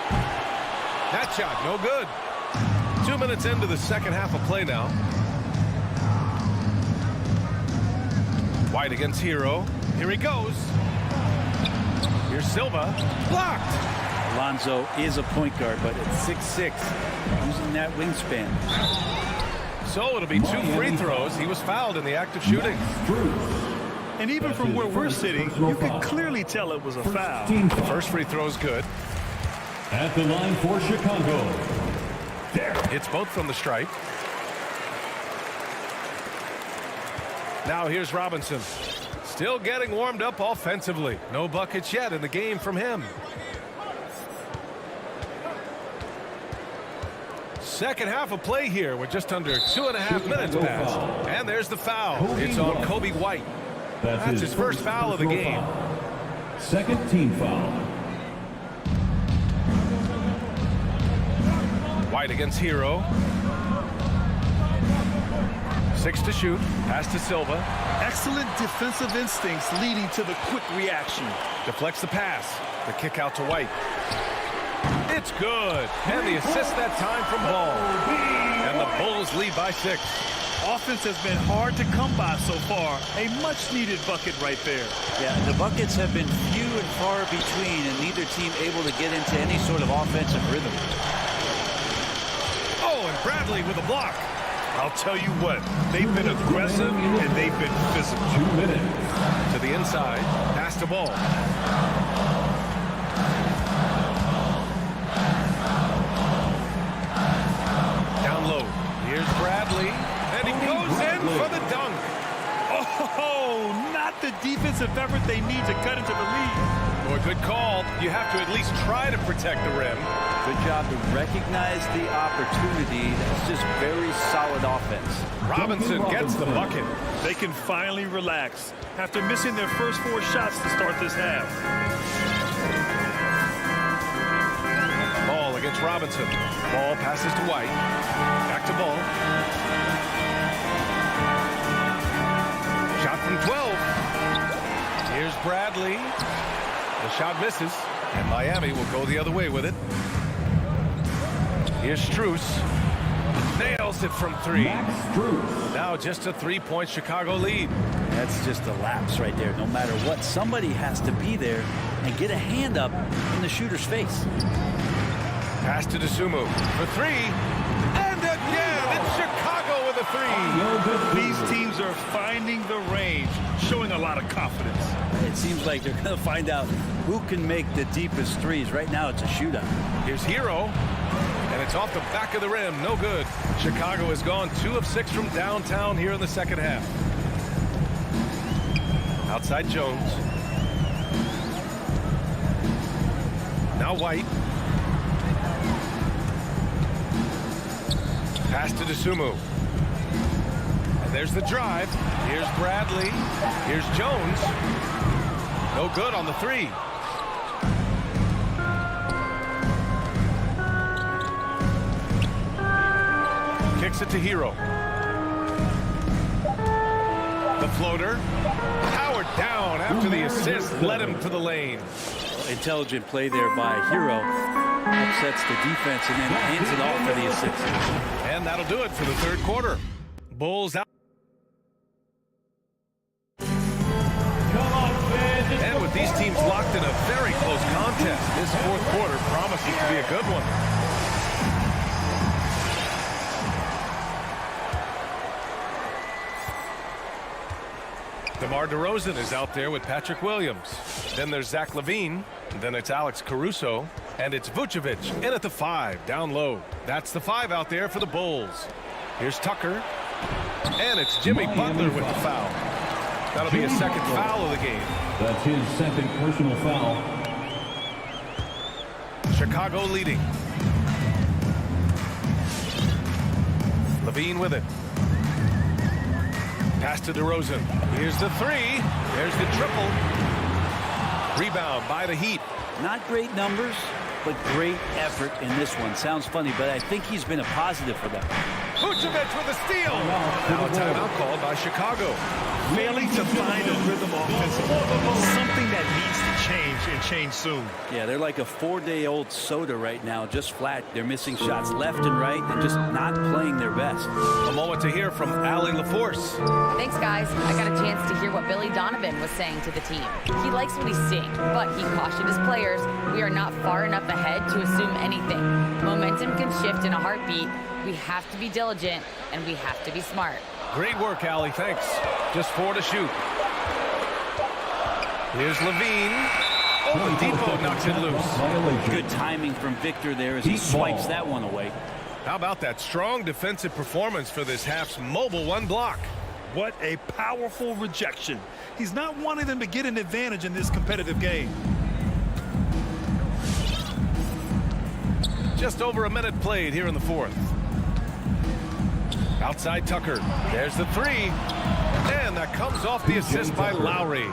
That shot, no good. 2 minutes into the second half of play now. White against Hero. Here he goes. Here's Silva. Blocked. Alonzo is a point guard, but at 6'6", using that wingspan. So it'll be 2 free throws. He was fouled in the act of shooting. And even from where we're sitting, you could clearly tell it was a foul. The first free throw is good. At the line for Chicago. It's both from the stripe. Now here's Robinson. Still getting warmed up offensively. No buckets yet in the game from him. Second half of play here with just under 2.5 minutes passed. And there's the foul. It's on Kobe White. That's his first foul of the game. Second team foul. White against Hero. 6 to shoot. Pass to Silva. Excellent defensive instincts leading to the quick reaction. Deflects the pass. The kick out to White. It's good. And the assist that time from Ball. And the Bulls lead by 6. Offense has been hard to come by so far. A much-needed bucket right there. Yeah, the buckets have been few and far between, and neither team able to get into any sort of offensive rhythm. Oh, and Bradley with a block. I'll tell you what, they've been aggressive and they've been physical. 2 minutes. To the inside. Pass to Ball. Down low. Here's Bradley. And he goes in for the dunk. Oh, not the defensive effort they need to cut into the lead. Well, good call. You have to at least try to protect the rim. Good job to recognize the opportunity. That's just very solid offense. Robinson gets the bucket. They can finally relax after missing their first 4 shots to start this half. Ball against Robinson. Ball passes to White. Back to Ball. Shot from 12. Here's Bradley. The shot misses, and Miami will go the other way with it. Here's Strus. Nails it from 3. Now just a 3-point Chicago lead. That's just a lapse right there. No matter what, somebody has to be there and get a hand up in the shooter's face. Pass to DeSumo for 3. And again, it's Chicago with a 3. These teams are finding the range, showing a lot of confidence. It seems like they're going to find out who can make the deepest threes. Right now, it's a shootout. Here's Hero. And it's off the back of the rim. No good. Chicago has gone 2 of 6 from downtown here in the second half. Outside Jones. Now White. Pass to DeSumo. And there's the drive. Here's Bradley. Here's Jones. No good on the 3. Kicks it to Hero. The floater. Powered down after the assist led him to the lane. Intelligent play there by Hero. Upsets the defense and then hands it off for the assist. And that'll do it for the third quarter. Bulls out. And with these teams locked in a very close contest, this fourth quarter promises to be a good one. DeMar DeRozan is out there with Patrick Williams. Then there's Zach LaVine. Then it's Alex Caruso. And it's Vucevic in at the 5, down low. That's the 5 out there for the Bulls. Here's Tucker. And it's Jimmy Butler with the foul. That'll be his second foul of the game. That's his second personal foul. Chicago leading. LaVine with it. Pass to DeRozan. Here's the 3. There's the triple. Rebound by the Heat. Not great numbers, but great effort in this one. Sounds funny, but I think he's been a positive for them. Vucevic with a steal. Now a timeout called by Chicago. Failing to find a rhythm offensively. Something that needs to change and change soon. Yeah, they're like a 4-day-old soda right now, just flat. They're missing shots left and right and just not playing their best. A moment to hear from Allie LaForce. Thanks, guys. I got a chance to hear what Billy Donovan was saying to the team. He likes what he's seeing, but he cautioned his players, we are not far enough ahead to assume anything. Momentum can shift in a heartbeat. We have to be diligent, and we have to be smart. Great work, Allie. Thanks. Just 4 to shoot. Here's LaVine. Oladipo knocks it loose. Good timing from Victor there as he swipes that one away. How about that strong defensive performance for this half's mobile 1 block? What a powerful rejection. He's not wanting them to get an advantage in this competitive game. Just over a minute played here in the fourth. Outside Tucker. There's the three. And that comes off the assist by Lowry.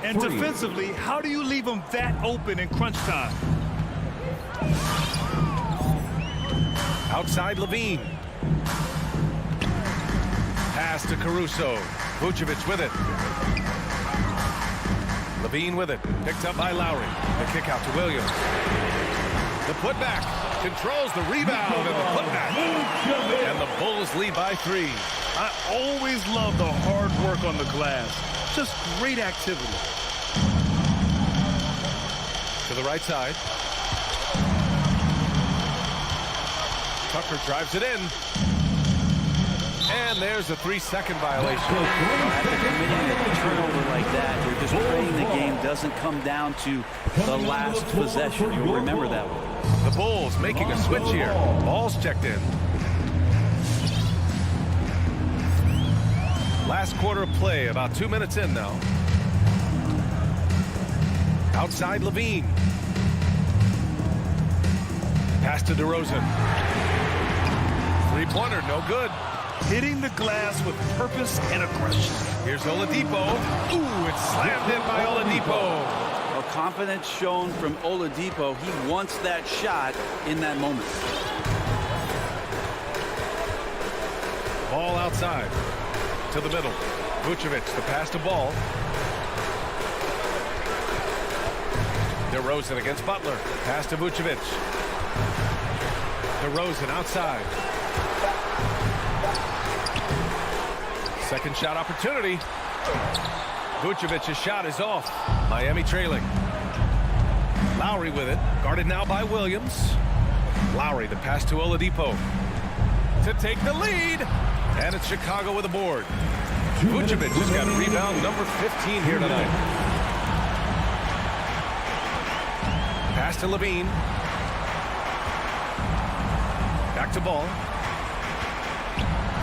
And defensively, how do you leave them that open in crunch time? Outside Levine. Pass to Caruso. Vucevic with it. Levine with it. Picked up by Lowry. The kick out to Williams. The putback. Controls the rebound and the putback. And the Bulls lead by 3. I always love the hard work on the glass. Just great activity. To the right side. Tucker drives it in. And there's a 3-second violation. After committing a turnover like that, you're just praying the game doesn't come down to the last possession. You'll remember that one. The Bulls making a switch here. Ball's checked in. Last quarter of play, about 2 minutes in now. Outside Levine. Pass to DeRozan. Three-pointer, no good. Hitting the glass with purpose and aggression. Here's Oladipo. Ooh, it's slammed in by Oladipo. Well, confidence shown from Oladipo. He wants that shot in that moment. Ball outside. To the middle. Vucevic, the pass to Ball. DeRozan against Butler. Pass to Vucevic. DeRozan outside. Second shot opportunity. Vucevic's shot is off. Miami trailing. Lowry with it. Guarded now by Williams. Lowry, the pass to Oladipo. To take the lead. And it's Chicago with a board. Vucevic has got rebound number 15 here tonight. Pass to Levine. Back to Ball.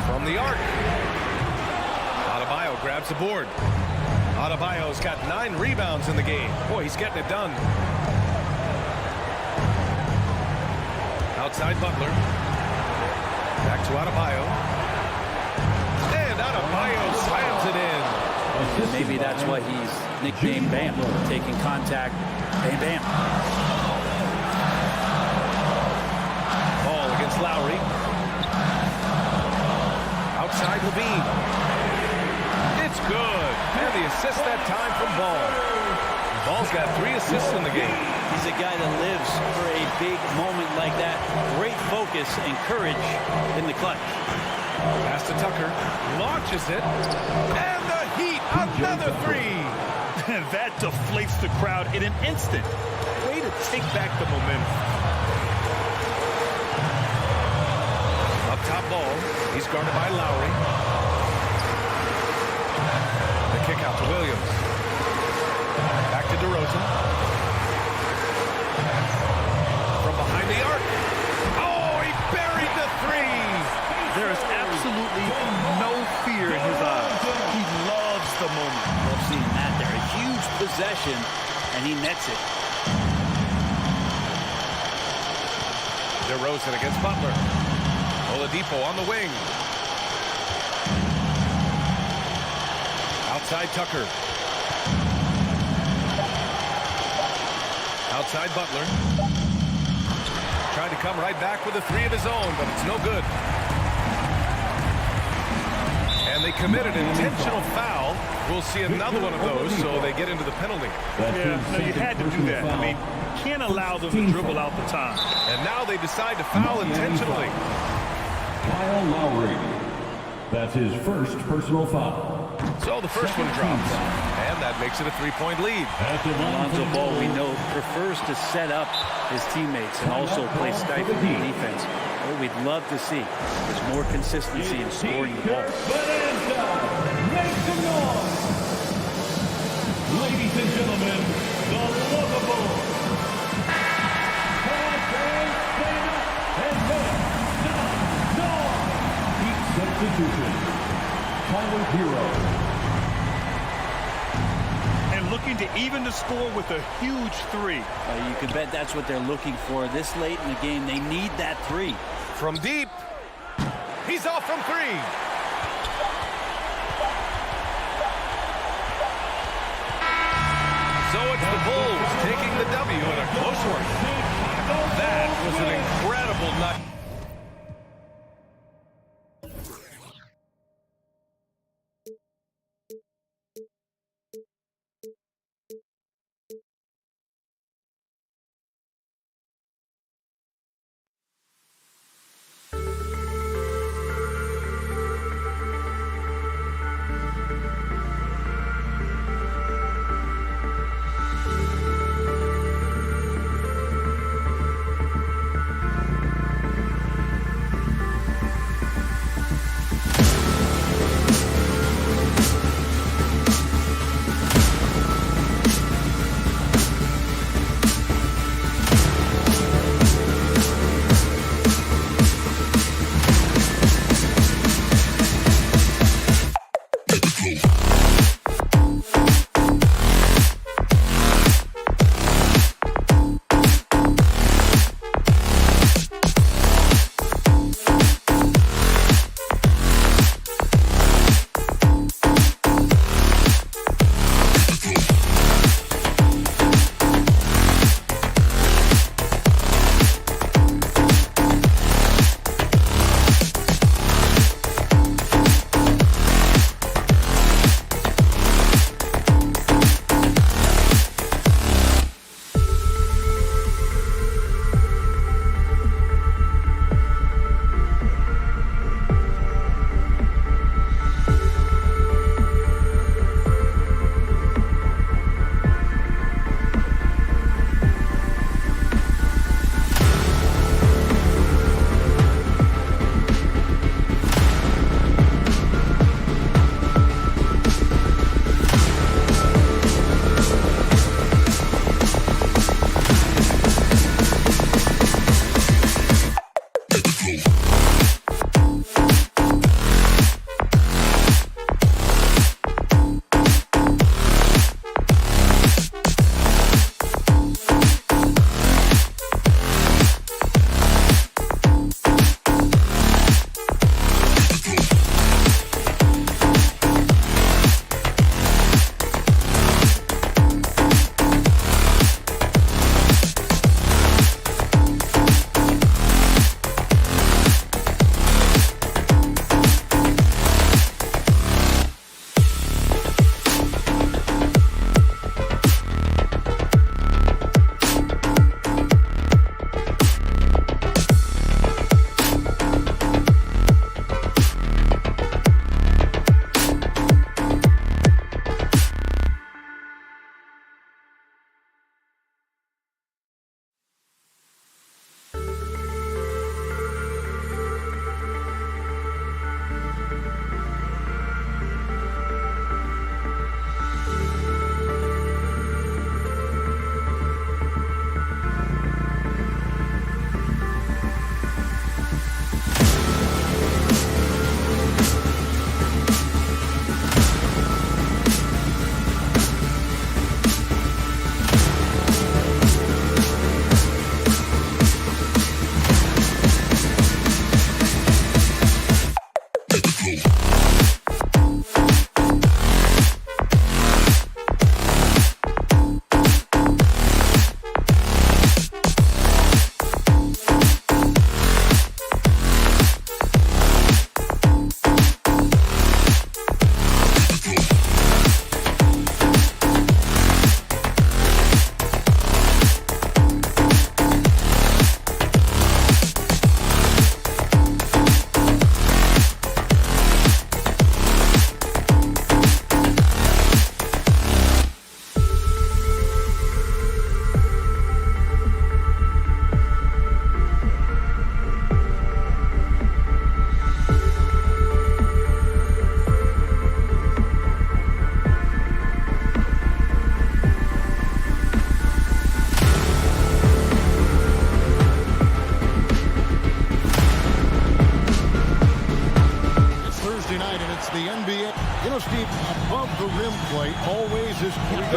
From the arc. Adebayo grabs the board. Adebayo's got 9 rebounds in the game. Boy, he's getting it done. Outside Butler. Back to Adebayo. And Adebayo slams it in. Maybe that's why he's nicknamed Bam. Taking contact. Bam, bam. Ball against Lowry. Outside Levine. It's good. And the assist that time from Ball. Ball's got 3 assists in the game. He's a guy that lives for a big moment like that. Great focus and courage in the clutch. Pass to Tucker. Launches it. And the Heat, another 3. That deflates the crowd in an instant. Way to take back the momentum. Up top Ball. He's guarded by Lowry. The kick out to Williams. Back to DeRozan. From behind the arc. Oh, he buried the 3. There is absolutely no fear in his eyes. He loves the moment. We've seen that there. A huge possession, and he nets it. DeRozan against Butler. Oladipo on the wing. Outside Tucker. Outside Butler. Tried to come right back with a 3 of his own, but it's no good. And they committed an intentional foul. We'll see another one of those, so they get into the penalty. Yeah, no, you had to do that. I mean, can't allow them to dribble out the time. And now they decide to foul intentionally. Kyle Lowry. That's his first personal foul. So the first one drops. And that makes it a 3-point lead. Lonzo Ball, we know, prefers to set up his teammates and also play stifling defense. What we'd love to see is more consistency in scoring the ball. Make some noise. Ladies and gentlemen, the lovable. And make some noise. Each substitution. Tyler Hero even the score with a huge three. You can bet that's what they're looking for this late in the game. They need that three. From deep. He's off from three. So it's the Bulls taking the W in a close one. That was an incredible night.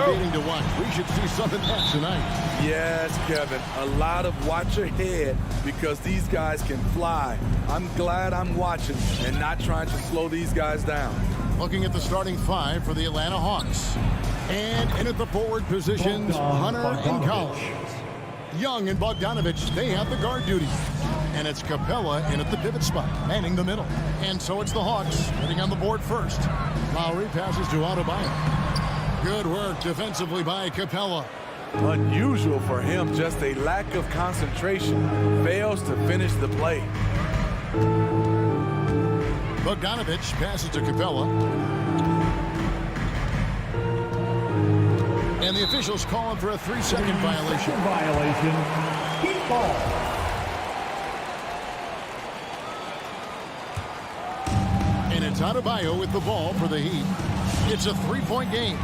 motivating to watch. We should see something like tonight. Yes, Kevin. A lot of watch your head because these guys can fly. I'm glad I'm watching and not trying to slow these guys down. Looking at the starting five for the Atlanta Hawks. And in at the forward positions, Hunter and Collins. Young and Bogdanovich, they have the guard duty. And it's Capella in at the pivot spot, manning the middle. And so it's the Hawks hitting on the board first. Lowry passes to Adebayo. Good work defensively by Capella. Unusual for him, just a lack of concentration. Fails to finish the play. Bogdanovich passes to Capella. And the officials calling for a 3-second violation. Heat ball. And it's Adebayo with the ball for the Heat. It's a 3-point game.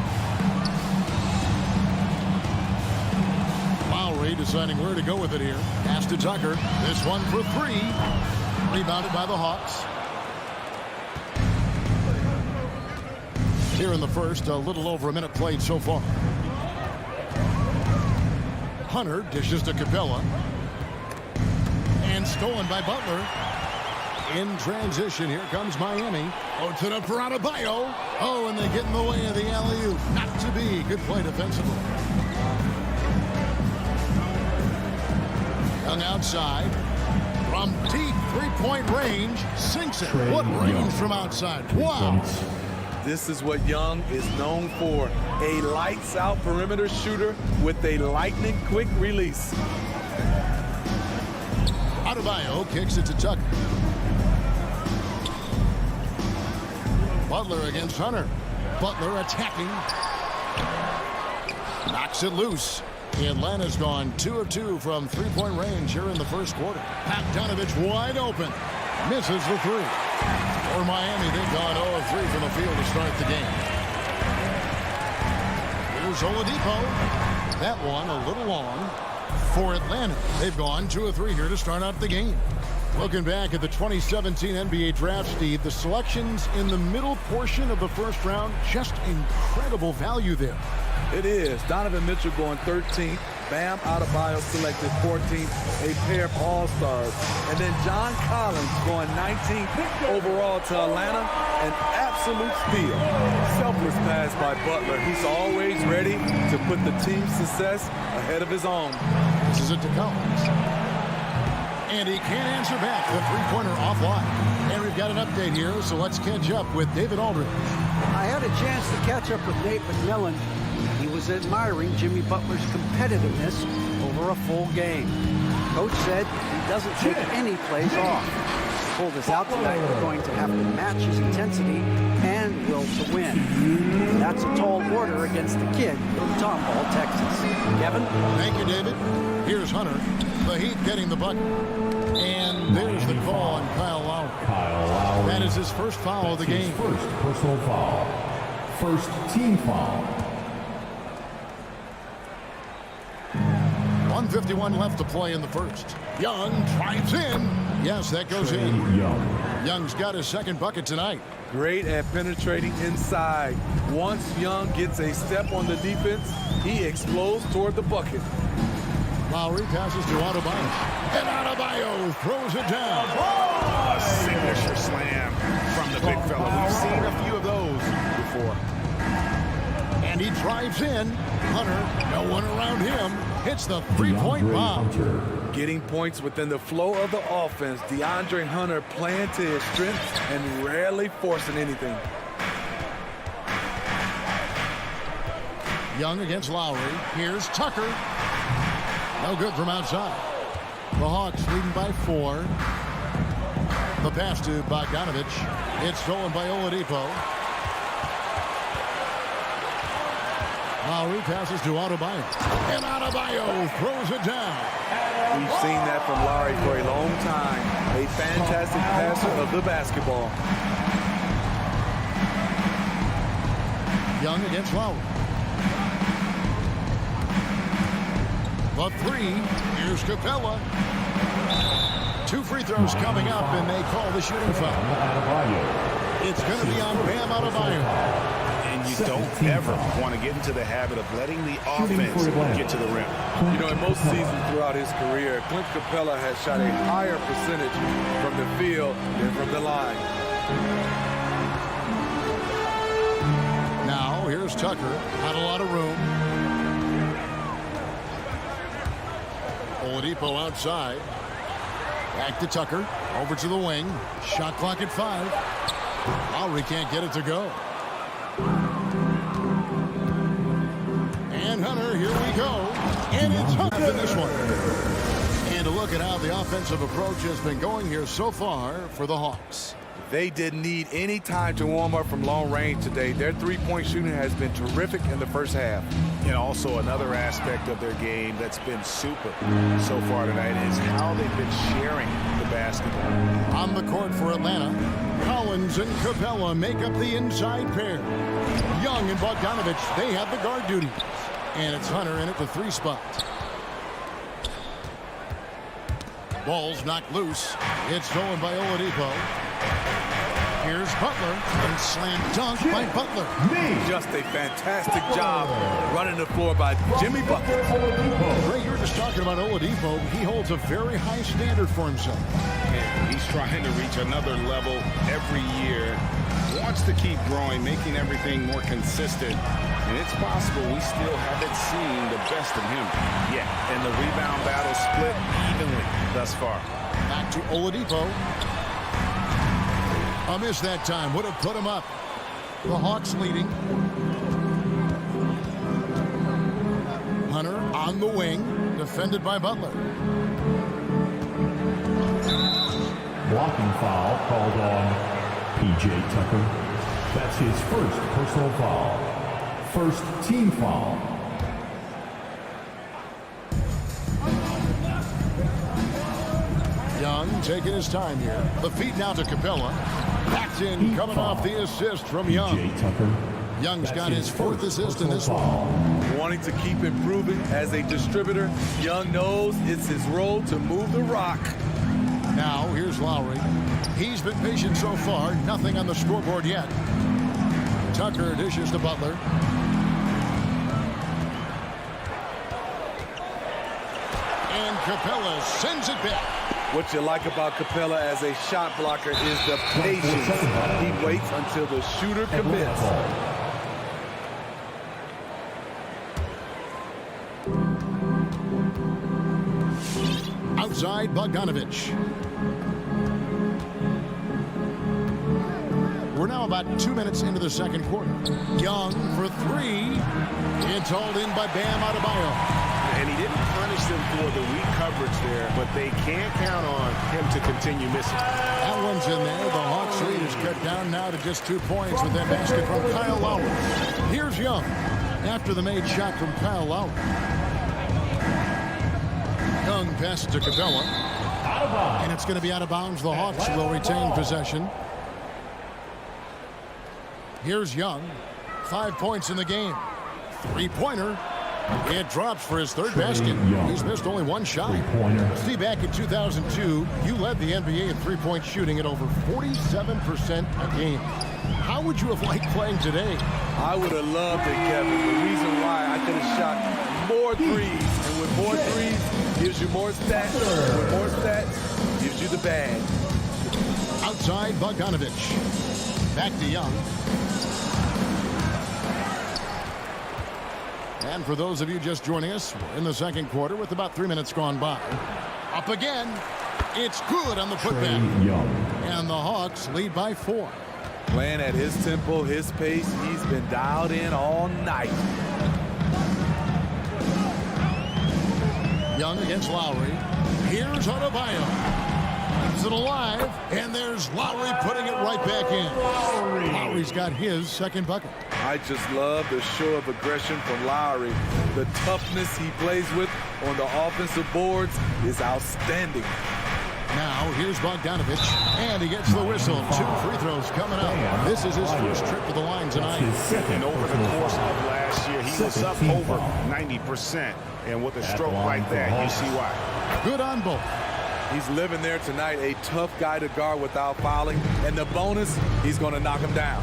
Lowry deciding where to go with it here. Pass to Tucker. This one for 3. Rebounded by the Hawks. Here in the first, a little over a minute played so far. Hunter dishes to Capella. And stolen by Butler. In transition, here comes Miami. Puts it up for Adebayo. Oh, and they get in the way of the alley-oop. Not to be. Good play defensively. Young outside. From deep three-point range. Sinks it. What range from outside. Wow. This is what Young is known for. A lights-out perimeter shooter with a lightning-quick release. Adebayo kicks it to Tucker. Butler against Hunter. Butler attacking. Knocks it loose. Atlanta's gone 2 of 2 from three-point range here in the first quarter. Bogdanovich wide open. Misses the 3. For Miami, they've gone 0 of 3 from the field to start the game. Here's Oladipo. That one a little long. For Atlanta, they've gone 2 of 3 here to start out the game. Looking back at the 2017 NBA Draft, Steve, the selections in the middle portion of the first round, just incredible value there. It is. Donovan Mitchell going 13th. Bam Adebayo selected 14th. A pair of all-stars. And then John Collins going 19th overall to Atlanta. An absolute steal. Selfless pass by Butler. He's always ready to put the team's success ahead of his own. This is it to Collins. And he can't answer back. The three-pointer offline. And we've got an update here, so let's catch up with David Aldridge. I had a chance to catch up with Nate McMillan. He was admiring Jimmy Butler's competitiveness over a full game. Coach said he doesn't take any plays off. Pull this out tonight, we're going to have to match his intensity and will to win. That's a tall order against the kid from Tomball, Texas. Kevin? Thank you, David. Here's Hunter. The Heat getting the bucket. And there's the call on Kyle Lowry. That is his first foul of the game. First personal foul. First team foul. 1:51 left to play in the first. Young drives in. Yes, that goes in. Young's got his second bucket tonight. Great at penetrating inside. Once Young gets a step on the defense, he explodes toward the bucket. Lowry passes to Adebayo. And Adebayo throws it down. A signature slam from the big fella. We've seen a few of those before. And he drives in. Hunter, no one around him, hits the three-point bomb. Getting points within the flow of the offense. DeAndre Hunter playing to his strengths and rarely forcing anything. Young against Lowry. Here's Tucker. No good from outside. The Hawks leading by 4. The pass to Bogdanovich. It's stolen by Oladipo. Lowry passes to Adebayo. And Adebayo throws it down. We've seen that from Lowry for a long time. A fantastic passer of the basketball. Young against Lowry. The 3. Here's Capella. 2 free throws coming up, and they call the shooting foul. It's going to be on Bam Adebayo. And and you don't ever want to get into the habit of letting the offense get to the rim. You know, in most seasons throughout his career, Clint Capella has shot a higher percentage from the field than from the line. Now, here's Tucker. Not a lot of room. Oladipo outside. Back to Tucker. Over to the wing. Shot clock at 5. Lowry can't get it to go. And Hunter, here we go. And it's Hunter in this one. And a look at how the offensive approach has been going here so far for the Hawks. They didn't need any time to warm up from long range today. Their three-point shooting has been terrific in the first half. And also another aspect of their game that's been super so far tonight is how they've been sharing the basketball. On the court for Atlanta, Collins and Capella make up the inside pair. Young and Bogdanovich, they have the guard duties. And it's Hunter in at the 3 spot. Ball's knocked loose. It's stolen by Oladipo. Here's Butler, and slam dunk by Butler. Just a fantastic job running the floor by Jimmy Butler. Ray, you were just talking about Oladipo. He holds a very high standard for himself. And he's trying to reach another level every year. Wants to keep growing, making everything more consistent. And it's possible we still haven't seen the best of him. Yeah, and the rebound battle split evenly thus far. Back to Oladipo. A miss that time would have put him up. The Hawks leading. Hunter on the wing, defended by Butler. Blocking foul called on P.J. Tucker. That's his first personal foul. First team foul. Young taking his time here. The feed now to Capella. Backed in, coming off the assist from Young. P.J. Tucker. Young's got his 4th assist in this one. Wanting to keep improving as a distributor, Young knows it's his role to move the rock. Now, here's Lowry. He's been patient so far. Nothing on the scoreboard yet. Tucker dishes to Butler. And Capella sends it back. What you like about Capella as a shot blocker is the patience. He waits until the shooter commits. Outside, Bogdanovich. We're now about 2 minutes into the second quarter. Young for 3. It's hauled in by Bam Adebayo. And he didn't punish them for the weak coverage there, but they can't count on him to continue missing. That one's in there. The Hawks lead is cut down now to just 2 points with that basket from Kyle Lowry. Here's Young after the made shot from Kyle Lowry. Young passes to Capella. And it's going to be out of bounds. The Hawks will retain possession. Here's Young. 5 points in the game. 3-pointer. It drops for his 3rd basket. He's missed only 1 shot. See, back in 2002, you led the NBA in 3-point shooting at over 47% a game. How would you have liked playing today? I would have loved it, Kevin. The reason why I could have shot more threes. And with more threes, gives you more stats. With more stats, gives you the bag. Outside, Bogdanovich. Back to Young. And for those of you just joining us, we're in the second quarter with about 3 minutes gone by. Up again. It's good on the putback. And the Hawks lead by 4. Playing at his tempo, his pace. He's been dialed in all night. Young against Lowry. Here's Adebayo. Keeps it alive. And there's Lowry putting it right back in. Lowry's got his 2nd bucket. I just love the show of aggression from Lowry. The toughness he plays with on the offensive boards is outstanding. Now, here's Bogdanovich, and he gets the whistle. 2 free throws coming up. This is his first trip to the line tonight. And over the course of last year, he was up over 90%. And with a stroke like that, you see why. Good on both. He's living there tonight, a tough guy to guard without fouling. And the bonus, he's going to knock him down.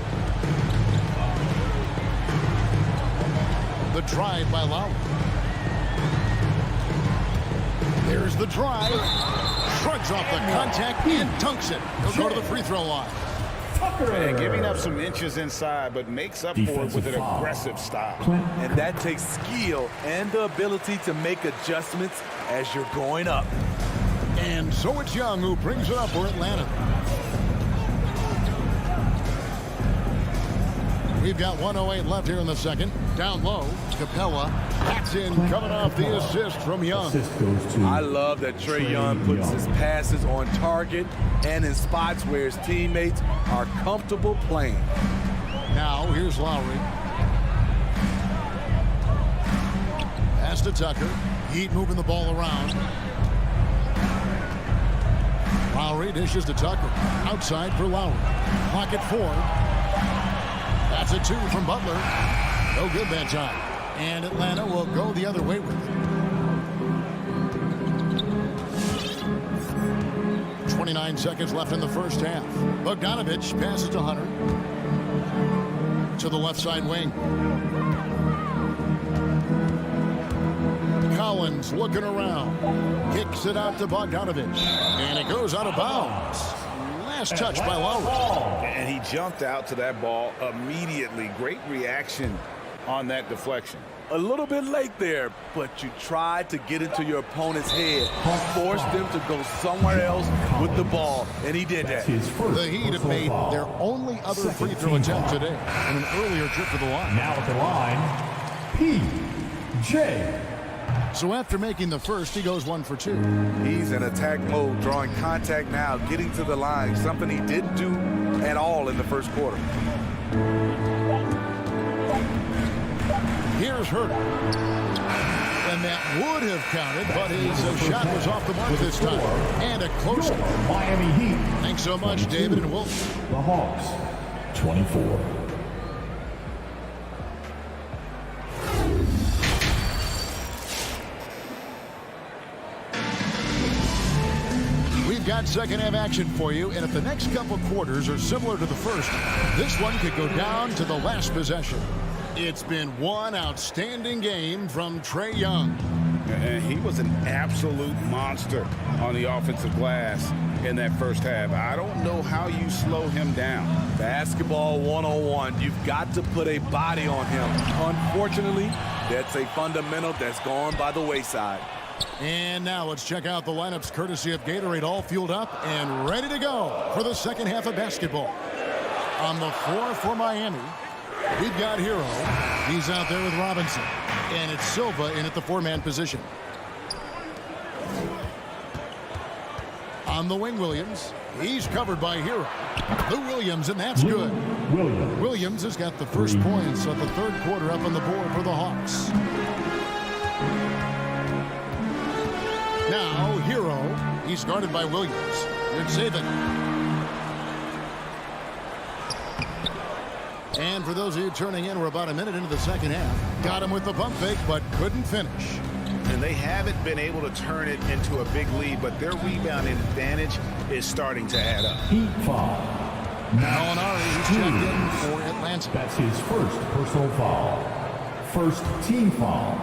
The drive by Lowry. There's the drive. Shrugs off the contact and dunks it. He'll go to the free throw line. And giving up some inches inside, but makes up for it with an aggressive style. And that takes skill and the ability to make adjustments as you're going up. And so it's Young who brings it up for Atlanta. We've got 1:08 left here in the second. Down low, Capella. That's in, coming off the assist from Young. I love that Trae Young puts his passes on target and in spots where his teammates are comfortable playing. Now, here's Lowry. Pass to Tucker. Heat moving the ball around. Lowry dishes to Tucker. Outside for Lowry. Pocket 4. That's a 2 from Butler. No good that time. And Atlanta will go the other way with it. 29 seconds left in the first half. Bogdanovich passes to Hunter. To the left side wing. Collins looking around. Kicks it out to Bogdanovich. And it goes out of bounds. Last touch by Lowry. And he jumped out to that ball immediately. Great reaction on that deflection. A little bit late there, but you tried to get into your opponent's head. Forced them to go somewhere else with the ball, and he did that. The Heat have made their only other free throw attempt today in an earlier trip to the line. Now at the line, P.J. So after making the first, he goes 1 for 2. He's in attack mode, drawing contact now, getting to the line, something he didn't do at all in the first quarter. Here's Herter. And that would have counted, but his shot was off the mark this time. And a close one. Miami Heat. Thanks so much, David and Wolf. The Hawks, 24. We've got second half action for you, and if the next couple quarters are similar to the first, this one could go down to the last possession. It's been one outstanding game from Trae Young. And he was an absolute monster on the offensive glass in that first half. I don't know how you slow him down. Basketball 101. You've got to put a body on him. Unfortunately, that's a fundamental that's gone by the wayside. And now let's check out the lineups courtesy of Gatorade, all fueled up and ready to go for the second half of basketball. On the floor for Miami, we've got Hero. He's out there with Robinson. And it's Silva in at the 4-man position. On the wing, Williams. He's covered by Hero. The Williams, and that's good. Williams has got the first points of the third quarter up on the board for the Hawks. Now, Hero. He's guarded by Williams. Good saving. And for those of you turning in, we're about a minute into the second half. Got him with the pump fake, but couldn't finish. And they haven't been able to turn it into a big lead, but their rebounding advantage is starting to add up. Heat foul. Gallinari, he's checked in for Atlanta. That's his first personal foul. First team foul.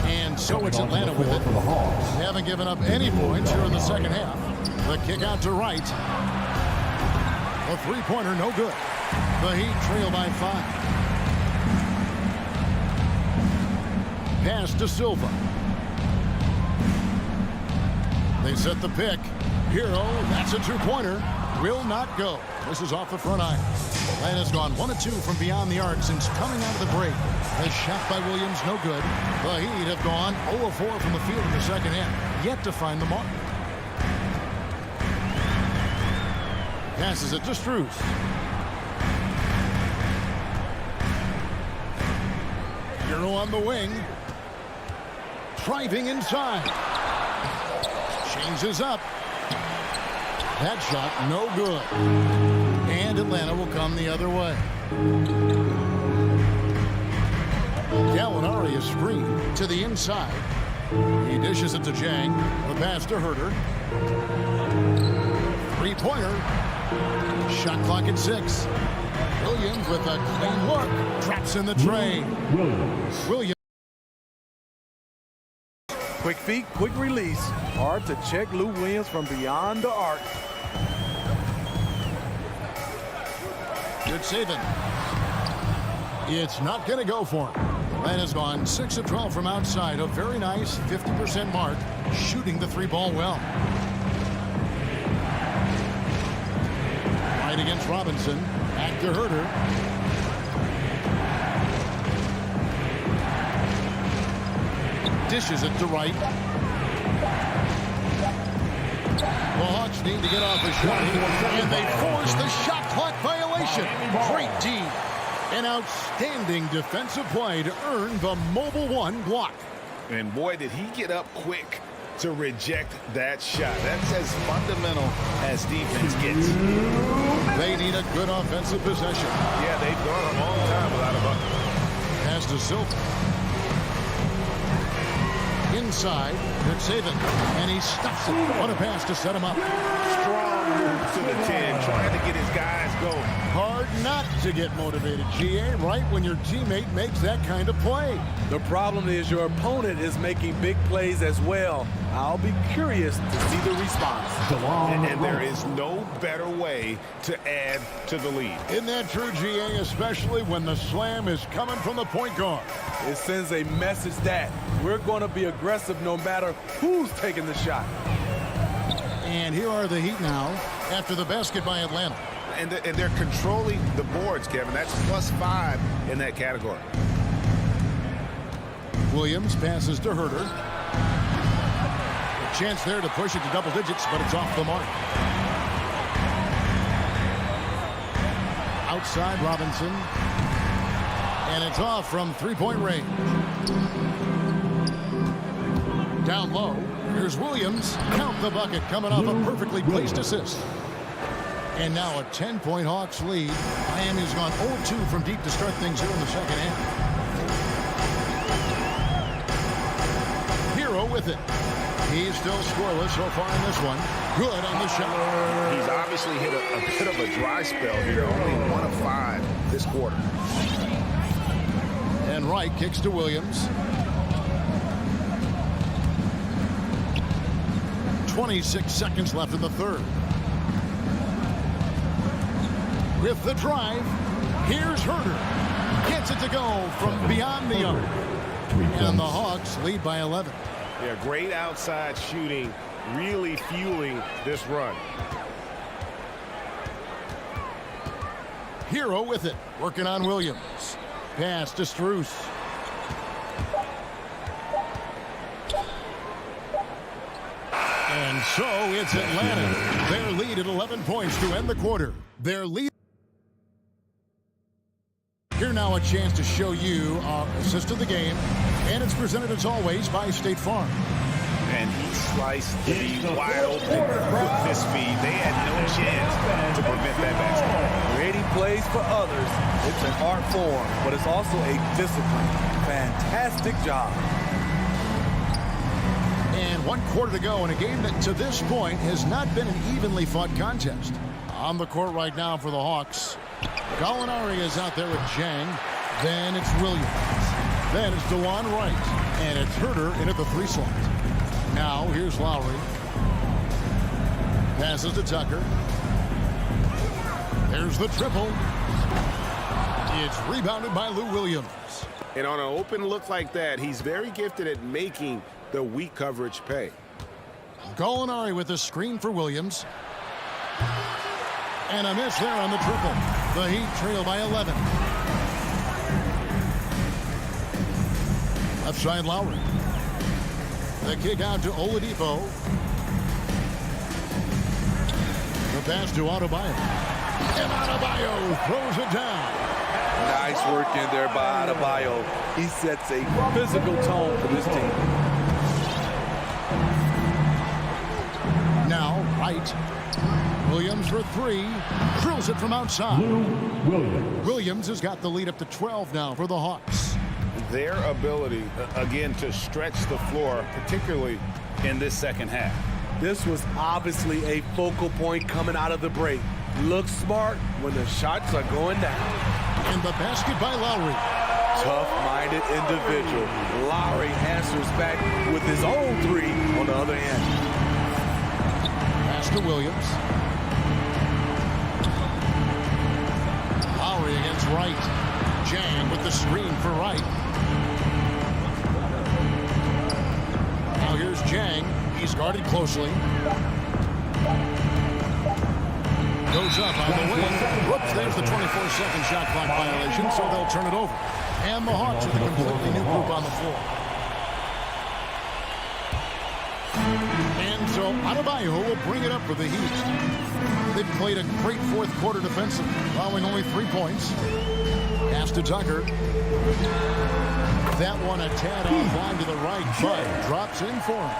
And so it's Atlanta with it. For the Hawks. They haven't given up any points here in the second half. The kick out to Wright. A three-pointer, no good. The Heat trail by 5. Pass to Silva. They set the pick. Hero, that's a two-pointer. Will not go. This is off the front iron. Atlanta's gone 1 of 2 from beyond the arc since coming out of the break. A shot by Williams, no good. The Heat have gone 0 of 4 from the field in the second half. Yet to find the mark. Passes it to Strus. Hero on the wing. Driving inside. Changes up. That shot, no good. And Atlanta will come the other way. Gallinari is screened to the inside. He dishes it to Jang. The pass to Herter. Three-pointer. Shot clock at 6. Williams with a clean look. Drops in the tray. Williams. Quick feet, quick release. Hard to check Lou Williams from beyond the arc. Good saving. It's not going to go for him. That has gone 6 of 12 from outside. A very nice 50% mark, shooting the 3-ball well. Right against Robinson. Back to Herter. Dishes it to right. The Hawks need to get off the shot, and they force the shot clock violation. Great D. An outstanding defensive play to earn the mobile 1 block. And boy, did he get up quick to reject that shot. That's as fundamental as defense gets. They need a good offensive possession. Yeah, they've gone a long time without a bucket. Pass to Silver. Inside, good saving, and he stuffs it. What a pass to set him up. Strong move to the 10, trying to get his guys going. Hard not to get motivated, GA, right when your teammate makes that kind of play. The problem is your opponent is making big plays as well. I'll be curious to see the response. And there is no better way to add to the lead. Isn't that true, GA, especially when the slam is coming from the point guard? It sends a message that we're going to be aggressive no matter who's taking the shot. And here are the Heat now after the basket by Atlanta. And they're controlling the boards, Kevin. That's +5 in that category. Williams passes to Herter. A chance there to push it to double digits, but it's off the mark. Outside Robinson. And it's off from three-point range. Down low. Here's Williams. Count the bucket coming off a perfectly placed assist. And now a 10-point Hawks lead. Miami's gone 0-2 from deep to start things here in the second half. Hero with it. He's still scoreless so far in this one. Good on the shot. He's obviously hit a bit of a dry spell here. Only 1 of 5 this quarter. And Wright kicks to Williams. 26 seconds left in the third. With the drive, here's Herter. Gets it to go from beyond the arc. And the Hawks lead by 11. Yeah, great outside shooting, really fueling this run. Hero with it, working on Williams. Pass to Strus. And so it's Atlanta. Their lead at 11 points to end the quarter. Their lead. Here now a chance to show you our assist of the game. And it's presented as always by State Farm. And he sliced the wide open with this speed. They had no chance to prevent that basket. Creating plays for others, it's an art form, but it's also a discipline. Fantastic job. And 1 quarter to go in a game that to this point has not been an evenly fought contest. On the court right now for the Hawks. Gallinari is out there with Jang. Then it's Williams. Then it's DeJuan Wright. And it's Herter in at the 3 slot. Now here's Lowry. Passes to Tucker. There's the triple. It's rebounded by Lou Williams. And on an open look like that, he's very gifted at making the weak coverage pay. Gallinari with a screen for Williams. And a miss there on the triple. The Heat trail by 11. Left side Lowry. The kick out to Oladipo. The pass to Adebayo. And Adebayo throws it down. Nice work in there by Adebayo. He sets a physical tone for this team. Now, Wright. Williams for 3. Drills it from outside. Williams has got the lead up to 12 now for the Hawks. Their ability, again, to stretch the floor, particularly in this second half. This was obviously a focal point coming out of the break. Look smart when the shots are going down. And the basket by Lowry. tough-minded individual. Lowry answers back with his own three on the other end. Pass to Williams. Lowry against Wright. Jang with the screen for Wright. Now here's Jang. He's guarded closely. Goes up on the wing. Whoops, there's the 24-second shot clock violation, so they'll turn it over. And the Hawks with a completely new group on the floor. And so Adebayo will bring it up for the Heat. They've played a great fourth quarter defensively, allowing only 3 points. Pass to Tucker. That one a tad offline to the right, but drops in for him.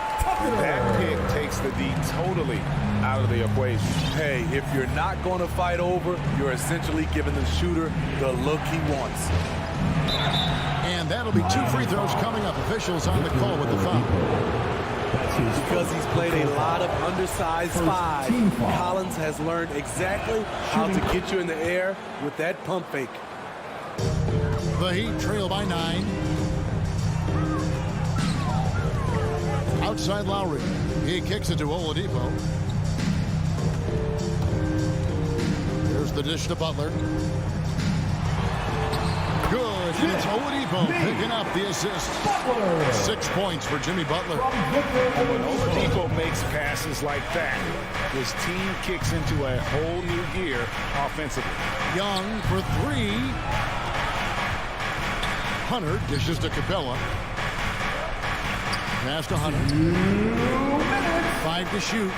That pick takes the D totally out of the equation. Hey, if you're not going to fight over, you're essentially giving the shooter the look he wants. And that'll be 2 free throws coming up. Officials on the call with the foul. Because he's played a lot of undersized five, Collins has learned exactly how to get you in the air with that pump fake. The Heat trail by 9. Outside Lowry. He kicks it to Oladipo. There's the dish to Butler. Good. And it's Oladipo picking up the assist. 6 points for Jimmy Butler. When Oladipo makes passes like that, his team kicks into a whole new gear offensively. Young for 3. Hunter dishes to Capella. Pass to Hunter. 5 to shoot.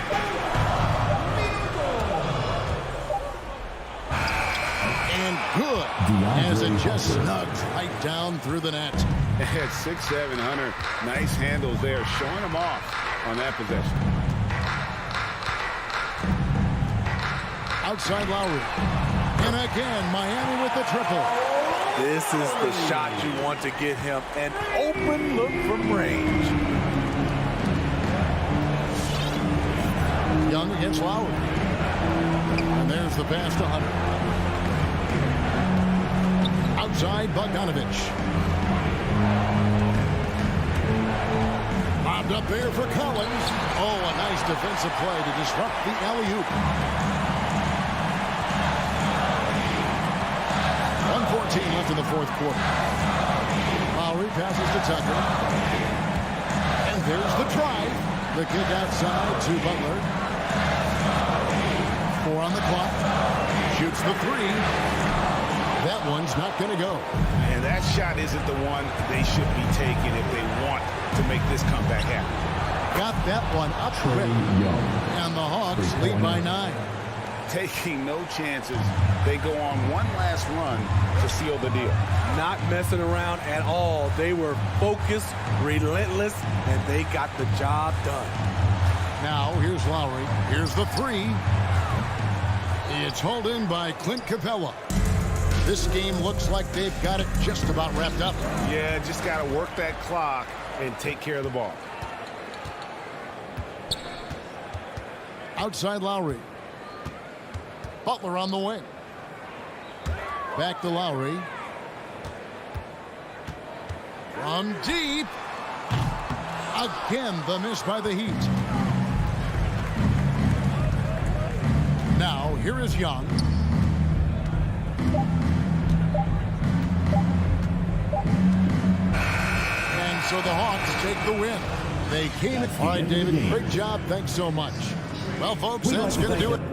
And good. As it just snugs right down through the net. At 6'7", Hunter, nice handles there, showing him off on that possession. Outside Lowry. And again, Miami with the triple. This is the shot you want to get him an open look from range. Young against Lowry. And there's the pass to Hunter. Outside Bogdanovich. Bobbed up there for Collins. Oh, a nice defensive play to disrupt the alley-oop. 1:14 left in the fourth quarter. Lowry passes to Tucker. And there's the drive. The kick outside to Butler. 4 on the clock. Shoots the 3. That one's not going to go. And that shot isn't the one they should be taking if they want to make this comeback happen. Got that one up quick. And the Hawks lead by 9. Taking no chances. They go on one last run to seal the deal. Not messing around at all. They were focused, relentless, and they got the job done. Now, here's Lowry. Here's the 3. It's hauled in by Clint Capella. This game looks like they've got it just about wrapped up. Yeah, just got to work that clock and take care of the ball. Outside Lowry. Butler on the wing. Back to Lowry. From deep. Again, the miss by the Heat. Now, here is Young. And so the Hawks take the win. They came. All right, David, great job. Thanks so much. Well, folks, that's going to do it. Flow.